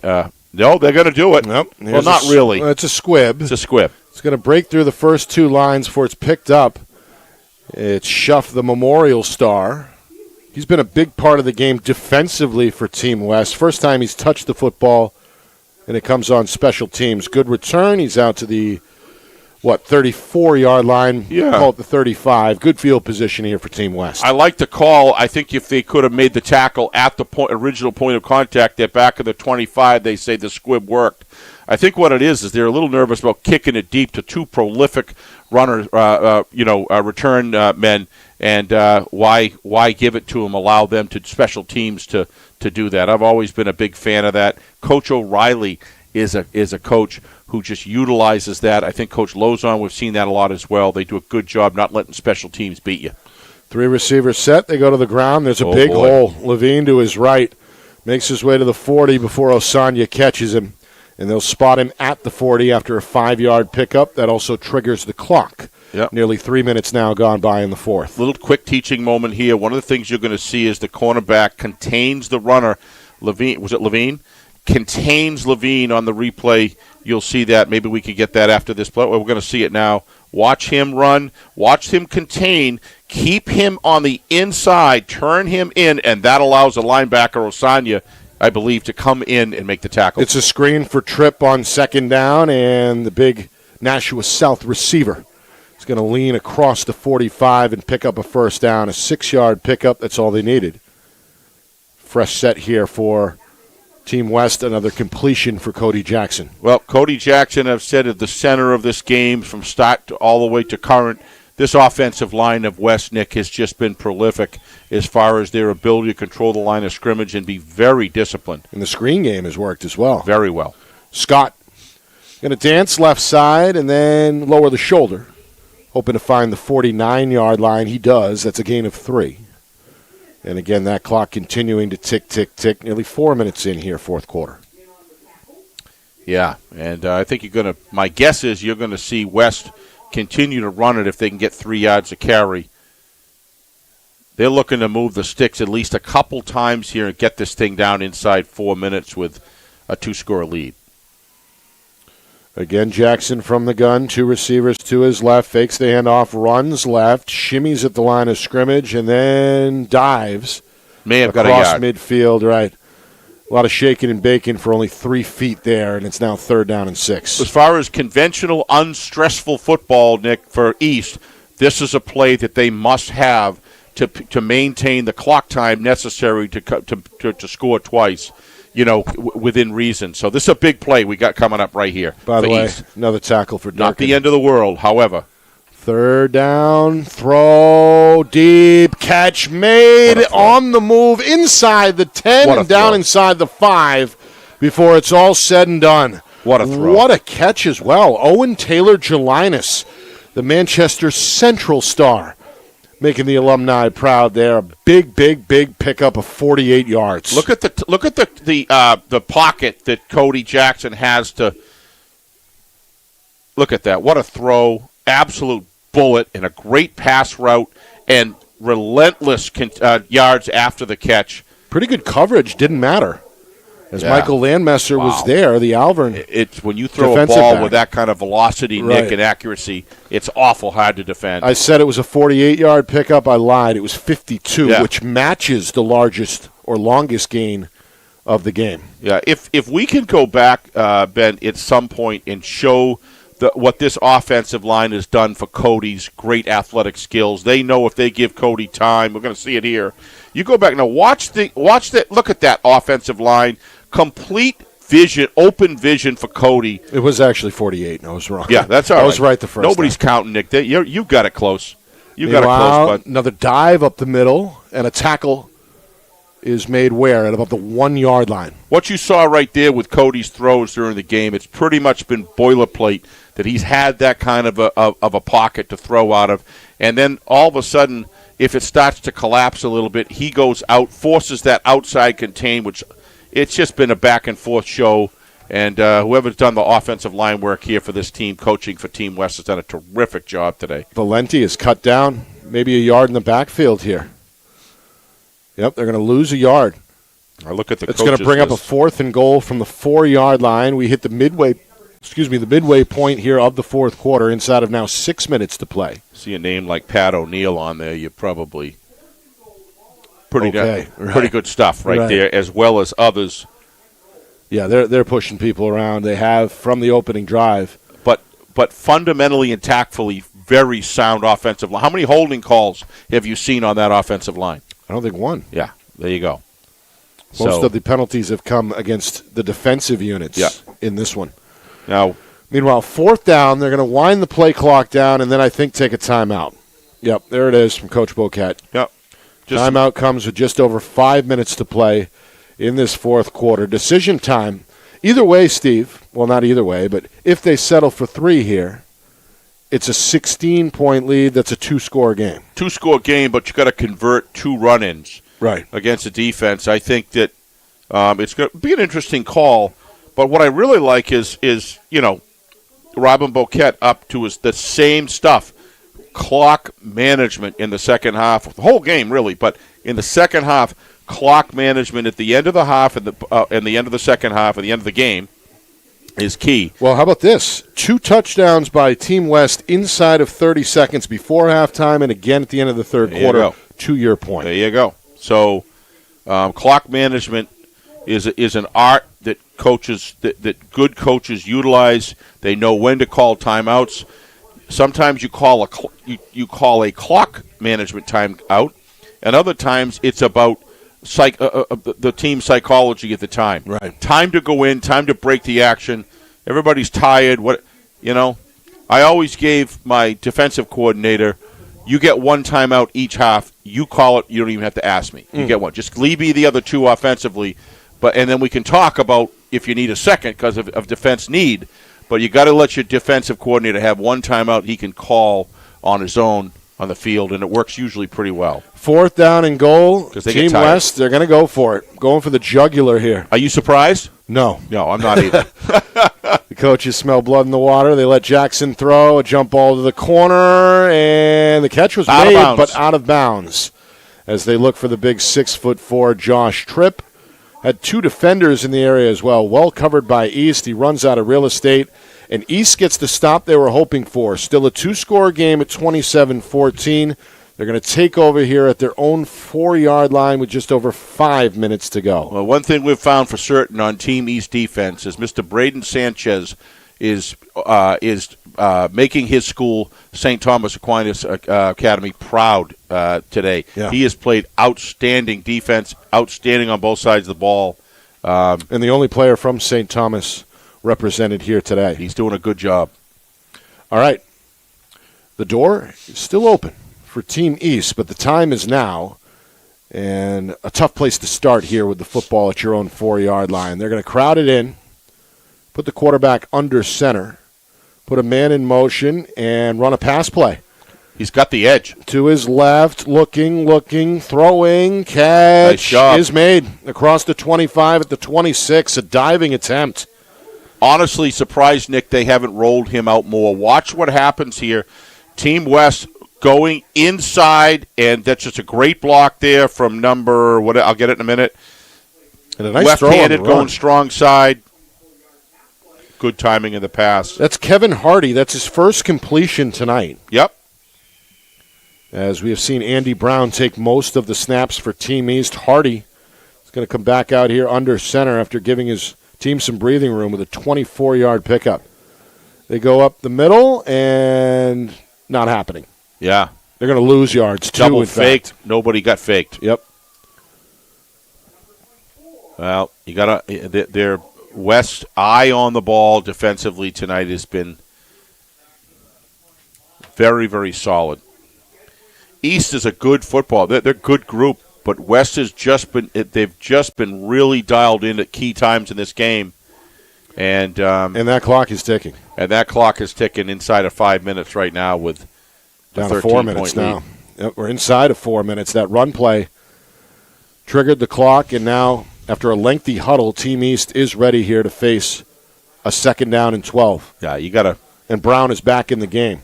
No, they're going to do it. Nope. Well, not really. It's a squib. It's a squib. It's going to break through the first 2 lines before it's picked up. It's Schuff, the Memorial Star. He's been a big part of the game defensively for Team West. First time he's touched the football, and it comes on special teams. Good return. He's out to the, 34-yard line. Yeah. Call it the 35. Good field position here for Team West. I like the call. I think if they could have made the tackle at the original point of contact, at back of the 25, they say the squib worked. I think what it is they're a little nervous about kicking it deep to 2 prolific runners, return men, and why give it to them? Allow them to special teams to do that. I've always been a big fan of that. Coach O'Reilly is a coach who just utilizes that. I think Coach Lozon, we've seen that a lot as well. They do a good job not letting special teams beat you. 3 receivers set. They go to the ground. There's a big hole. Levine to his right makes his way to the 40 before Osanya catches him. And they'll spot him at the 40 after a 5-yard pickup. That also triggers the clock. Yep. Nearly 3 minutes now gone by in the fourth. Little quick teaching moment here. One of the things you're going to see is the cornerback contains the runner. Levine, was it Levine? Contains Levine on the replay. You'll see that. Maybe we could get that after this play. We're going to see it now. Watch him run. Watch him contain. Keep him on the inside. Turn him in, and that allows a linebacker, Osanya, I believe, to come in and make the tackle. It's a screen for Tripp on second down, and the big Nashua South receiver is going to lean across the 45 and pick up a first down. A 6-yard pickup. That's all they needed. Fresh set here for Team West, another completion for Cody Jackson. Well, Cody Jackson, I've said, at the center of this game from start to all the way to current. This offensive line of West, Nick, has just been prolific as far as their ability to control the line of scrimmage and be very disciplined. And the screen game has worked as well. Very well. Scott going to dance left side and then lower the shoulder, hoping to find the 49-yard line. He does. That's a gain of 3. And again, that clock continuing to tick, tick, tick. Nearly 4 minutes in here, fourth quarter. Yeah, and I think my guess is you're going to see West continue to run it if they can get 3 yards a carry. They're looking to move the sticks at least a couple times here and get this thing down inside 4 minutes with a 2-score lead. Again, Jackson from the gun, 2 receivers to his left, fakes the handoff, runs left, shimmies at the line of scrimmage, and then dives across midfield. Right, a lot of shaking and baking for only 3 feet there, and it's now 3rd down and 6. As far as conventional, unstressful football, Nick, for East, this is a play that they must have to maintain the clock time necessary to score twice. Within reason. So this is a big play we got coming up right here. By the way, East. Another tackle for Durkin. Not the end of the world, however. 3rd down, throw, deep, catch made, on the move, inside the 10 and down inside the 5 before it's all said and done. What a throw. What a catch as well. Owen Taylor-Gelinas, the Manchester Central star, making the alumni proud there. A big pickup of 48 yards. Look at the pocket that Cody Jackson has to. Look at that! What a throw! Absolute bullet and a great pass route and relentless yards after the catch. Pretty good coverage. Didn't matter. As Michael Landmesser was there, the Alvern. It's when you throw a ball with that kind of velocity, Nick, and accuracy, it's awful hard to defend. I said it was a 48-yard pickup. I lied. It was 52, which matches the largest or longest gain of the game. Yeah, if we can go back, Ben, at some point and show what this offensive line has done for Cody's great athletic skills, they know if they give Cody time. We're going to see it here. You go back now. Watch that. Look at that offensive line. Complete vision, open vision for Cody. It was actually 48. I was wrong. Yeah, that's all right. I was right the first Nobody's time. Counting, Nick. You got it close. You got it close, bud. Another dive up the middle, and a tackle is made where? At about the 1-yard line. What you saw right there with Cody's throws during the game, it's pretty much been boilerplate that he's had that kind of a pocket to throw out of. And then all of a sudden, if it starts to collapse a little bit, he goes out, forces that outside contain, which it's just been a back-and-forth show. And whoever's done the offensive line work here for this team, coaching for Team West, has done a terrific job today. Valenti is cut down, maybe a yard in the backfield here. Yep, they're going to lose a yard. I look at the. It's going to bring up a 4th and goal from the 4-yard line. We hit the midway point here of the fourth quarter. Inside of now 6 minutes to play. See a name like Pat O'Neill on there, you probably pretty good stuff right there, as well as others. Yeah, they're pushing people around. They have from the opening drive, but fundamentally and tactfully, very sound offensive line. How many holding calls have you seen on that offensive line? I don't think one. Yeah, there you go. Most of the penalties have come against the defensive units in this one. Now, meanwhile, 4th down, they're going to wind the play clock down and then I think take a timeout. Yep, there it is from Coach Bocat. Yep. Timeout comes with just over 5 minutes to play in this fourth quarter. Decision time. Either way, Steve, well, not either way, but if they settle for 3 here, it's a 16-point lead. That's a 2-score game. 2-score game, but you got to convert 2 run-ins against the defense. I think that it's going to be an interesting call. But what I really like is Robin Boquette up to the same stuff. Clock management in the second half. The whole game, really, but in the second half, clock management at the end of the half and the end of the second half and the end of the game is key. Well, how about this? 2 touchdowns by Team West inside of 30 seconds before halftime and again at the end of the third quarter. To your point. There you go. So clock management is an art that coaches that good coaches utilize. They know when to call timeouts. Sometimes you call a clock management timeout, and other times it's about the team psychology at the time. Right. Time to go in, time to break the action. Everybody's tired. I always gave my defensive coordinator, you get one timeout each half. You call it. You don't even have to ask me. You get one. Just leave me the other two offensively, and then we can talk about if you need a second because of defense need. But you got to let your defensive coordinator have one timeout he can call on his own on the field, and it works usually pretty well. 4th down and goal. Team West, they're going to go for it. Going for the jugular here. Are you surprised? No, I'm not either. The coaches smell blood in the water. They let Jackson throw a jump ball to the corner, and the catch was made, but out of bounds. As they look for the big 6'4" Josh Tripp. Had 2 defenders in the area as well. Well covered by East. He runs out of real estate. And East gets the stop they were hoping for. Still a 2-score game at 27-14. They're going to take over here at their own 4-yard line with just over 5 minutes to go. Well, one thing we've found for certain on Team East defense is Mr. Braden Sanchez is making his school, St. Thomas Aquinas Academy, proud today. Yeah. He has played outstanding defense, outstanding on both sides of the ball. And the only player from St. Thomas represented here today. He's doing a good job. All right. The door is still open for Team East, but the time is now. And a tough place to start here with the football at your own 4-yard line. They're going to crowd it in, put the quarterback under center, put a man in motion, and run a pass play. He's got the edge. To his left, looking, throwing, catch is made across the 25 at the 26, a diving attempt. Honestly surprised, Nick, they haven't rolled him out more. Watch what happens here. Team West going inside, and that's just a great block there from number, I'll get it in a minute. And a nice left-handed going strong side. Good timing in the pass. That's Kevin Hardy. That's his first completion tonight. Yep. As we have seen Andy Brown take most of the snaps for Team East, Hardy is going to come back out here under center after giving his team some breathing room with a 24-yard pickup. They go up the middle, and not happening. Yeah. They're going to lose yards, too. Double faked. Nobody got faked. Yep. Well, you got to – their West eye on the ball defensively tonight has been very, very solid. East is a good football. They're a good group, but West has they've just been really dialed in at key times in this game. And that clock is ticking. And that clock is ticking inside of 5 minutes right now with down to 4 minutes now. Yep, we're inside of 4 minutes. That run play triggered the clock, and now after a lengthy huddle, Team East is ready here to face a 2nd down and 12. Yeah, you got to. And Brown is back in the game.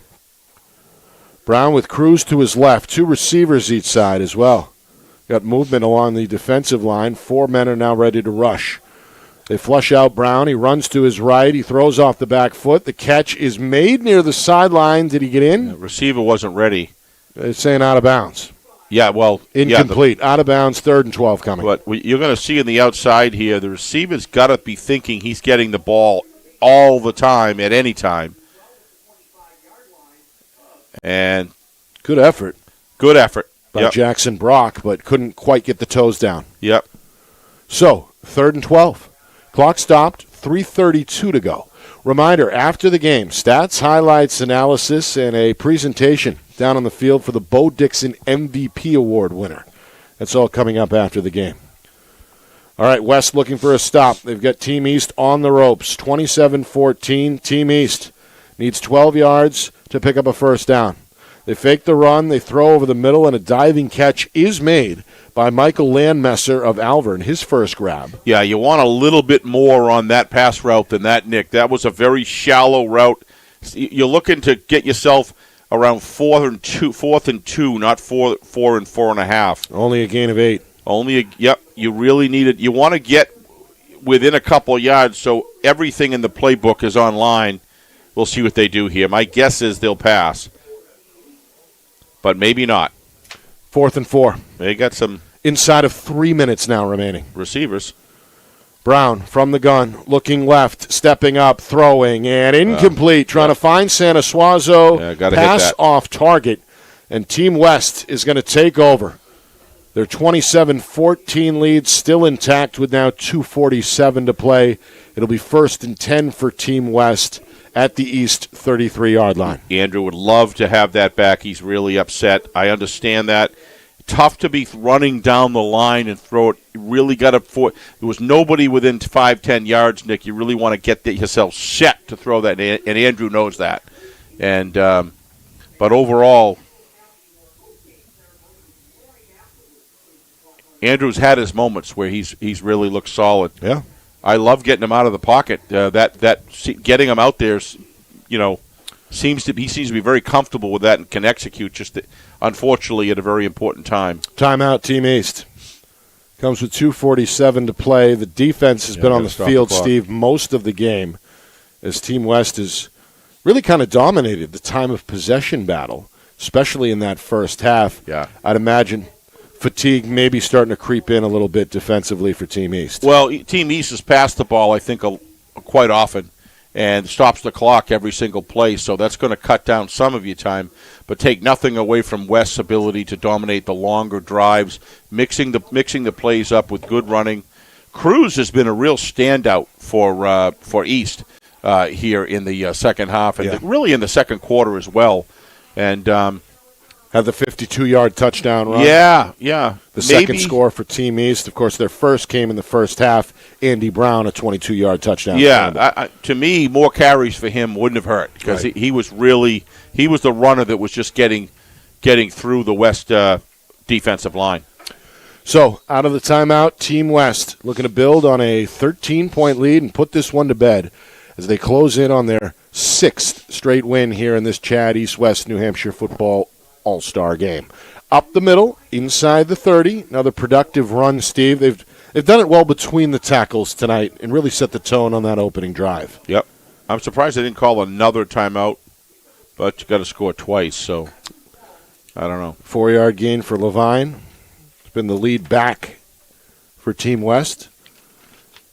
Brown with Cruz to his left, 2 receivers each side as well. Got movement along the defensive line. 4 men are now ready to rush. They flush out Brown. He runs to his right. He throws off the back foot. The catch is made near the sideline. Did he get in? The receiver wasn't ready. It's saying out of bounds. Yeah, well. Incomplete. Out of bounds, 3rd and 12 coming. But you're going to see in the outside here, the receiver's got to be thinking he's getting the ball all the time, at any time. And good effort. Good effort. By Jackson Brock, but couldn't quite get the toes down. Yep. So, 3rd and 12. Clock stopped, 3:32 to go. Reminder, after the game, stats, highlights, analysis, and a presentation down on the field for the Bo Dixon MVP Award winner. That's all coming up after the game. All right, West looking for a stop. They've got Team East on the ropes, 27-14. Team East needs 12 yards to pick up a 1st down. They fake the run, they throw over the middle, and a diving catch is made by Michael Landmesser of Alvern, his first grab. Yeah, you want a little bit more on that pass route than that, Nick. That was a very shallow route. You're looking to get yourself around 4th and 2, not 4 and 4.5. Only a gain of 8. You really need it. You want to get within a couple of yards, so everything in the playbook is online. We'll see what they do here. My guess is they'll pass, but maybe not. 4th and 4. They got some. Inside of 3 minutes now remaining. Receivers. Brown from the gun, looking left, stepping up, throwing, and incomplete. Trying to find Santa Suazo. Pass off target, and Team West is going to take over. Their 27-14 lead still intact with now 2:47 to play. It'll be 1st and 10 for Team West at the East 33-yard line. Andrew would love to have that back. He's really upset. I understand that. Tough to be running down the line and throw it. You really got to. There was nobody within 5-10 yards, Nick. You really want to get yourself set to throw that, and Andrew knows that. And but overall, Andrew's had his moments where he's really looked solid. Yeah, I love getting him out of the pocket. Getting him out there, seems to be very comfortable with that and can execute. Just unfortunately at a very important time. Timeout, Team East. Comes with 2:47 to play. The defense has been on the field, Steve, most of the game, as Team West has really kind of dominated the time of possession battle, especially in that first half. Yeah, I'd imagine fatigue maybe starting to creep in a little bit defensively for Team East. Well, Team East has passed the ball, I think, quite often and stops the clock every single play, so that's going to cut down some of your time, but take nothing away from West's ability to dominate the longer drives, mixing the plays up with good running. Cruz has been a real standout for East here in the second half, and really in the second quarter as well. And had the 52-yard touchdown run. Yeah. The second score for Team East. Of course, their first came in the first half. Andy Brown, a 22-yard touchdown. Yeah, to me, more carries for him wouldn't have hurt because he was the runner that was just getting through the West defensive line. So, out of the timeout, Team West looking to build on a 13-point lead and put this one to bed as they close in on their 6th straight win here in this CHaD East-West New Hampshire football All-Star game. Up the middle, inside the 30. Another productive run, Steve. They've done it well between the tackles tonight and really set the tone on that opening drive. Yep. I'm surprised they didn't call another timeout, but you got to score twice, so I don't know. 4-yard gain for Levine. It's been the lead back for Team West.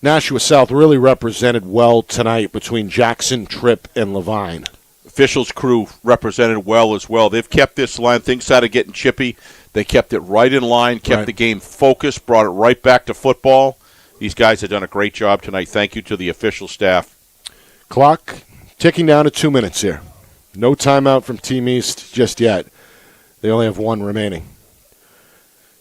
Nashua South really represented well tonight between Jackson, Tripp, and Levine. Officials' crew represented well as well. They've kept this line. Things started getting chippy. They kept it right in line, kept the game focused, brought it right back to football. These guys have done a great job tonight. Thank you to the official staff. Clock ticking down to 2 minutes here. No timeout from Team East just yet. They only have one remaining.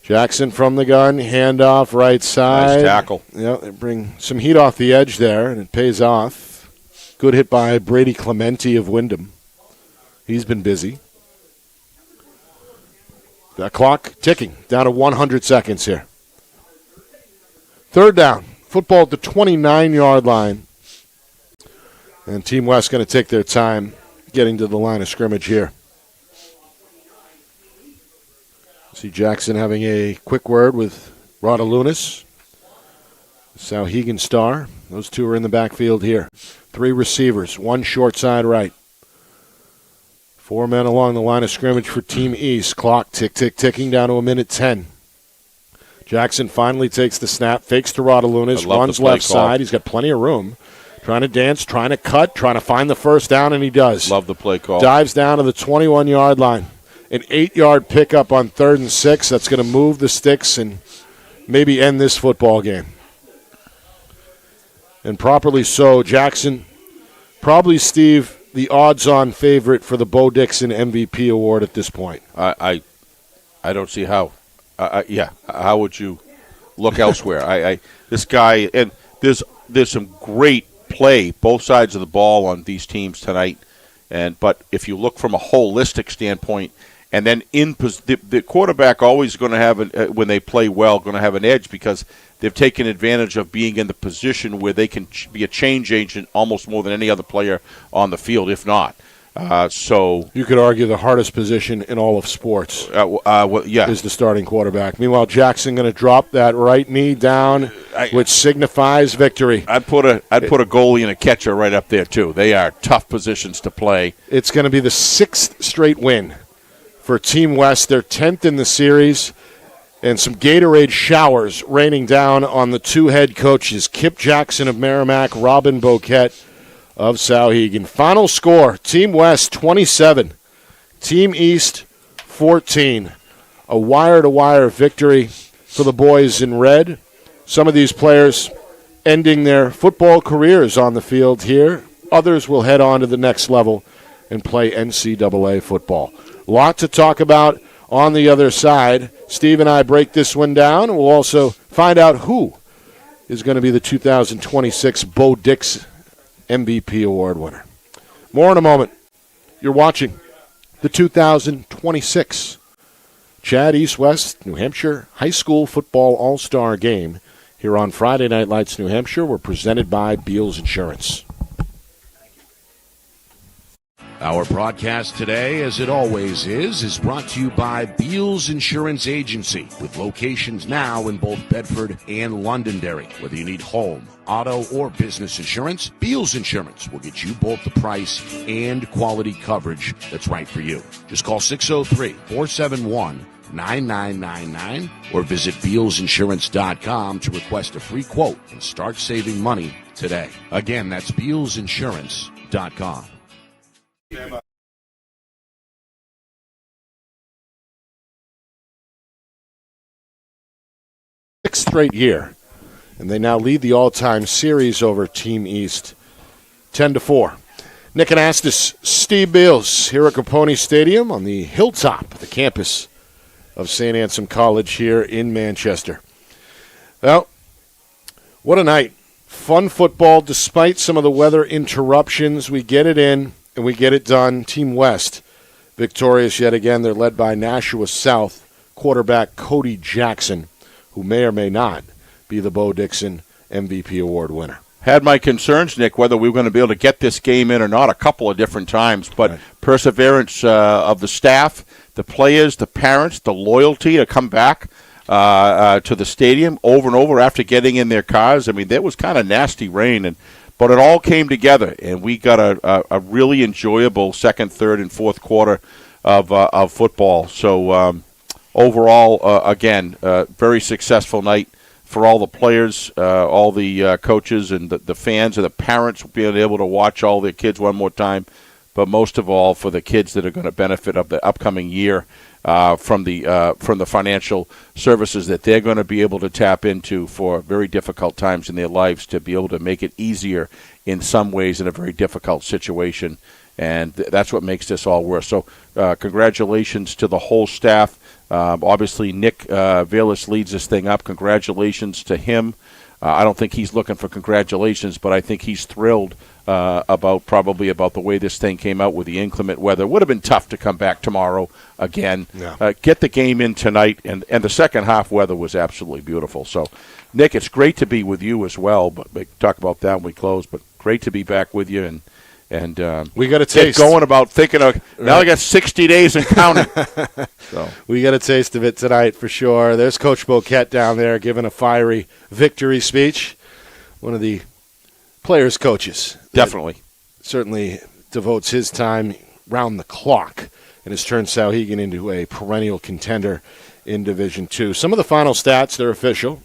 Jackson from the gun, handoff right side. Nice tackle. Yeah, they bring some heat off the edge there, and it pays off. Good hit by Brady Clementi of Wyndham. He's been busy. That clock ticking down to 100 seconds here. Third down. Football at the 29-yard line. And Team West going to take their time getting to the line of scrimmage here. See Jackson having a quick word with Radalunas. Sauhegan Star. Those two are in the backfield here. 3 receivers, 1 short side right. 4 men along the line of scrimmage for Team East. Clock ticking down to 1:10. Jackson finally takes the snap, fakes to Radalunas, runs left side. He's got plenty of room. Trying to dance, trying to cut, trying to find the first down, and he does. Love the play call. Dives down to the 21-yard line. An 8-yard pickup on 3rd and 6. That's going to move the sticks and maybe end this football game. And properly so. Jackson, probably, Steve, the odds-on favorite for the Bo Dixon MVP award at this point. I don't see how. How would you look elsewhere? This guy, and there's some great play both sides of the ball on these teams tonight. But if you look from a holistic standpoint, and then the quarterback always going to have, when they play well, going to have an edge because they've taken advantage of being in the position where they can be a change agent almost more than any other player on the field, if not. So you could argue the hardest position in all of sports is the starting quarterback. Meanwhile, Jackson going to drop that right knee down, which signifies victory. I'd put a goalie and a catcher right up there too. They are tough positions to play. It's going to be the 6th straight win for Team West. They're 10th in the series, and some Gatorade showers raining down on the 2 head coaches, Kip Jackson of Merrimack, Robin Boquette of Sauhegan. Final score, Team West 27, Team East 14. a wire-to-wire victory for the boys in red. Some of these players ending their football careers on the field here. Others will head on to the next level and play NCAA football. A lot to talk about on the other side. Steve and I break this one down, and we'll also find out who is going to be the 2026 Bo Dix MVP Award winner. More in a moment. You're watching the 2026 CHaD East-West New Hampshire High School Football All-Star Game here on Friday Night Lights New Hampshire. We're presented by Beals Insurance. Our broadcast today, as it always is brought to you by Beals Insurance Agency, with locations now in both Bedford and Londonderry. Whether you need home, auto, or business insurance, Beals Insurance will get you both the price and quality coverage that's right for you. Just call 603-471-9999 or visit BealsInsurance.com to request a free quote and start saving money today. Again, that's BealsInsurance.com. Sixth straight year, and they now lead the all-time series over Team East 10-4. Nick Anastas, Steve Beals here at Capone Stadium on the hilltop of the campus of St. Anselm College here in Manchester. Well, what a night. Fun football despite some of the weather interruptions. We get it in and we get it done. Team West victorious yet again. They're led by Nashua South quarterback Cody Jackson, who may or may not be the Bo Dixon MVP Award winner. Had my concerns, Nick, whether we were going to be able to get this game in or not a couple of different times, but right. Perseverance of the staff, the players, the parents, the loyalty to come back to the stadium over and over after getting in their cars. I mean, there was kind of nasty rain, but it all came together, and we got a really enjoyable second, third, and fourth quarter of football. So overall, again, very successful night for all the players, all the coaches, and the fans and the parents being able to watch all their kids one more time, but most of all for the kids that are going to benefit of the upcoming year from the financial services that they're going to be able to tap into for very difficult times in their lives, to be able to make it easier in some ways in a very difficult situation. And that's what makes this all worse. So congratulations to the whole staff. Obviously, Nick Velas leads this thing up. Congratulations to him. I don't think he's looking for congratulations, but I think he's thrilled about the way this thing came out with the inclement weather. It would have been tough to come back tomorrow again. Yeah. Get the game in tonight, and the second half weather was absolutely beautiful. So, Nick, it's great to be with you as well. But we talk about that when we close. But great to be back with you, and we got a taste. Get going about thinking of now. I got 60 days and counting. So we got a taste of it tonight for sure. There's Coach Boquette down there giving a fiery victory speech. One of the players' coaches, definitely, certainly devotes his time round the clock and has turned Souhegan into a perennial contender in Division II. Some of the final stats, they're official.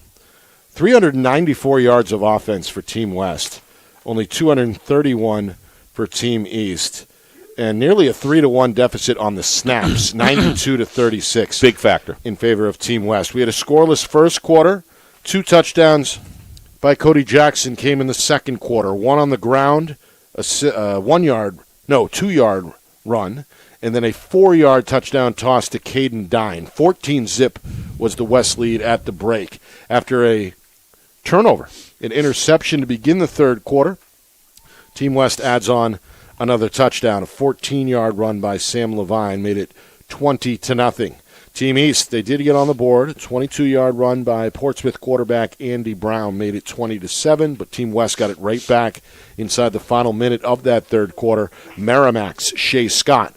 394 yards of offense for Team West, only 231 for Team East, and nearly a 3-1 deficit on the snaps, 92-36. Big factor in favor of Team West. We had a scoreless first quarter. 2 touchdowns by Cody Jackson came in the second quarter. One on the ground, a 2-yard run, and then a 4-yard touchdown toss to Caden Dine. 14-zip was the West lead at the break. After a turnover, an interception to begin the third quarter, Team West adds on another touchdown. A 14-yard run by Sam Levine made it 20-0. Team East, they did get on the board. A 22-yard run by Portsmouth quarterback Andy Brown made it 20-7, but Team West got it right back inside the final minute of that third quarter. Merrimack's Shea Scott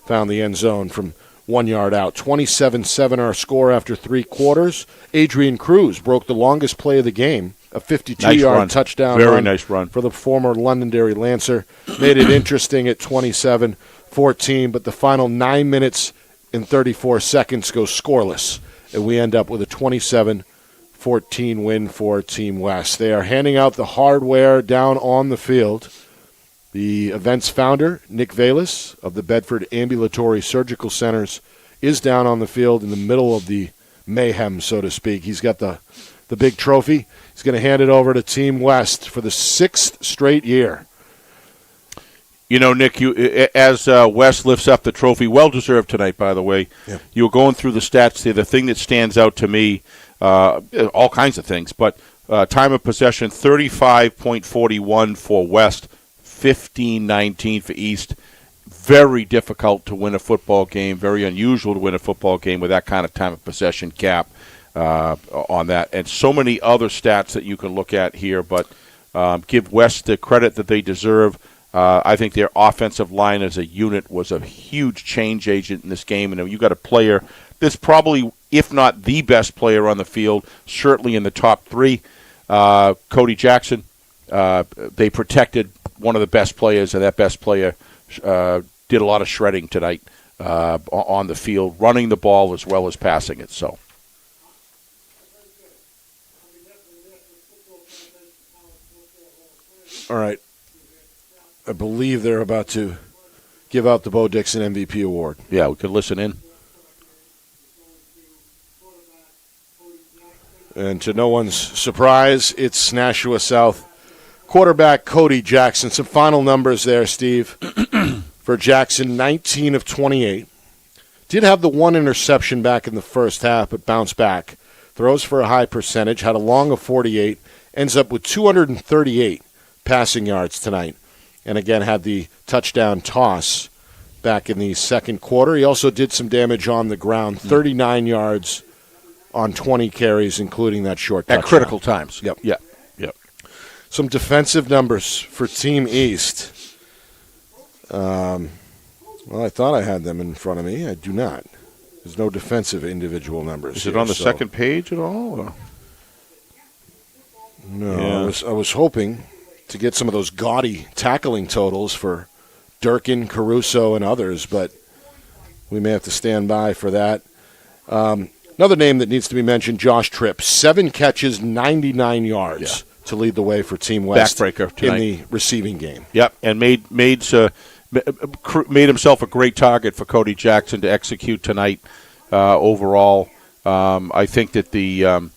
found the end zone from 1 yard out. 27-7 our score after 3 quarters. Adrian Cruz broke the longest play of the game. A 52-yard touchdown Very nice run for the former Londonderry Lancer. Made it interesting at 27-14, but the final 9 minutes and 34 seconds go scoreless, and we end up with a 27-14 win for Team West. They are handing out the hardware down on the field. The event's founder, Nick Velas of the Bedford Ambulatory Surgical Centers is down on the field in the middle of the mayhem, so to speak. He's got the big trophy. He's going to hand it over to Team West for the 6th straight year. You know, Nick, as West lifts up the trophy, well-deserved tonight, by the way. Yeah. You were going through the stats there. The thing that stands out to me, all kinds of things, but time of possession, 35.41 for West, 15-19 for East. Very difficult to win a football game, very unusual to win a football game with that kind of time of possession cap on that. And so many other stats that you can look at here, but give West the credit that they deserve. I think their offensive line as a unit was a huge change agent in this game. And you got a player that's probably, if not the best player on the field, certainly in the top 3, Cody Jackson. They protected one of the best players, and that best player did a lot of shredding tonight on the field, running the ball as well as passing it. So. All right. I believe they're about to give out the Bo Dixon MVP award. Yeah, we could listen in. And to no one's surprise, it's Nashua South quarterback Cody Jackson. Some final numbers there, Steve. For Jackson, 19 of 28. Did have the one interception back in the first half, but bounced back. Throws for a high percentage, had a long of 48, ends up with 238 passing yards tonight. And again, had the touchdown toss back in the second quarter. He also did some damage on the ground, 39 yards on 20 carries, including that short touchdown. At critical times. Yep. Yep. Some defensive numbers for Team East. Well, I thought I had them in front of me. I do not. There's no defensive individual numbers. Is it on the second page at all? Or? No, yeah. I was hoping to get some of those gaudy tackling totals for Durkin, Caruso, and others, but we may have to stand by for that. Another name that needs to be mentioned, Josh Tripp. 7 catches, 99 yards to lead the way for Team West backbreaker tonight in the receiving game. Yep, and made himself a great target for Cody Jackson to execute tonight overall. I think that the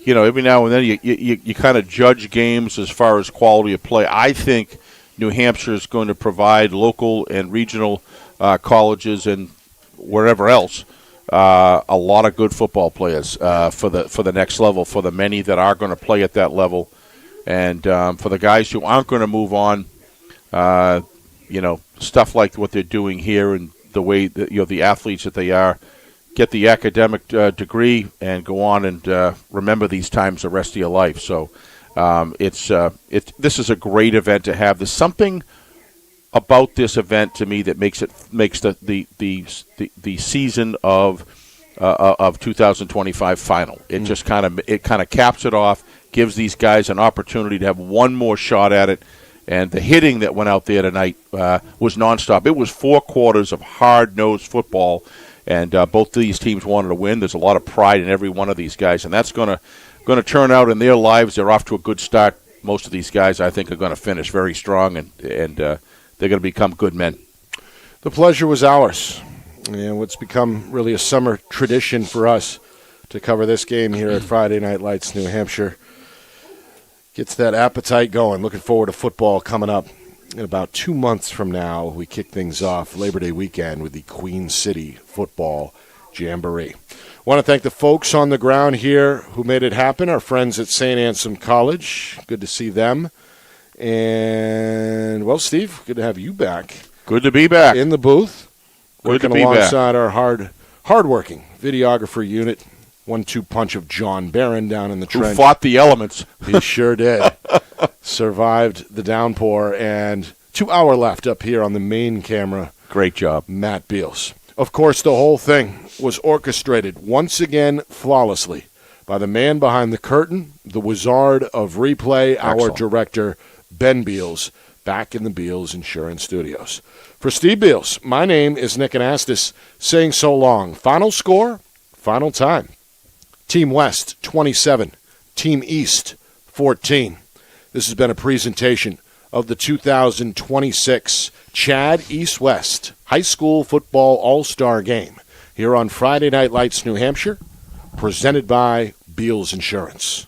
every now and then you kind of judge games as far as quality of play. I think New Hampshire is going to provide local and regional colleges and wherever else a lot of good football players for the next level, for the many that are going to play at that level, and for the guys who aren't going to move on. Stuff like what they're doing here and the way that, the athletes that they are. Get the academic degree and go on and remember these times the rest of your life. So this is a great event to have. There's something about this event to me that makes the season of 2025 final. It just kind of caps it off, gives these guys an opportunity to have one more shot at it. And the hitting that went out there tonight was nonstop. It was 4 quarters of hard-nosed football. And both of these teams wanted to win. There's a lot of pride in every one of these guys, and that's going to turn out in their lives. They're off to a good start. Most of these guys, I think, are going to finish very strong, and they're going to become good men. The pleasure was ours. And what's become really a summer tradition for us to cover this game here at Friday Night Lights, New Hampshire. Gets that appetite going. Looking forward to football coming up. In about 2 months from now, we kick things off Labor Day weekend with the Queen City Football Jamboree. Want to thank the folks on the ground here who made it happen, our friends at St. Anselm College. Good to see them. And, well, Steve, good to have you back. Good to be back. In the booth. Good to be alongside back. our hardworking videographer unit. 1-2 punch of John Barron down in the trench. Who fought the elements. He sure did. Survived the downpour, and 2 hour left up here on the main camera. Great job. Matt Beals. Of course, the whole thing was orchestrated once again flawlessly by the man behind the curtain, the wizard of replay, Excellent. Our director, Ben Beals, back in the Beals Insurance Studios. For Steve Beals, my name is Nick Anastas, saying so long. Final score, final time. Team West, 27. Team East, 14. This has been a presentation of the 2026 CHaD East-West High School Football All-Star Game here on Friday Night Lights, New Hampshire, presented by Beals Insurance.